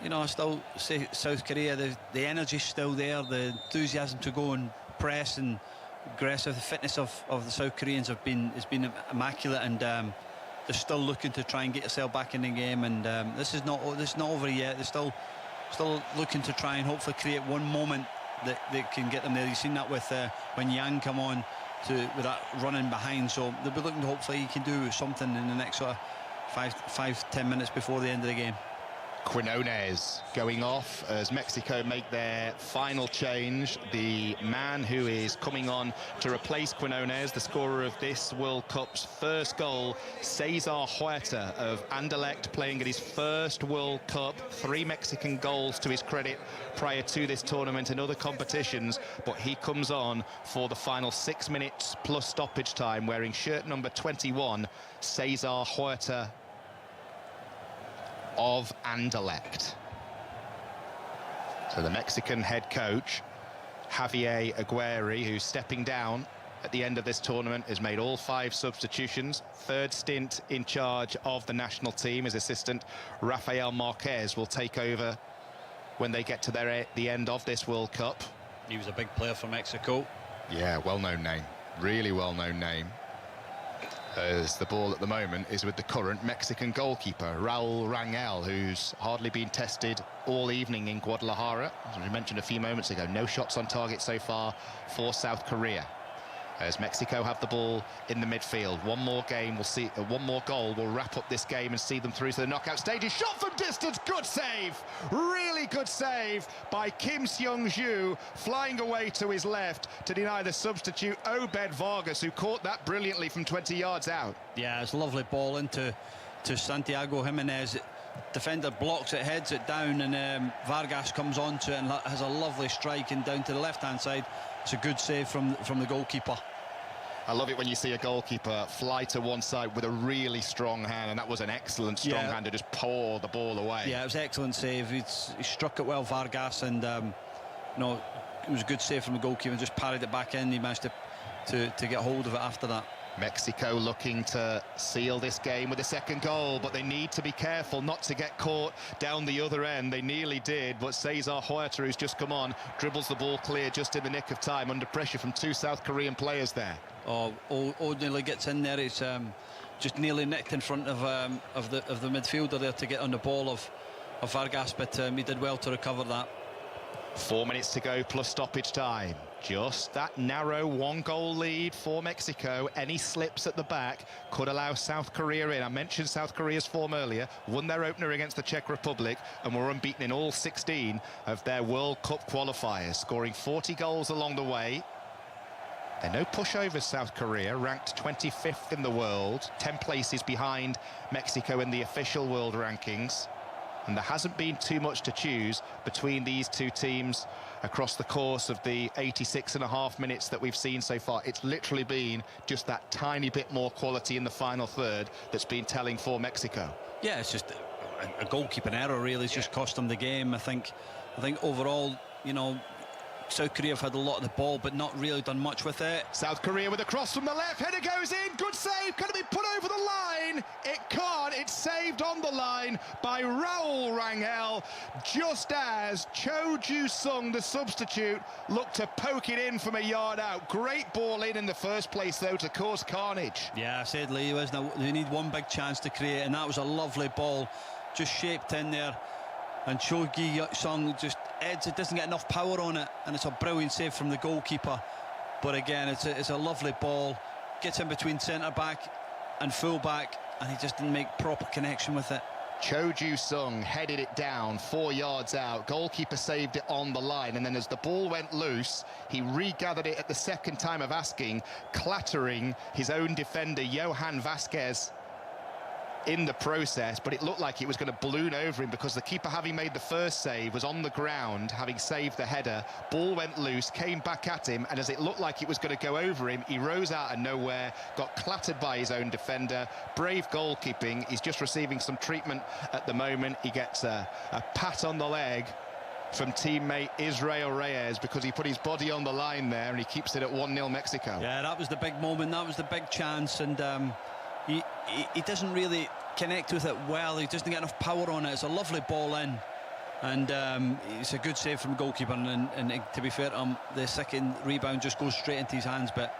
you know, I still say South Korea, the energy's still there, the enthusiasm to go and press and aggressive. The fitness of the South Koreans has been immaculate, and they're still looking to try and get yourself back in the game. And this is not over yet. They're still looking to try and hopefully create one moment that can get them there. You've seen that with when Yang come on with that running behind. So they'll be looking to hopefully he can do something in the next sort of 5-10 minutes before the end of the game. Quinones going off as Mexico make their final change. The man who is coming on to replace Quinones, the scorer of this World Cup's first goal, Cesar Huerta of Anderlecht, playing at his first World Cup. 3 Mexican goals to his credit prior to this tournament and other competitions, but he comes on for the final 6 minutes plus stoppage time, wearing shirt number 21, Cesar Huerta of Anderlecht. So the Mexican head coach, Javier Aguirre, who's stepping down at the end of this tournament, has made all 5 substitutions. Third stint in charge of the national team. His assistant, Rafael Marquez, will take over when they get to the end of this World Cup. He was a big player for Mexico. Yeah, well-known name. Really well-known name. As the ball at the moment is with the current Mexican goalkeeper, Raul Rangel, who's hardly been tested all evening in Guadalajara. As we mentioned a few moments ago, no shots on target so far for South Korea. As Mexico have the ball in the midfield. One more game, we'll see, one more goal will wrap up this game and see them through to the knockout stages. Shot from distance, good save! Really good save by Kim Seung-ju, flying away to his left to deny the substitute Obed Vargas, who caught that brilliantly from 20 yards out. Yeah, it's a lovely ball into Santiago Jimenez. Defender blocks it, heads it down, and Vargas comes onto it and has a lovely strike and down to the left-hand side. It's a good save from the goalkeeper. I love it when you see a goalkeeper fly to one side with a really strong hand, and that was an excellent strong hand to just pour the ball away. Yeah, it was an excellent save. He struck it well, Vargas, and no, it was a good save from the goalkeeper. Just parried it back in. He managed to get hold of it after that. Mexico looking to seal this game with a second goal, but they need to be careful not to get caught down the other end. They nearly did, but Cesar Huerta, who's just come on, dribbles the ball clear just in the nick of time, under pressure from 2 South Korean players there. Oh, nearly gets in there. It's just nearly nicked in front of the midfielder there to get on the ball of Vargas, but he did well to recover that. 4 minutes to go plus stoppage time. Just that narrow 1-goal lead for Mexico. Any slips at the back could allow South Korea in. I mentioned South Korea's form earlier. Won their opener against the Czech Republic and were unbeaten in all 16 of their World Cup qualifiers, scoring 40 goals along the way. They're no pushovers, South Korea, ranked 25th in the world, 10 places behind Mexico in the official world rankings. And there hasn't been too much to choose between these two teams across the course of the 86.5 minutes that we've seen so far. It's literally been just that tiny bit more quality in the final third that's been telling for Mexico. Yeah, it's just a goalkeeping error really. It's just cost them the game. I think overall, you know, South Korea have had a lot of the ball, but not really done much with it. South Korea with a cross from the left, header goes in, good save, can it be put over the line? It can't, it's saved on the line by Raul Rangel, just as Cho Ju-sung, the substitute, looked to poke it in from a yard out. Great ball in the first place, though, to cause carnage. Yeah, I said Lee, they need one big chance to create, and that was a lovely ball, just shaped in there. And Cho Gi-sung just heads it, doesn't get enough power on it, and it's a brilliant save from the goalkeeper. But again, it's a lovely ball, gets in between centre-back and full-back, and he just didn't make proper connection with it. Cho Ju-sung headed it down 4 yards out. Goalkeeper saved it on the line, and then as the ball went loose, he regathered it at the second time of asking, clattering his own defender, Johan Vasquez, in the process, but it looked like it was going to balloon over him because the keeper, having made the first save, was on the ground, having saved the header. Ball went loose, came back at him, and as it looked like it was going to go over him, he rose out of nowhere, got clattered by his own defender. Brave goalkeeping. He's just receiving some treatment at the moment. He gets a pat on the leg from teammate Israel Reyes because he put his body on the line there, and he keeps it at 1-0 Mexico. Yeah, that was the big moment, that was the big chance, and he doesn't really connect with it well. He doesn't get enough power on it. It's a lovely ball in, and it's a good save from the goalkeeper, and to be fair, the second rebound just goes straight into his hands, but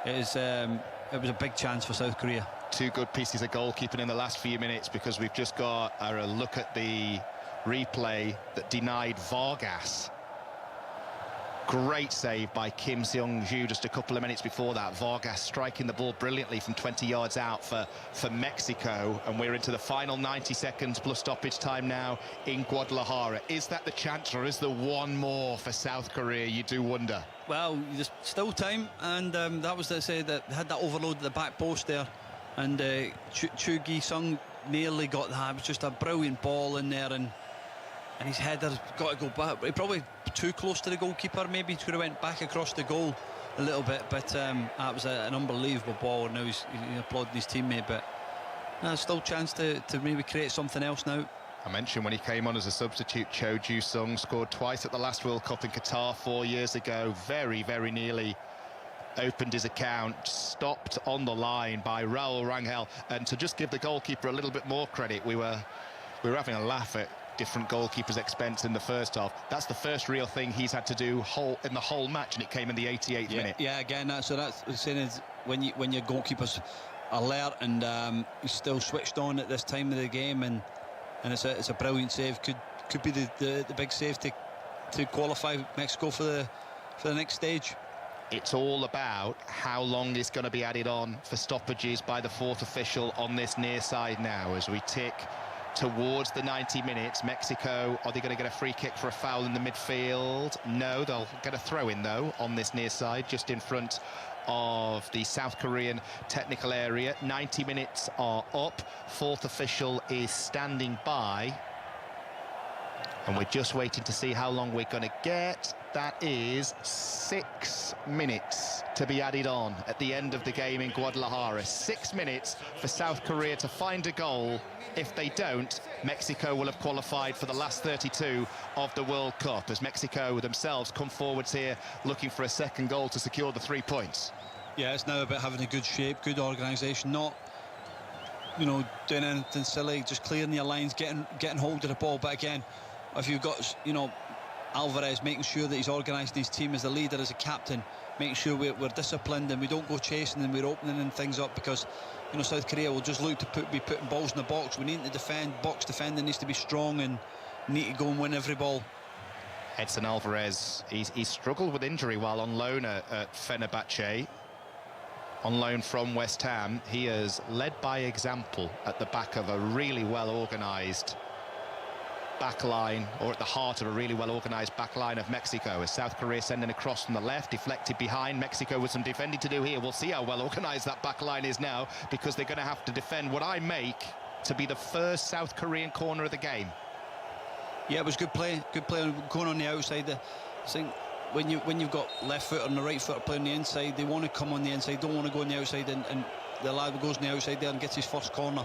it was a big chance for South Korea. Two good pieces of goalkeeping in the last few minutes, because we've just got a look at the replay that denied Vargas. Great save by Kim Seong-ju just a couple of minutes before that. Vargas striking the ball brilliantly from 20 yards out for Mexico. And we're into the final 90 seconds plus stoppage time now in Guadalajara. Is that the chance, or is there one more for South Korea? You do wonder. Well, there's still time, and that was to say that they had that overload at the back post there. And Cho Gi-sung nearly got that. It was just a brilliant ball in there, and his header's got to go back. He probably too close to the goalkeeper, maybe he could have went back across the goal a little bit, but that was an unbelievable ball, and now he's applauding his teammate, but there's still a chance to maybe create something else now. I mentioned when he came on as a substitute, Cho Ju-sung scored twice at the last World Cup in Qatar 4 years ago. Very, very nearly opened his account, stopped on the line by Raul Rangel. And to just give the goalkeeper a little bit more credit, we were having a laugh at different goalkeepers' expense in the first half. That's the first real thing he's had to do in the whole match, and it came in the 88th minute. Yeah, again, that's the saying is when your goalkeeper's alert and he's still switched on at this time of the game, and it's a brilliant save. Could be the big save to qualify Mexico for the next stage. It's all about how long is going to be added on for stoppages by the fourth official on this near side now as we tick towards the 90 minutes. Mexico, are they going to get a free kick for a foul in the midfield? No, they'll get a throw-in, though, on this near side, just in front of the South Korean technical area. 90 minutes are up. Fourth official is standing by. And we're just waiting to see how long we're going to get. That is 6 minutes to be added on at the end of the game in Guadalajara. 6 minutes for South Korea to find a goal. If they don't, Mexico will have qualified for the last 32 of the World Cup, as Mexico themselves come forwards here looking for a second goal to secure the 3 points. Yeah, it's now about having a good shape, good organisation, not doing anything silly, just clearing your lines, getting hold of the ball. But again, if you've got Alvarez making sure that he's organised his team as a leader, as a captain, making sure we're disciplined and we don't go chasing and we're opening things up, because South Korea will just look to be putting balls in the box. We need to defend. Box defending needs to be strong and need to go and win every ball. Edson Alvarez, he's struggled with injury while on loan at Fenerbahce, on loan from West Ham. He has led by example at the back of a really well organised back line, or at the heart of a really well organised back line of Mexico, as South Korea sending across from the left, deflected behind. Mexico with some defending to do here. We'll see how well organised that back line is now, because they're going to have to defend what I make to be the first South Korean corner of the game. Yeah, it was good play going on the outside. I think when you've got left foot and the right foot playing the inside, they want to come on the inside, don't want to go on the outside, and the lad goes on the outside there and gets his first corner.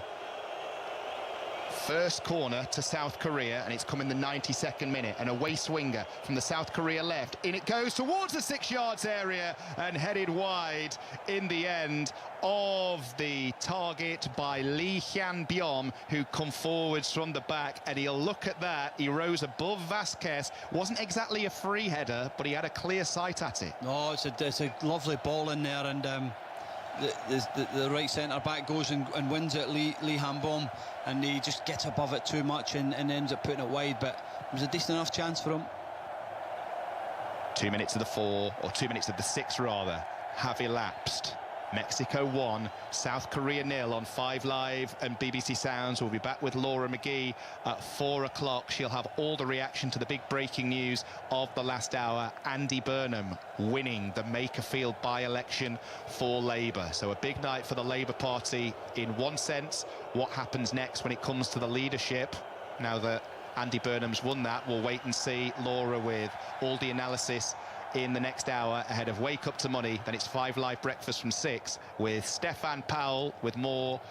First corner to South Korea, and it's come in the 92nd minute. An away swinger from the South Korea left. In it goes towards the 6 yards area and headed wide in the end of the target by Lee Hyun-byom, who come forwards from the back. And he'll look at that. He rose above Vasquez. Wasn't exactly a free header, but he had a clear sight at it. No, it's a lovely ball in there, and the right centre back goes and wins it, Lee Hyun-byom, and he just gets above it too much and ends up putting it wide. But it was a decent enough chance for him. 2 minutes of the 4, or 2 minutes of the 6 rather, have elapsed. Mexico 1, South Korea 0 on 5 Live and BBC Sounds. We'll be back with Laura McGee at 4 o'clock. She'll have all the reaction to the big breaking news of the last hour. Andy Burnham winning the Makerfield by-election for Labour. So a big night for the Labour Party in one sense. What happens next when it comes to the leadership? Now that Andy Burnham's won that, we'll wait and see. Laura with all the analysis in the next hour ahead of Wake Up to Money. Then it's 5 Live Breakfast from 6 with Stefan Powell with more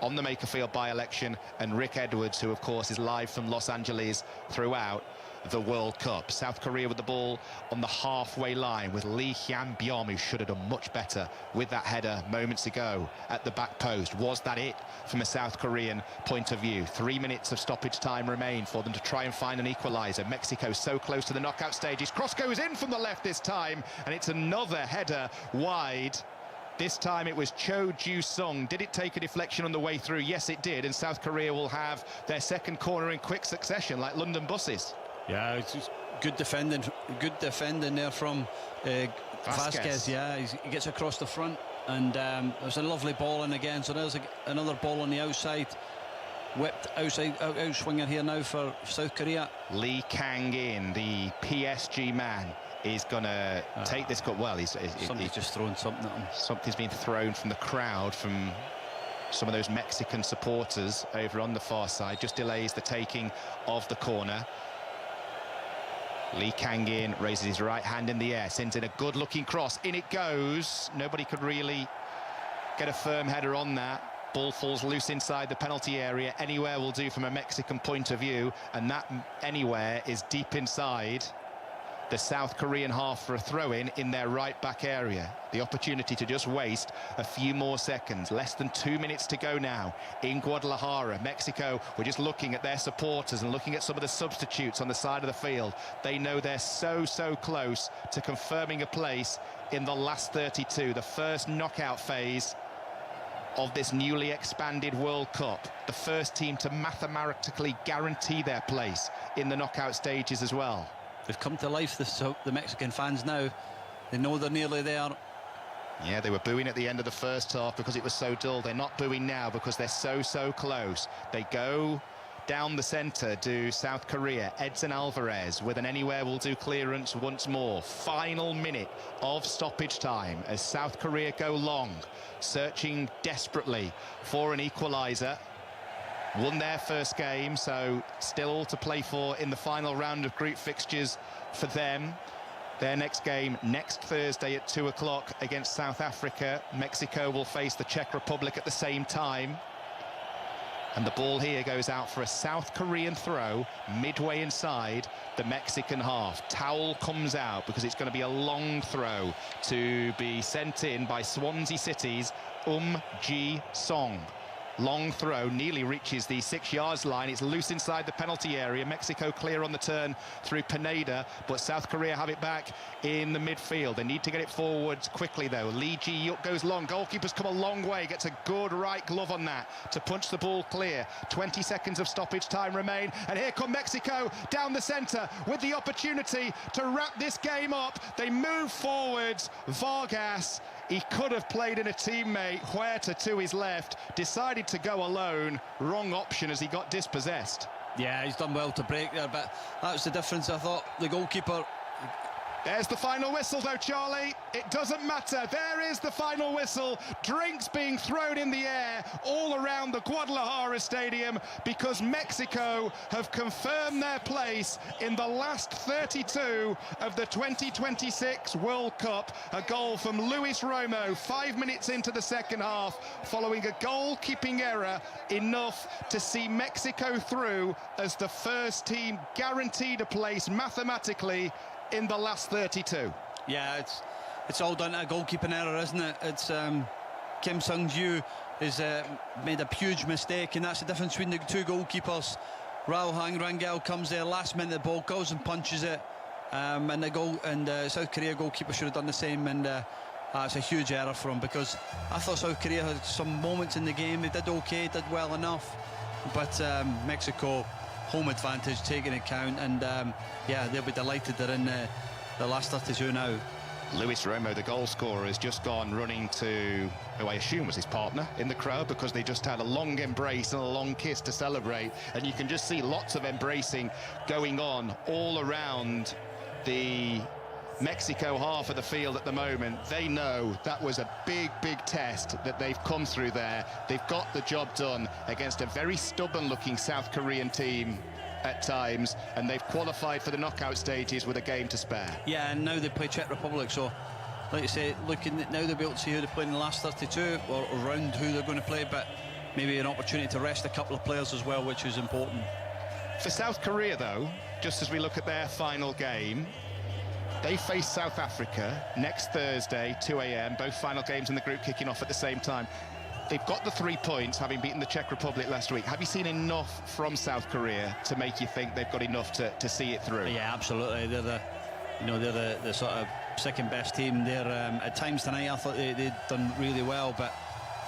on the Makerfield by-election, and Rick Edwards, who of course is live from Los Angeles throughout the World Cup. South Korea with the ball on the halfway line with Lee Hyun-byom, who should have done much better with that header moments ago at the back post. Was that it from a South Korean point of view? 3 minutes of stoppage time remain for them to try and find an equaliser. Mexico so close to the knockout stages. Cross goes in from the left this time, and it's another header wide. This time it was Cho Ju-sung. Did it take a deflection on the way through? Yes, it did, and South Korea will have their second corner in quick succession, like London buses. Yeah, it's just good defending there from Vasquez. Yeah, he gets across the front, and there's a lovely ball in again. So there's another ball on the outside, whipped out swinger here now for South Korea. Lee Kang-in, the PSG man, is going to take this cut. Well, he's just thrown something at him. Something's been thrown from the crowd, from some of those Mexican supporters over on the far side. Just delays the taking of the corner. Lee Kang-in raises his right hand in the air, sends in a good-looking cross. In it goes. Nobody could really get a firm header on that. Ball falls loose inside the penalty area. Anywhere will do from a Mexican point of view, and that anywhere is deep inside the South Korean half for a throw-in in their right-back area. The opportunity to just waste a few more seconds. Less than 2 minutes to go now in Guadalajara. Mexico, we're just looking at their supporters and looking at some of the substitutes on the side of the field. They know they're so close to confirming a place in the last 32, the first knockout phase of this newly expanded World Cup. The first team to mathematically guarantee their place in the knockout stages as well. They've come to life, the Mexican fans now. They know they're nearly there. Yeah, they were booing at the end of the first half because it was so dull. They're not booing now because they're so close. They go down the centre to South Korea. Edson Alvarez with an anywhere will do clearance once more. Final minute of stoppage time as South Korea go long, searching desperately for an equaliser. Won their first game, so still all to play for in the final round of group fixtures for them. Their next game next Thursday at 2 o'clock against South Africa. Mexico will face the Czech Republic at the same time. And the ball here goes out for a South Korean throw midway inside the Mexican half. Towel comes out because it's going to be a long throw to be sent in by Swansea City's Ji-song. Long throw, nearly reaches the 6 yards line. It's loose inside the penalty area. Mexico clear on the turn through Pineda, but South Korea have it back in the midfield. They need to get it forwards quickly, though. Lee Ji-yuk goes long. Goalkeeper's come a long way. Gets a good right glove on that to punch the ball clear. 20 seconds of stoppage time remain. And here come Mexico down the centre with the opportunity to wrap this game up. They move forwards. Vargas, he could have played in a teammate. Huerta to his left, decided to go alone. Wrong option as he got dispossessed. Yeah, he's done well to break there, but that was the difference. I thought the goalkeeper There's the final whistle, though, Charlie. It doesn't matter. There is the final whistle. Drinks being thrown in the air all around the Guadalajara Stadium because Mexico have confirmed their place in the last 32 of the 2026 World Cup. A goal from Luis Romo 5 minutes into the second half, following a goalkeeping error, enough to see Mexico through as the first team guaranteed a place mathematically in the last 32. Yeah, it's all down to a goalkeeping error, isn't it? It's Kim Sung-ju has made a huge mistake, and that's the difference between the two goalkeepers. Raul Rangel comes there last minute, the ball goes and punches it, and the goal, and South Korea goalkeeper should have done the same, and it's a huge error for him, because I thought South Korea had some moments in the game. They did okay, did well enough, but Mexico, home advantage taking account, and yeah, they'll be delighted they're in the last 32 now. Luis Romo, the goal scorer, has just gone running to who I assume was his partner in the crowd, because they just had a long embrace and a long kiss to celebrate, and you can just see lots of embracing going on all around the Mexico half of the field at the moment. They know that was a big test that they've come through there. They've got the job done against a very stubborn-looking South Korean team at times, and they've qualified for the knockout stages with a game to spare. Yeah, and now they play Czech Republic, so like you say, looking now they'll be able to see who they play in the last 32, or around who they're going to play, but maybe an opportunity to rest a couple of players as well, which is important. For South Korea, though, just as we look at their final game, they face South Africa next Thursday, 2 a.m. Both final games in the group kicking off at the same time. They've got the 3 points, having beaten the Czech Republic last week. Have you seen enough from South Korea to make you think they've got enough to see it through? Yeah, absolutely. They're the sort of second best team. They're at times tonight I thought they'd done really well, but